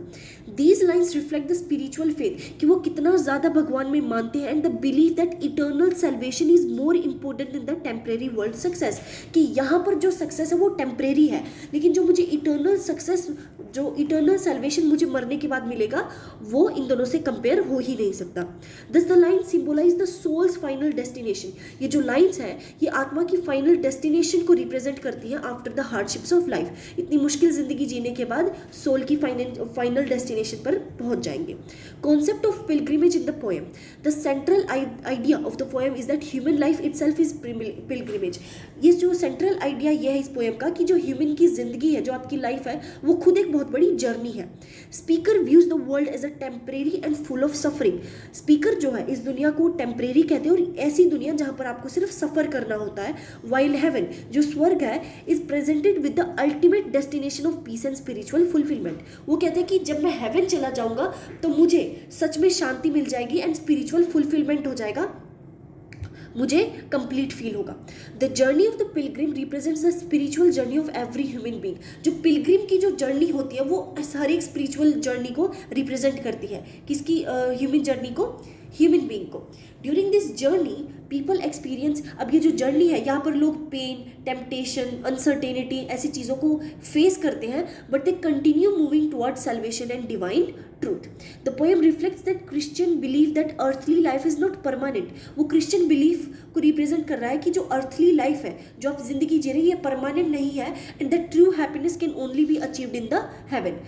These lines reflect the spiritual faith, कि वो कितना ज़्यादा भगवान में मानते हैं, and the believe that eternal salvation is more important in the temporary world success, कि यहाँ पर जो सक्सेस है वो टेम्परेरी है, लेकिन जो मुझे इटर्नल सक्सेस, जो इटर्नल सेल्वेशन मुझे मरने के बाद मिलेगा, वो इन दोनों से कंपेयर हो ही नहीं सकता। Thus the line symbolize the soul's final destination, ये जो लाइन्स है ये आत्मा की फाइनल डेस्टिनेशन को रिप्रेजेंट करती है after the hardships of life. इतनी मुश्किल जिंदगी जीने के बाद सोल की फाइनल डेस्टिनेशन पर पहुंच जाएंगे। Concept of pilgrimage in the poem. The central idea of the poem is that human life itself is pilgrimage. ये जो सेंट्रल आइडिया ये है इस पोएम का, कि जो ह्यूमन की जिंदगी है, जो आपकी लाइफ है, वो खुद एक बहुत बड़ी जर्नी है। Speaker views the world as a temporary and full of suffering. Speaker जो है इस दुनिया को टेम्परेरी कहते हैं, और ऐसी दुनिया जहां पर आपको सिर्फ सफर करना होता है। वाइल हेवन, जो स्वर्ग है, is presented with the ultimate destination of peace and spiritual fulfilment. वो कहते हैं कि जब मैं हेवन चला जाऊंगा तो मुझे सच में शांति मिल जाएगी एंड स्पिरिचुअल फुलफिलमेंट हो जाएगा। मुझे कंप्लीट फील होगा। The journey of the pilgrim represents the spiritual journey of every human being. जो पिलग्रिम की जो जर्नी होती है वो हर एक स्पिरिचुअल जर्नी को रिप्रेजेंट करती है। किसकी? ह्यूमन जर्नी को, ह्यूमन बीइंग को। During this journey people experience, अब ये जो जर्नी है यहाँ पर लोग पेन, टेम्पटेशन, अनसर्टेनिटी ऐसी चीज़ों को फेस करते हैं, but they continue moving towards salvation and divine truth. The poem reflects that Christian believe that earthly life is not permanent. वो क्रिश्चियन बिलीफ को रिप्रेजेंट कर रहा है कि जो अर्थली लाइफ है, जो आप जिंदगी जी रही है, ये परमानेंट नहीं है, and that true happiness can only be achieved in the heaven.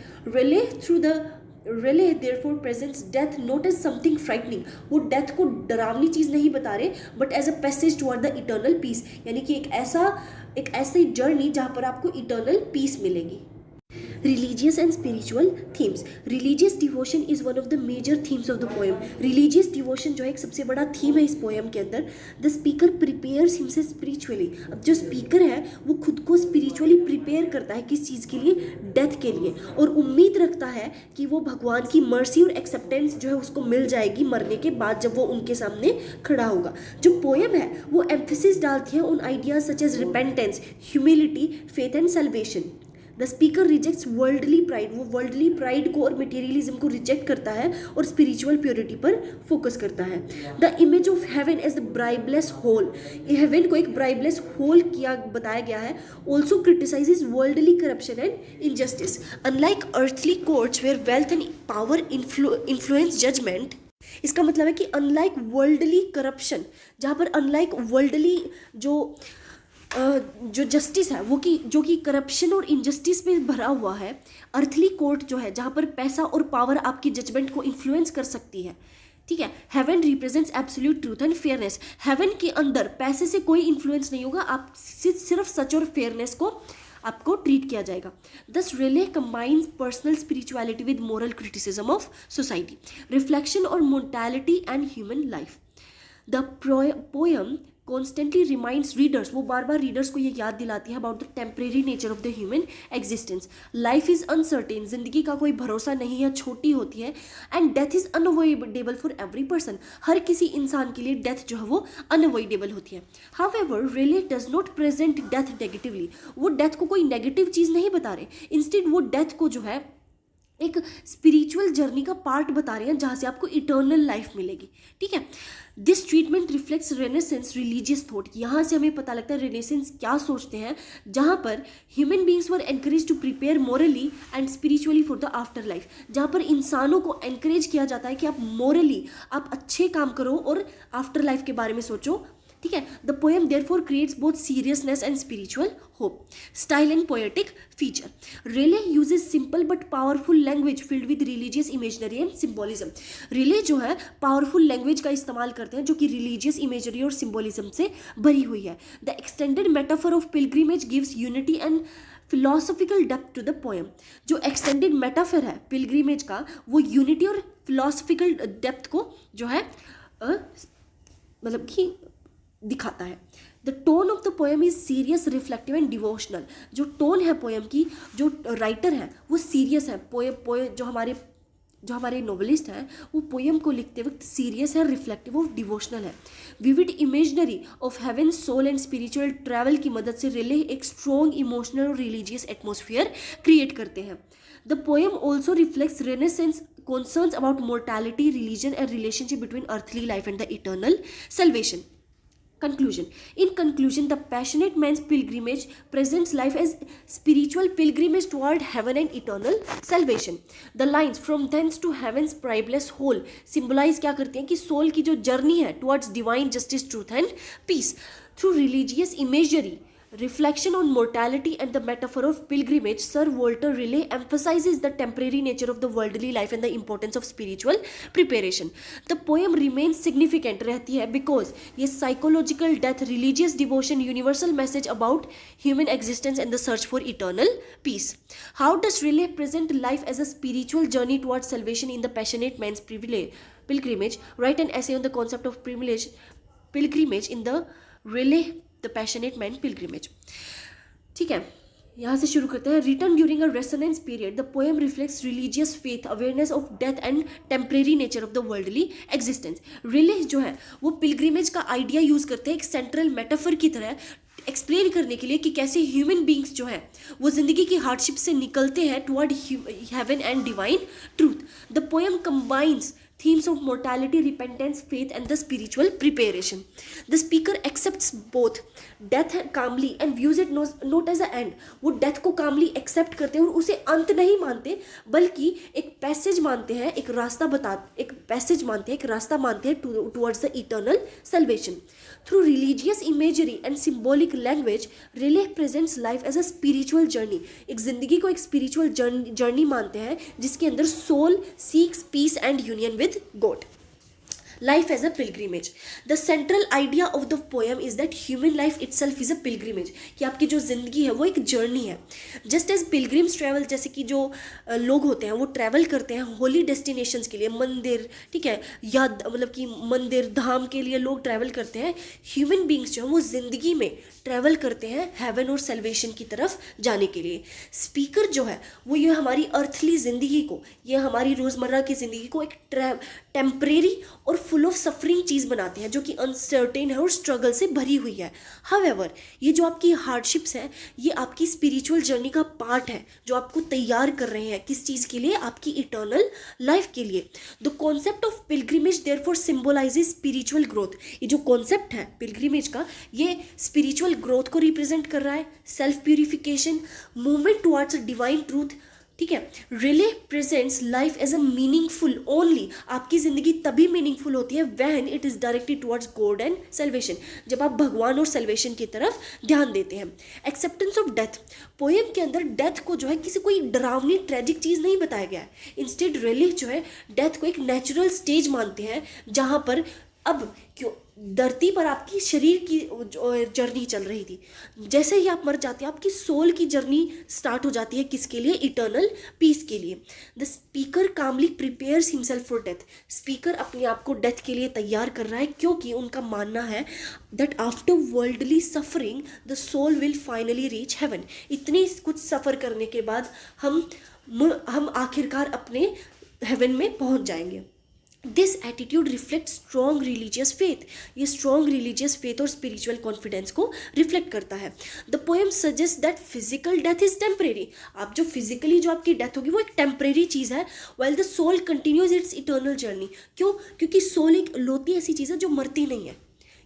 Raleigh therefore presents death not as something frightening। वो डेथ को डरावनी चीज़ नहीं बता रहे, but as a passage toward the eternal peace, यानी कि एक ऐसी जर्नी जहाँ पर आपको इटर्नल पीस मिलेगी। Religious and spiritual themes. Religious devotion is one of the major themes of the poem. Religious devotion जो है एक सबसे बड़ा थीम है इस पोएम के अंदर। The speaker prepares himself spiritually. अब जो स्पीकर है वो खुद को स्पिरिचुअली प्रिपेयर करता है, किस चीज़ के लिए? डेथ के लिए, और उम्मीद रखता है कि वो भगवान की मर्सी और एक्सेप्टेंस जो है उसको मिल जाएगी मरने के बाद, जब वो उनके सामने खड़ा होगा। जो पोएम है वो एम्फेसिस डालती है उन ideas such as repentance, humility, faith and salvation. The speaker rejects worldly pride. वो वर्ल्डली प्राइड को और मटेरियलिज्म को रिजेक्ट करता है और स्पिरिचुअल प्योरिटी पर फोकस करता है। The image of heaven as the bribeless hall. Heaven को एक ब्राइबलेस होल किया बताया गया है। Also criticizes worldly corruption and injustice. Unlike earthly courts where wealth and power influence judgment. इसका मतलब है कि अनलाइक वर्ल्डली करप्शन, जहाँ पर अनलाइक वर्ल्डली जो जस्टिस है वो जो कि करप्शन और इनजस्टिस में भरा हुआ है, अर्थली कोर्ट जो है जहाँ पर पैसा और पावर आपकी जजमेंट को इन्फ्लुएंस कर सकती है, ठीक है। Heaven represents absolute truth and fairness. Heaven के अंदर पैसे से कोई इन्फ्लुएंस नहीं होगा, आप सिर्फ सच और फेयरनेस को आपको ट्रीट किया जाएगा। Thus Raleigh combines personal spirituality with moral criticism of society, reflection और mortality and human life. The poem constantly reminds readers, वो बार बार रीडर्स को ये याद दिलाती है about the temporary nature of the human existence. Life is uncertain, जिंदगी का कोई भरोसा नहीं है, छोटी होती है, and death is unavoidable for every person. हर किसी इंसान के लिए डेथ जो है वो अनअवॉइडेबल होती है। However relay does not present death negatively. वो डेथ को कोई नेगेटिव चीज़ नहीं बता रहे, इंस्टेड वो डेथ को जो है एक स्पिरिचुअल जर्नी का पार्ट बता रहे हैं जहाँ से आपको इटर्नल लाइफ मिलेगी, ठीक है। This treatment reflects renaissance religious thought. यहाँ से हमें पता लगता है रेनेसेंस क्या सोचते हैं, जहाँ पर human beings were encourage to prepare morally and spiritually for the after life. जहाँ पर इंसानों को एनकरेज किया जाता है कि आप मोरली आप अच्छे काम करो और आफ्टर लाइफ के बारे में सोचो, ठीक है। The poem therefore creates both seriousness and spiritual hope. Style and poetic feature. Relay uses simple but powerful language filled with religious imagery and symbolism. Relay जो है पावरफुल लैंग्वेज का इस्तेमाल करते हैं जो कि रिलीजियस इमेजरी और सिंबोलिज्म से भरी हुई है। The extended metaphor of pilgrimage gives unity and philosophical depth to the poem. जो एक्सटेंडेड मेटाफर है पिलग्रिमेज का, वो यूनिटी और फिलोसॉफिकल डेप्थ को जो है मतलब कि दिखाता है। The tone of the poem is serious, reflective and devotional. जो टोन है पोएम की, जो राइटर है वो सीरियस है। पोएम जो हमारे नॉवेलिस्ट हैं वो पोएम को लिखते वक्त सीरियस है, रिफ्लेक्टिव और डिवोशनल है। Vivid imaginary of heaven, soul and spiritual travel की मदद से रिले एक स्ट्रॉन्ग इमोशनल और रिलीजियस एटमोसफियर क्रिएट करते हैं। The poem also reflects Renaissance concerns about mortality, religion and relationship between earthly life and the eternal salvation. Conclusion. In conclusion, the passionate man's pilgrimage presents life as spiritual pilgrimage toward heaven and eternal salvation. The lines from thence to heaven's priceless whole symbolize क्या करती हैं कि soul की जो journey है towards divine justice, truth and peace. Through religious imagery, reflection on mortality and the metaphor of pilgrimage, Sir Walter Raleigh emphasizes the temporary nature of the worldly life and the importance of spiritual preparation. The poem remains significant रहती है because ये psychological death, religious devotion, universal message about human existence and the search for eternal peace. How does Raleigh present life as a spiritual journey towards salvation in the passionate man's pilgrimage? Write an essay on the concept of pilgrimage in the Raleigh the passionate man pilgrimage. ठीक है, यहाँ से शुरू करते हैं. Written during a Renaissance period the poem reflects religious faith, awareness of death and temporary nature of the worldly existence. Raleigh जो है वो पिलग्रिमेज का आइडिया यूज करते हैं एक सेंट्रल मेटाफर की तरह एक्सप्लेन करने के लिए कि कैसे ह्यूमन बींग्स जो है वो जिंदगी की हार्डशिप से निकलते हैं toward heaven and divine truth. The poem combines themes of mortality, repentance, faith and the spiritual preparation. The speaker accepts both death calmly and views it not as an end. वो death को calmly accept करते हैं और उसे अंत नहीं मानते बल्कि एक passage मानते हैं, एक passage मानते हैं, एक रास्ता मानते हैं towards the eternal salvation. Through religious imagery and symbolic language, Rilke presents life as a spiritual journey. एक जिंदगी को एक spiritual journey मानते हैं जिसके अंदर soul seeks peace and union with God. Life as a pilgrimage. The central idea of the poem is that human life itself is a pilgrimage. कि आपकी जो ज़िंदगी है वो एक जर्नी है. Just as pilgrims travel, जैसे कि जो लोग होते हैं वो ट्रैवल करते हैं होली डेस्टिनेशंस के लिए, मंदिर, ठीक है, या मतलब कि मंदिर धाम के लिए लोग ट्रैवल करते हैं. ह्यूमन बींग्स जो हैं वो ज़िंदगी में ट्रैवल करते हैं हेवन और सेल्वेशन की तरफ जाने के लिए. स्पीकर जो है वो ये हमारी अर्थली ज़िंदगी को, ये हमारी रोज़मर्रा की ज़िंदगी को एक टेम्परेरी और फुल ऑफ सफरिंग चीज़ बनाते हैं जो कि अनसर्टेन है और स्ट्रगल से भरी हुई है. हाउएवर ये जो आपकी हार्डशिप्स हैं ये आपकी स्पिरिचुअल जर्नी का पार्ट है जो आपको तैयार कर रहे हैं किस चीज़ के लिए, आपकी इटर्नल लाइफ के लिए. The concept of pilgrimage therefore symbolises spiritual growth. ये जो कॉन्सेप्ट है पिलग्रिमेज का ये स्पिरिचुअल ग्रोथ को रिप्रेजेंट कर रहा है, self purification, movement towards a divine truth. ठीक है. Raleigh presents life as a meaningful only. आपकी ज़िंदगी तभी मीनिंगफुल होती है when it is directed towards God and salvation, जब आप भगवान और सेल्वेशन की तरफ ध्यान देते हैं. Acceptance of death. पोएम के अंदर डेथ को जो है किसी कोई डरावनी ट्रेजिक चीज़ नहीं बताया गया है. इंस्टेड रिले जो है डेथ को एक नेचुरल स्टेज मानते हैं जहाँ पर अब क्यों धरती पर आपकी शरीर की जर्नी चल रही थी, जैसे ही आप मर जाते हैं आपकी सोल की जर्नी स्टार्ट हो जाती है. किसके लिए? इटर्नल पीस के लिए. The speaker calmly prepares himself for death. Speaker अपने आप को डेथ के लिए तैयार कर रहा है क्योंकि उनका मानना है that after worldly suffering the soul will finally reach heaven. इतनी कुछ सफ़र करने के बाद हम आखिरकार अपने हेवन में पहुंच जाएंगे. This attitude reflect strong religious faith. ये स्ट्रॉन्ग रिलीजियस फेथ और स्पिरिचुअल कॉन्फिडेंस को रिफ्लेक्ट करता है. The poem suggest that physical death is temporary. आप जो फिजिकली जो आपकी डेथ होगी वो एक टेम्परेरी चीज़ है, while the soul continues its eternal journey. क्यों? क्योंकि सोल एक लौती ऐसी चीज़ है जो मरती नहीं है.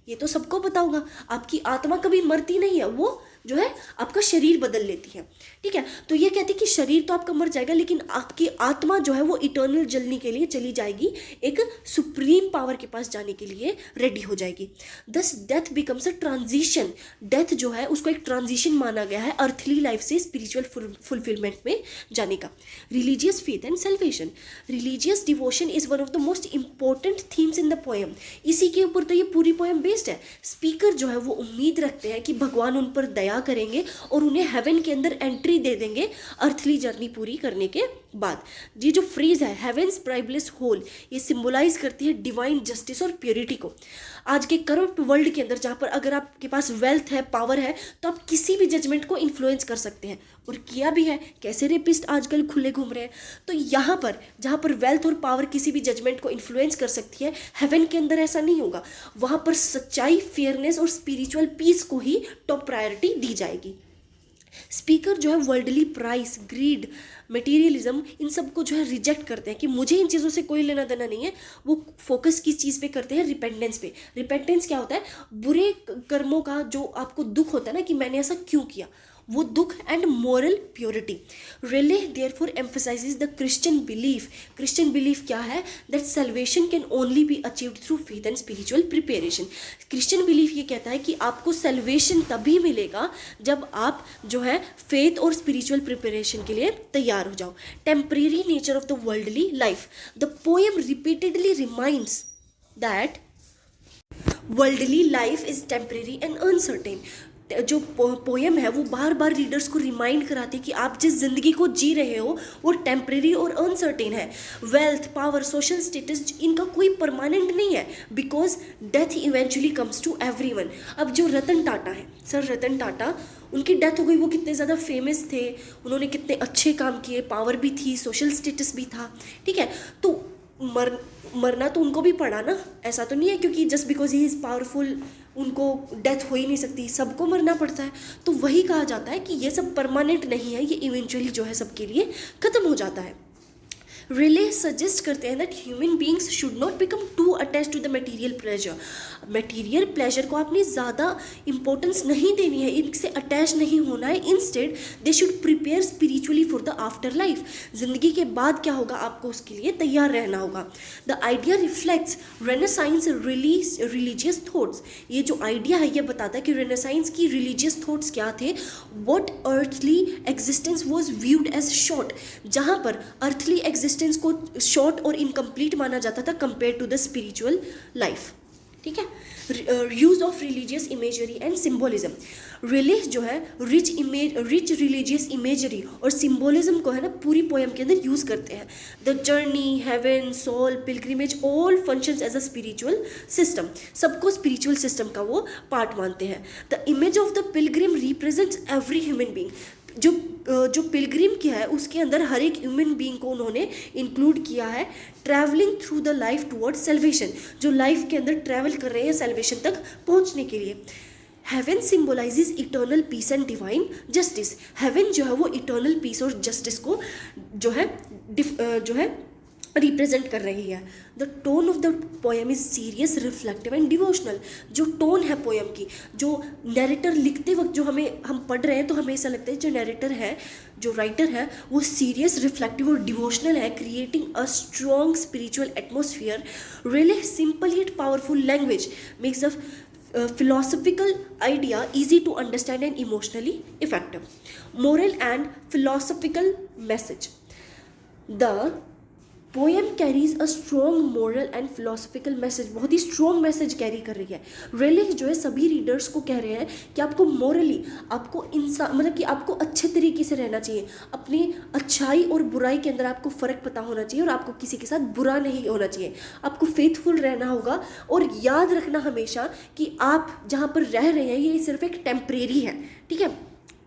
ये तो सबको पता होगा. आपकी आत्मा कभी मरती नहीं है, वो जो है आपका शरीर बदल लेती है. ठीक है. तो ये कहती है कि शरीर तो आपका मर जाएगा लेकिन आपकी आत्मा जो है वो इटर्नल जलने के लिए चली जाएगी, एक सुप्रीम पावर के पास जाने के लिए रेडी हो जाएगी. दस death becomes a transition. Death जो है उसको एक ट्रांजिशन माना गया है अर्थली लाइफ से स्पिरिचुअल फुलफिलमेंट में जाने का. Religious faith and salvation. Religious devotion is one of the most important themes in the poem. इसी के ऊपर तो ये पूरी पोएम बेस्ड है. स्पीकर जो है वो उम्मीद रखते हैं कि भगवान उन पर दया करेंगे और उन्हें हेवन के अंदर एंट्री दे देंगे अर्थली जर्नी पूरी करने के बाद. ये जो फ्रेज है हेवन्स प्राइवलेस होल, ये सिंबलाइज करती है डिवाइन जस्टिस और प्योरिटी को. आज के करप्ट वर्ल्ड के अंदर जहाँ पर अगर आपके पास वेल्थ है, पावर है, तो आप किसी भी जजमेंट को इन्फ्लुएंस कर सकते हैं और किया भी है. कैसे रेपिस्ट आजकल खुले घूम रहे हैं. तो यहाँ पर जहाँ पर वेल्थ और पावर किसी भी जजमेंट को इन्फ्लुएंस कर सकती है, हेवन के अंदर ऐसा नहीं होगा. वहाँ पर सच्चाई, फेयरनेस और स्पिरिचुअल पीस को ही टॉप प्रायोरिटी दी जाएगी. स्पीकर जो है वर्ल्डली प्राइस, ग्रीड, मटेरियलिज्म, इन सब को जो है रिजेक्ट करते हैं कि मुझे इन चीज़ों से कोई लेना देना नहीं है. वो फोकस किस चीज़ पे करते हैं? रिपेंटेंस पे. रिपेंटेंस क्या होता है? बुरे कर्मों का जो आपको दुख होता है ना कि मैंने ऐसा क्यों किया, वो दुख and moral purity. Relay therefore emphasises the Christian belief. Christian belief क्या है? That salvation can only be achieved through faith and spiritual preparation. Christian belief ये कहता है कि आपको सल्वेशन तभी मिलेगा जब आप जो है फेथ और स्पिरिचुअल प्रिपरेशन के लिए तैयार हो जाओ. Temporary nature of the worldly life. The poem repeatedly reminds that worldly life is temporary and uncertain. जो पोएम है वो बार बार रीडर्स को रिमाइंड कराती है कि आप जिस ज़िंदगी को जी रहे हो वो टेम्परेरी और अनसर्टेन है। वेल्थ, पावर, सोशल स्टेटस, इनका कोई परमानेंट नहीं है, because death eventually comes to everyone. अब जो रतन टाटा है, सर रतन टाटा, उनकी डेथ हो गई। वो कितने ज़्यादा फेमस थे, उन्होंने कितने अच्छे काम किए, पावर भी थी, सोशल स्टेटस भी था, ठीक है। तो मरना तो उनको भी पड़ा ना, ऐसा तो नहीं है क्योंकि just because he is powerful उनको डेथ हो ही नहीं सकती, सबको मरना पड़ता है। तो वही कहा जाता है कि ये सब परमानेंट नहीं है, ये इवेंचुअली जो है सबके लिए ख़त्म हो जाता है। रिले सजेस्ट करते हैं that human beings should not become to attach to the material pleasure. Material pleasure को आपने ज़्यादा इंपॉर्टेंस नहीं देनी है, इनसे अटैच नहीं होना है। Instead they should prepare spiritually for the after life. ज़िंदगी के बाद क्या होगा, आपको उसके लिए तैयार रहना होगा। The idea reflects Renaissance religious thoughts. ये जो आइडिया है ये बताता है कि रेनेसाइंस की रिलीजियस थॉट्स क्या थे। What earthly existence was viewed as short, जहाँ पर अर्थली एग्जिस्टेंस को शॉर्ट और इनकम्प्लीट माना जाता था compare to the spiritual life, ठीक है। Use of religious imagery and symbolism. Raleigh जो है रिच रिलीजियस इमेजरी और सिम्बोलिज्म को है ना पूरी पोएम के अंदर यूज करते हैं। The journey, heaven, soul, pilgrimage, all functions as a spiritual system. सबको स्पिरिचुअल सिस्टम का वो पार्ट मानते हैं। The image of the pilgrim represents every human being. जो पिलग्रिम क्या है उसके अंदर हर एक ह्यूमन बीइंग को उन्होंने इंक्लूड किया है। Travelling through the life towards salvation, जो लाइफ के अंदर ट्रैवल कर रहे हैं सेल्वेशन तक पहुंचने के लिए। Heaven symbolizes eternal peace and divine justice. Heaven जो है वो इटर्नल पीस और जस्टिस को जो है रिप्रेजेंट कर रही है। The tone of the poem is serious, reflective and devotional. जो टोन है पोएम की, जो नैरेटर लिखते वक्त जो हम पढ़ रहे हैं तो हमें ऐसा लगता है जो नैरेटर है, जो राइटर है, वो सीरियस, रिफ्लेक्टिव और डिवोशनल है, creating a strong spiritual atmosphere. Really simple yet powerful language makes the philosophical idea easy to understand and emotionally effective. Moral and philosophical message. The poem carries a strong moral and philosophical message. बहुत ही strong message carry कर रही है। Really जो है सभी readers को कह रहे हैं कि आपको मॉरली, आपको इंसान मतलब कि आपको अच्छे तरीके से रहना चाहिए, अपनी अच्छाई और बुराई के अंदर आपको फ़र्क पता होना चाहिए और आपको किसी के साथ बुरा नहीं होना चाहिए, आपको फेथफुल रहना होगा। और याद रखना हमेशा कि आप जहाँ पर रह रहे हैं ये सिर्फ एक टेम्परेरी है, ठीक है।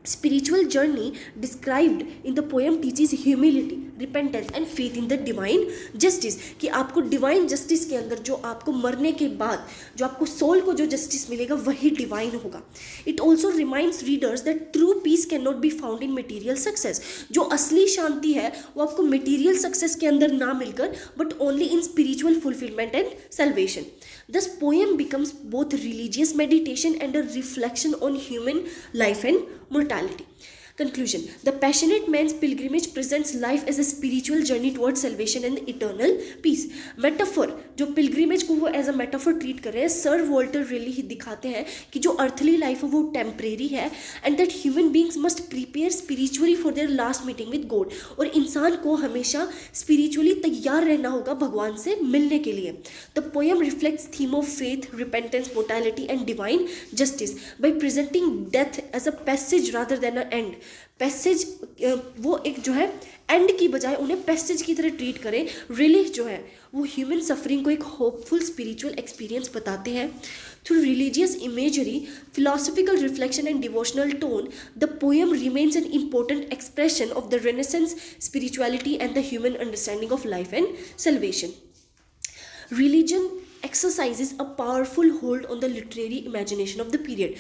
Spiritual journey described in the poem teaches humility, repentance and faith in the divine justice। कि आपको डिवाइन जस्टिस के अंदर जो आपको मरने के बाद जो आपको सोल को जो जस्टिस मिलेगा वही डिवाइन होगा। It also reminds readers that true piece can not be found in material success. जो असली शांति है वो आपको मटीरियल सक्सेस के अंदर ना मिलकर but only in spiritual fulfilment and salvation. Thus poem becomes both religious meditation and a reflection on human life and mortality. Conclusion. The passionate man's pilgrimage presents life as a spiritual journey towards salvation and eternal peace. Metaphor, जो pilgrimage को वो as a metaphor treat कर रहे हैं, sir Walter really he दिखाते हैं कि जो earthly life है वो temporary है and that human beings must prepare spiritually for their last meeting with God। और इंसान को हमेशा spiritually तैयार रहना होगा भगवान से मिलने के लिए। The poem reflects theme of faith, repentance, mortality and divine justice by presenting death as a passage rather than an end। Passage वो एक जो है एंड की बजाय उन्हें पैसेज की तरह ट्रीट करें। रिलीज जो है वो ह्यूमन सफरिंग को एक होपफुल स्पिरिचुअल एक्सपीरियंस बताते हैं। Through religious imagery, philosophical reflection and devotional tone, the poem remains an important expression of the renaissance spirituality and the human understanding of life and salvation. Religion exercises a powerful hold on the literary imagination of the period।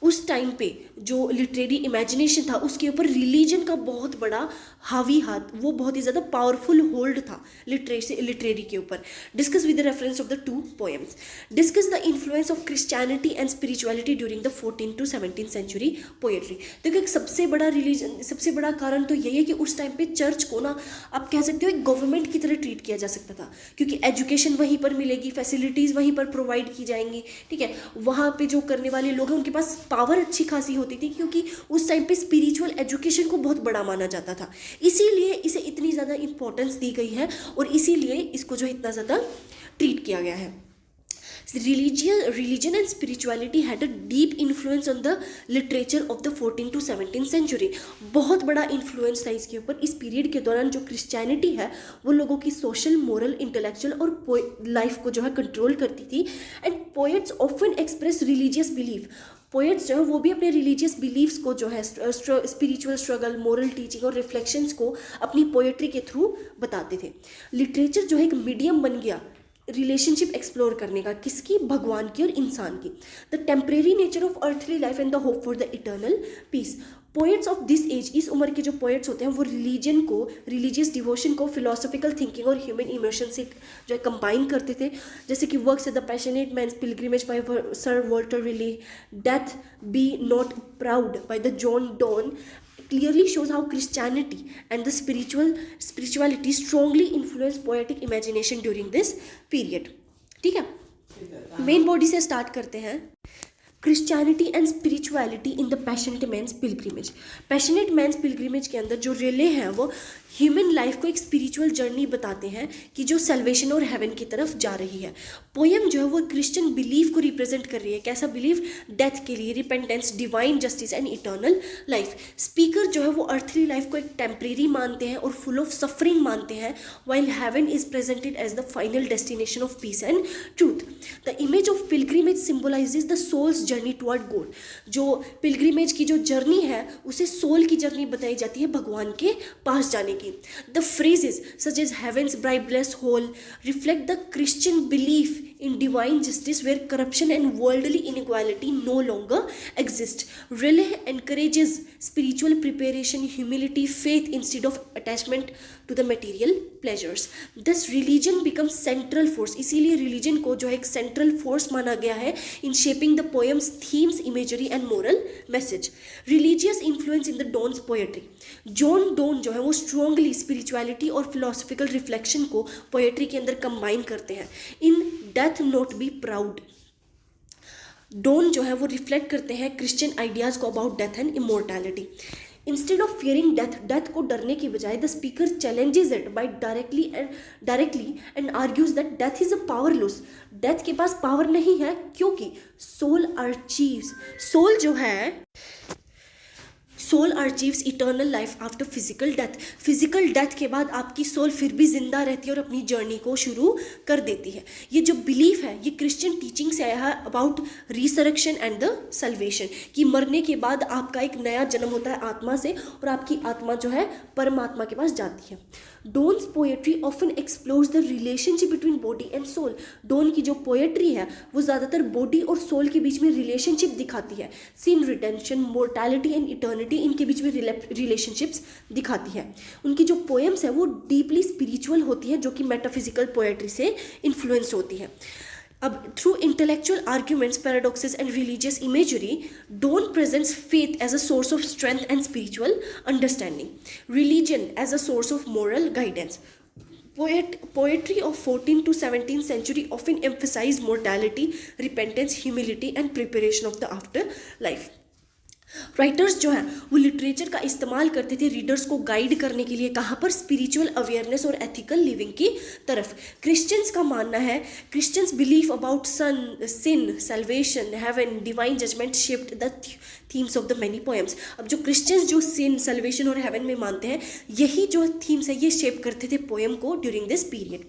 उस time पे जो literary imagination था उसके ऊपर religion का बहुत बड़ा हावी हाथ, वो बहुत ही ज़्यादा पावरफुल होल्ड था लिटरेरी के ऊपर। Discuss with the reference of the two poems. Discuss the influence of Christianity and spirituality during the 14th to 17th century poetry. देखो एक सबसे बड़ा कारण तो यही है कि उस टाइम पे चर्च को ना आप कह सकते हो एक गवर्नमेंट की तरह ट्रीट किया जा सकता था, क्योंकि एजुकेशन वहीं पर मिलेगी, फैसिलिटीज़ वहीं पर प्रोवाइड की जाएंगी, ठीक है। वहाँ पे जो करने वाले लोग हैं उनके पास पावर अच्छी खासी होती थी, क्योंकि उस टाइम पे स्पिरिचुअल एजुकेशन को बहुत बड़ा माना जाता था। इसीलिए इसे इतनी ज़्यादा इंपॉर्टेंस दी गई है और इसीलिए इसको जो इतना ज़्यादा ट्रीट किया गया है। Religion and spirituality had a deep influence on the literature of the 14th to 17th century. बहुत बड़ा इन्फ्लुएंस था इसके ऊपर. इस पीरियड के दौरान जो क्रिश्चियनिटी है वो लोगों की सोशल, मोरल, इंटेलेक्चुअल और लाइफ को जो है कंट्रोल करती थी. And poets often express religious belief. Poets जो है वो भी अपने रिलीजियस बिलीव्स को जो है स्पिरिचुअल स्ट्रगल, मोरल टीचिंग और रिफ्लेक्शंस को अपनी पोएट्री के थ्रू बताते थे. लिटरेचर जो है एक मीडियम बन गया रिलेशनशिप एक्सप्लोर करने का. किसकी? भगवान की और इंसान की. The temporary nature of earthly life and the hope for the eternal peace. Poets of this age, इस उम्र के जो पोएट्स होते हैं वो रिलीजन को, रिलीजियस डिवोशन को फिलोसॉफिकल थिंकिंग और ह्यूमन इमोशन से जो है कंबाइन करते थे. जैसे कि works the passionate man's pilgrimage by sir Walter Raleigh, death be not proud by the John Donne clearly shows how Christianity and the spirituality strongly influenced poetic imagination during this period. ठीक है, main body से start करते हैं. Christianity and spirituality in the passionate man's pilgrimage. Passionate man's pilgrimage के अंदर जो relay हैं वो ह्यूमन लाइफ को एक स्पिरिचुअल जर्नी बताते हैं कि जो सेल्वेशन और हेवन की तरफ जा रही है. पोएम जो है वो क्रिश्चियन बिलीफ को रिप्रेजेंट कर रही है. कैसा बिलीफ? डेथ के लिए, repentance, divine justice and eternal life. Speaker जो है वो अर्थली लाइफ को एक टेम्परेरी मानते हैं और फुल ऑफ सफरिंग मानते हैं, while heaven is presented as the final destination of peace and truth. The image of pilgrimage symbolizes the soul's journey toward God. जो पिलग्रिमेज की जो जर्नी है उसे सोल की जर्नी बताई जाती है भगवान के पास जाने की. The phrases such as heaven's brideless whole reflect the Christian belief in divine justice where corruption and worldly inequality no longer exist. Riley encourages spiritual preparation, humility, faith instead of attachment to the material pleasures. Thus religion becomes central force. इसीलिए religion को जो है एक central force माना गया है in shaping the poem's themes, imagery and moral message. Religious influence in the Donne's poetry. John Donne जो है वो strongly spirituality और philosophical reflection को poetry के अंदर combine करते हैं. In Death Not Be Proud, Donne जो है वो रिफ्लेक्ट करते हैं क्रिश्चियन आइडियाज़ को about death and immortality. Instead of fearing death, death को डरने की बजाय the speaker challenges it by directly and argues that death is a powerless. Death के पास पावर नहीं है क्योंकि soul achieves, soul achieves eternal life after physical death. Physical death के बाद आपकी सोल फिर भी जिंदा रहती है और अपनी जर्नी को शुरू कर देती है. ये जो बिलीफ है ये क्रिश्चियन टीचिंग से आया है about resurrection and the salvation, कि मरने के बाद आपका एक नया जन्म होता है आत्मा से और आपकी आत्मा जो है परमात्मा के पास जाती है. Donne's poetry often explores the relationship between body and soul. Donne की जो पोएट्री है वो ज़्यादातर बॉडी और सोल के बीच में रिलेशनशिप दिखाती है. सिन, रिडेम्पशन, मोर्टैलिटी एंड इटर्निटी, इनके बीच में रिलेशनशिप्स दिखाती है. उनकी जो पोएम्स है वो डीपली स्पिरिचुअल होती है जो कि मेटाफिजिकल पोएट्री से इन्फ्लुएंस होती है. अब through intellectual arguments, paradoxes and religious imagery, Donne presents faith as a source of strength and spiritual understanding, religion as a source of moral guidance. Poetry of 14th to 17th century often emphasized mortality, repentance, humility and preparation of the afterlife. Writers जो हैं वो literature का इस्तेमाल करते थे readers को guide करने के लिए. कहाँ पर? स्पिरिचुअल अवेयरनेस और एथिकल लिविंग की तरफ. क्रिश्चियंस का मानना है, Christians believe about sin, salvation, heaven, divine judgement shaped the themes of the many poems. अब जो क्रिश्चियंस जो सिन, सल्वेशन और हेवन में मानते हैं यही जो थीम्स है ये शेप करते थे पोएम को ड्यूरिंग दिस पीरियड.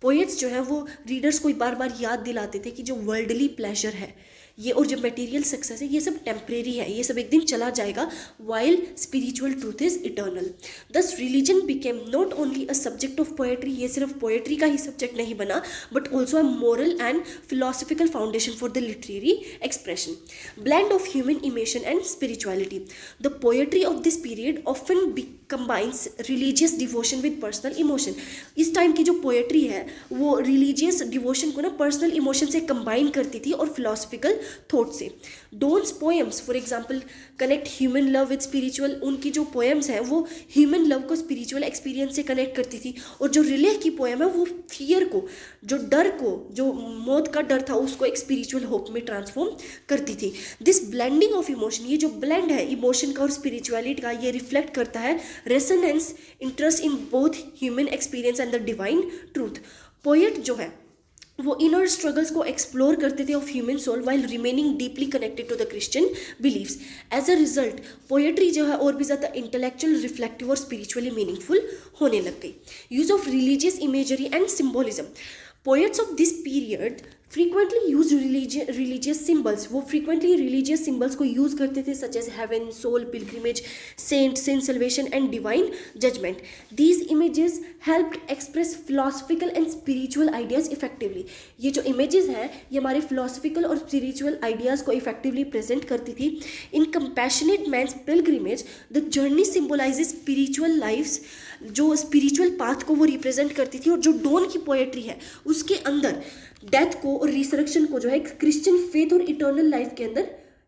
पोएट्स जो है वो रीडर्स को बार बार याद दिलाते थे कि जो वर्ल्डली प्लेजर है ये और जो मटेरियल सक्सेस है ये सब टेम्परेरी है, ये सब एक दिन चला जाएगा, while spiritual truth is eternal. Thus religion became not only a subject of poetry, ये सिर्फ पोएट्री का ही सब्जेक्ट नहीं बना but also a moral and philosophical foundation for the literary expression. Blend of human emotion and spirituality. The poetry of this period often combines religious devotion with personal emotion. इस time की जो poetry है वो religious devotion को ना personal emotion से combine करती थी और फिलोसफिकल थॉट से. Dance poems for example connect human love with spiritual. उनकी जो पोएम्स हैं वो ह्यूमन लव को स्पिरिचुअल एक्सपीरियंस से कनेक्ट करती थी. और जो रिले की पोएम है वो फियर को, जो डर को, जो मौत का डर था उसको एक स्पिरिचुअल होप में ट्रांसफॉर्म करती थी. दिस ब्लेंडिंग ऑफ इमोशन, ये जो ब्लेंड है इमोशन का और स्पिरिचुअलिटी का, ये रिफ्लेक्ट करता है Renaissance, interest in both human experience and the divine truth. Poet जो है वो इनर स्ट्रगल्स को एक्सप्लोर करते थे of human soul while remaining deeply connected to the Christian believes. As a result poetry जो है और भी ज़्यादा इंटेलेक्चुअल, रिफ्लेक्टिव और स्पिरिचुअली मीनिंगफुल होने लग गई। Use of religious imagery and symbolism. Poets of this period frequently use religious symbols, वो फ्रीक्वेंटली रिलीजियस सिम्बल्स को यूज़ करते थे, such as heaven, soul, pilgrimage, saint, sin, salvation and divine judgment. These images helped express philosophical and spiritual ideas effectively. ये जो images हैं ये हमारे philosophical और स्पिरिचुअल आइडियाज़ को इफेक्टिवली प्रेजेंट करती थी। In compassionate man's pilgrimage the journey symbolizes spiritual life's, जो स्पिरिचुअल पाथ को वो रिप्रेजेंट करती थी। और जो डॉन की पोएट्री है उसके अंदर डेथ को और रिसरेक्शन को जो है क्रिश्चियन फेथ और इटर्नल लाइफ के अंदर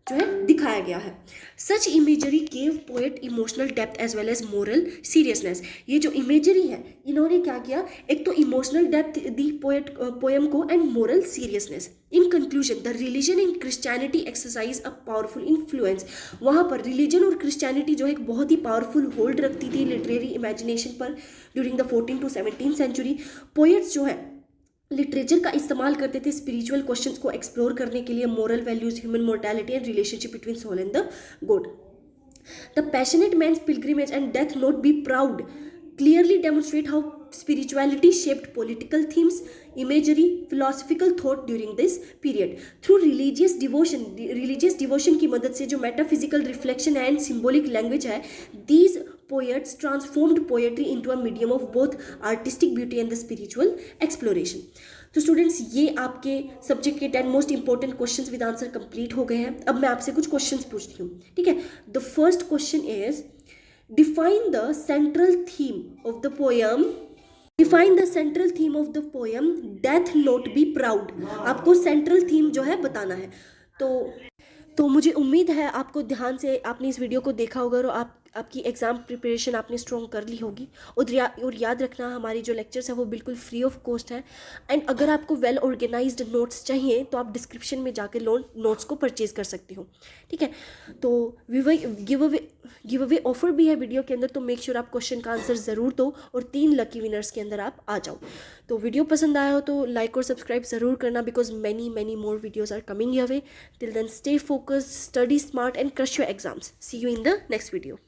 जो है दिखाया गया है। Such imagery gave poet emotional depth as well as moral seriousness. ये जो इमेजरी है इन्होंने क्या किया, एक तो इमोशनल डेप्थ दी पोएम को and moral seriousness. In conclusion the religion in Christianity exercise a powerful influence. वहाँ पर रिलीजन और क्रिश्चियनिटी जो है एक बहुत ही पावरफुल होल्ड रखती थी लिटरेरी इमेजिनेशन पर during the 14 to 17 century. Poets जो है लिटरेचर का इस्तेमाल करते थे स्पिरिचुअल क्वेश्चंस को एक्सप्लोर करने के लिए, moral values, human mortality and relationship between soul and the God. The passionate man's pilgrimage and death not be proud clearly demonstrate how spirituality shaped political themes, imagery, philosophical thought during this period. Through religious devotion की मदद से जो metaphysical reflection and symbolic language है, these poets transformed poetry into a medium of both artistic beauty and the spiritual exploration. तो students ये आपके subject के 10 most important questions with answer complete हो गए हैं। अब मैं आपसे कुछ क्वेश्चंस पूछती हूँ, ठीक है। The first question is define the central theme of the poem death not be proud। आपको सेंट्रल थीम जो है बताना है। तो मुझे उम्मीद है आपको ध्यान से आपने इस वीडियो को देखा होगा और आपकी एग्ज़ाम प्रिपरेशन आपने स्ट्रॉन्ग कर ली होगी। और याद रखना हमारी जो लेक्चर्स है वो बिल्कुल फ्री ऑफ कॉस्ट है। एंड अगर आपको वेल ऑर्गेनाइज्ड नोट्स चाहिए तो आप डिस्क्रिप्शन में जाकर नोट्स को परचेज़ कर सकते हो, ठीक है। तो गिव अवे ऑफर भी है वीडियो के अंदर, तो मेक श्योर आप क्वेश्चन का आंसर ज़रूर दो और 3 लकी विनर्स के अंदर आप आ जाओ। तो वीडियो पसंद आया हो तो लाइक और सब्सक्राइब ज़रूर करना, because many more videos are coming your way. Till then stay focused, study smart and crush your exams. See you in the next video.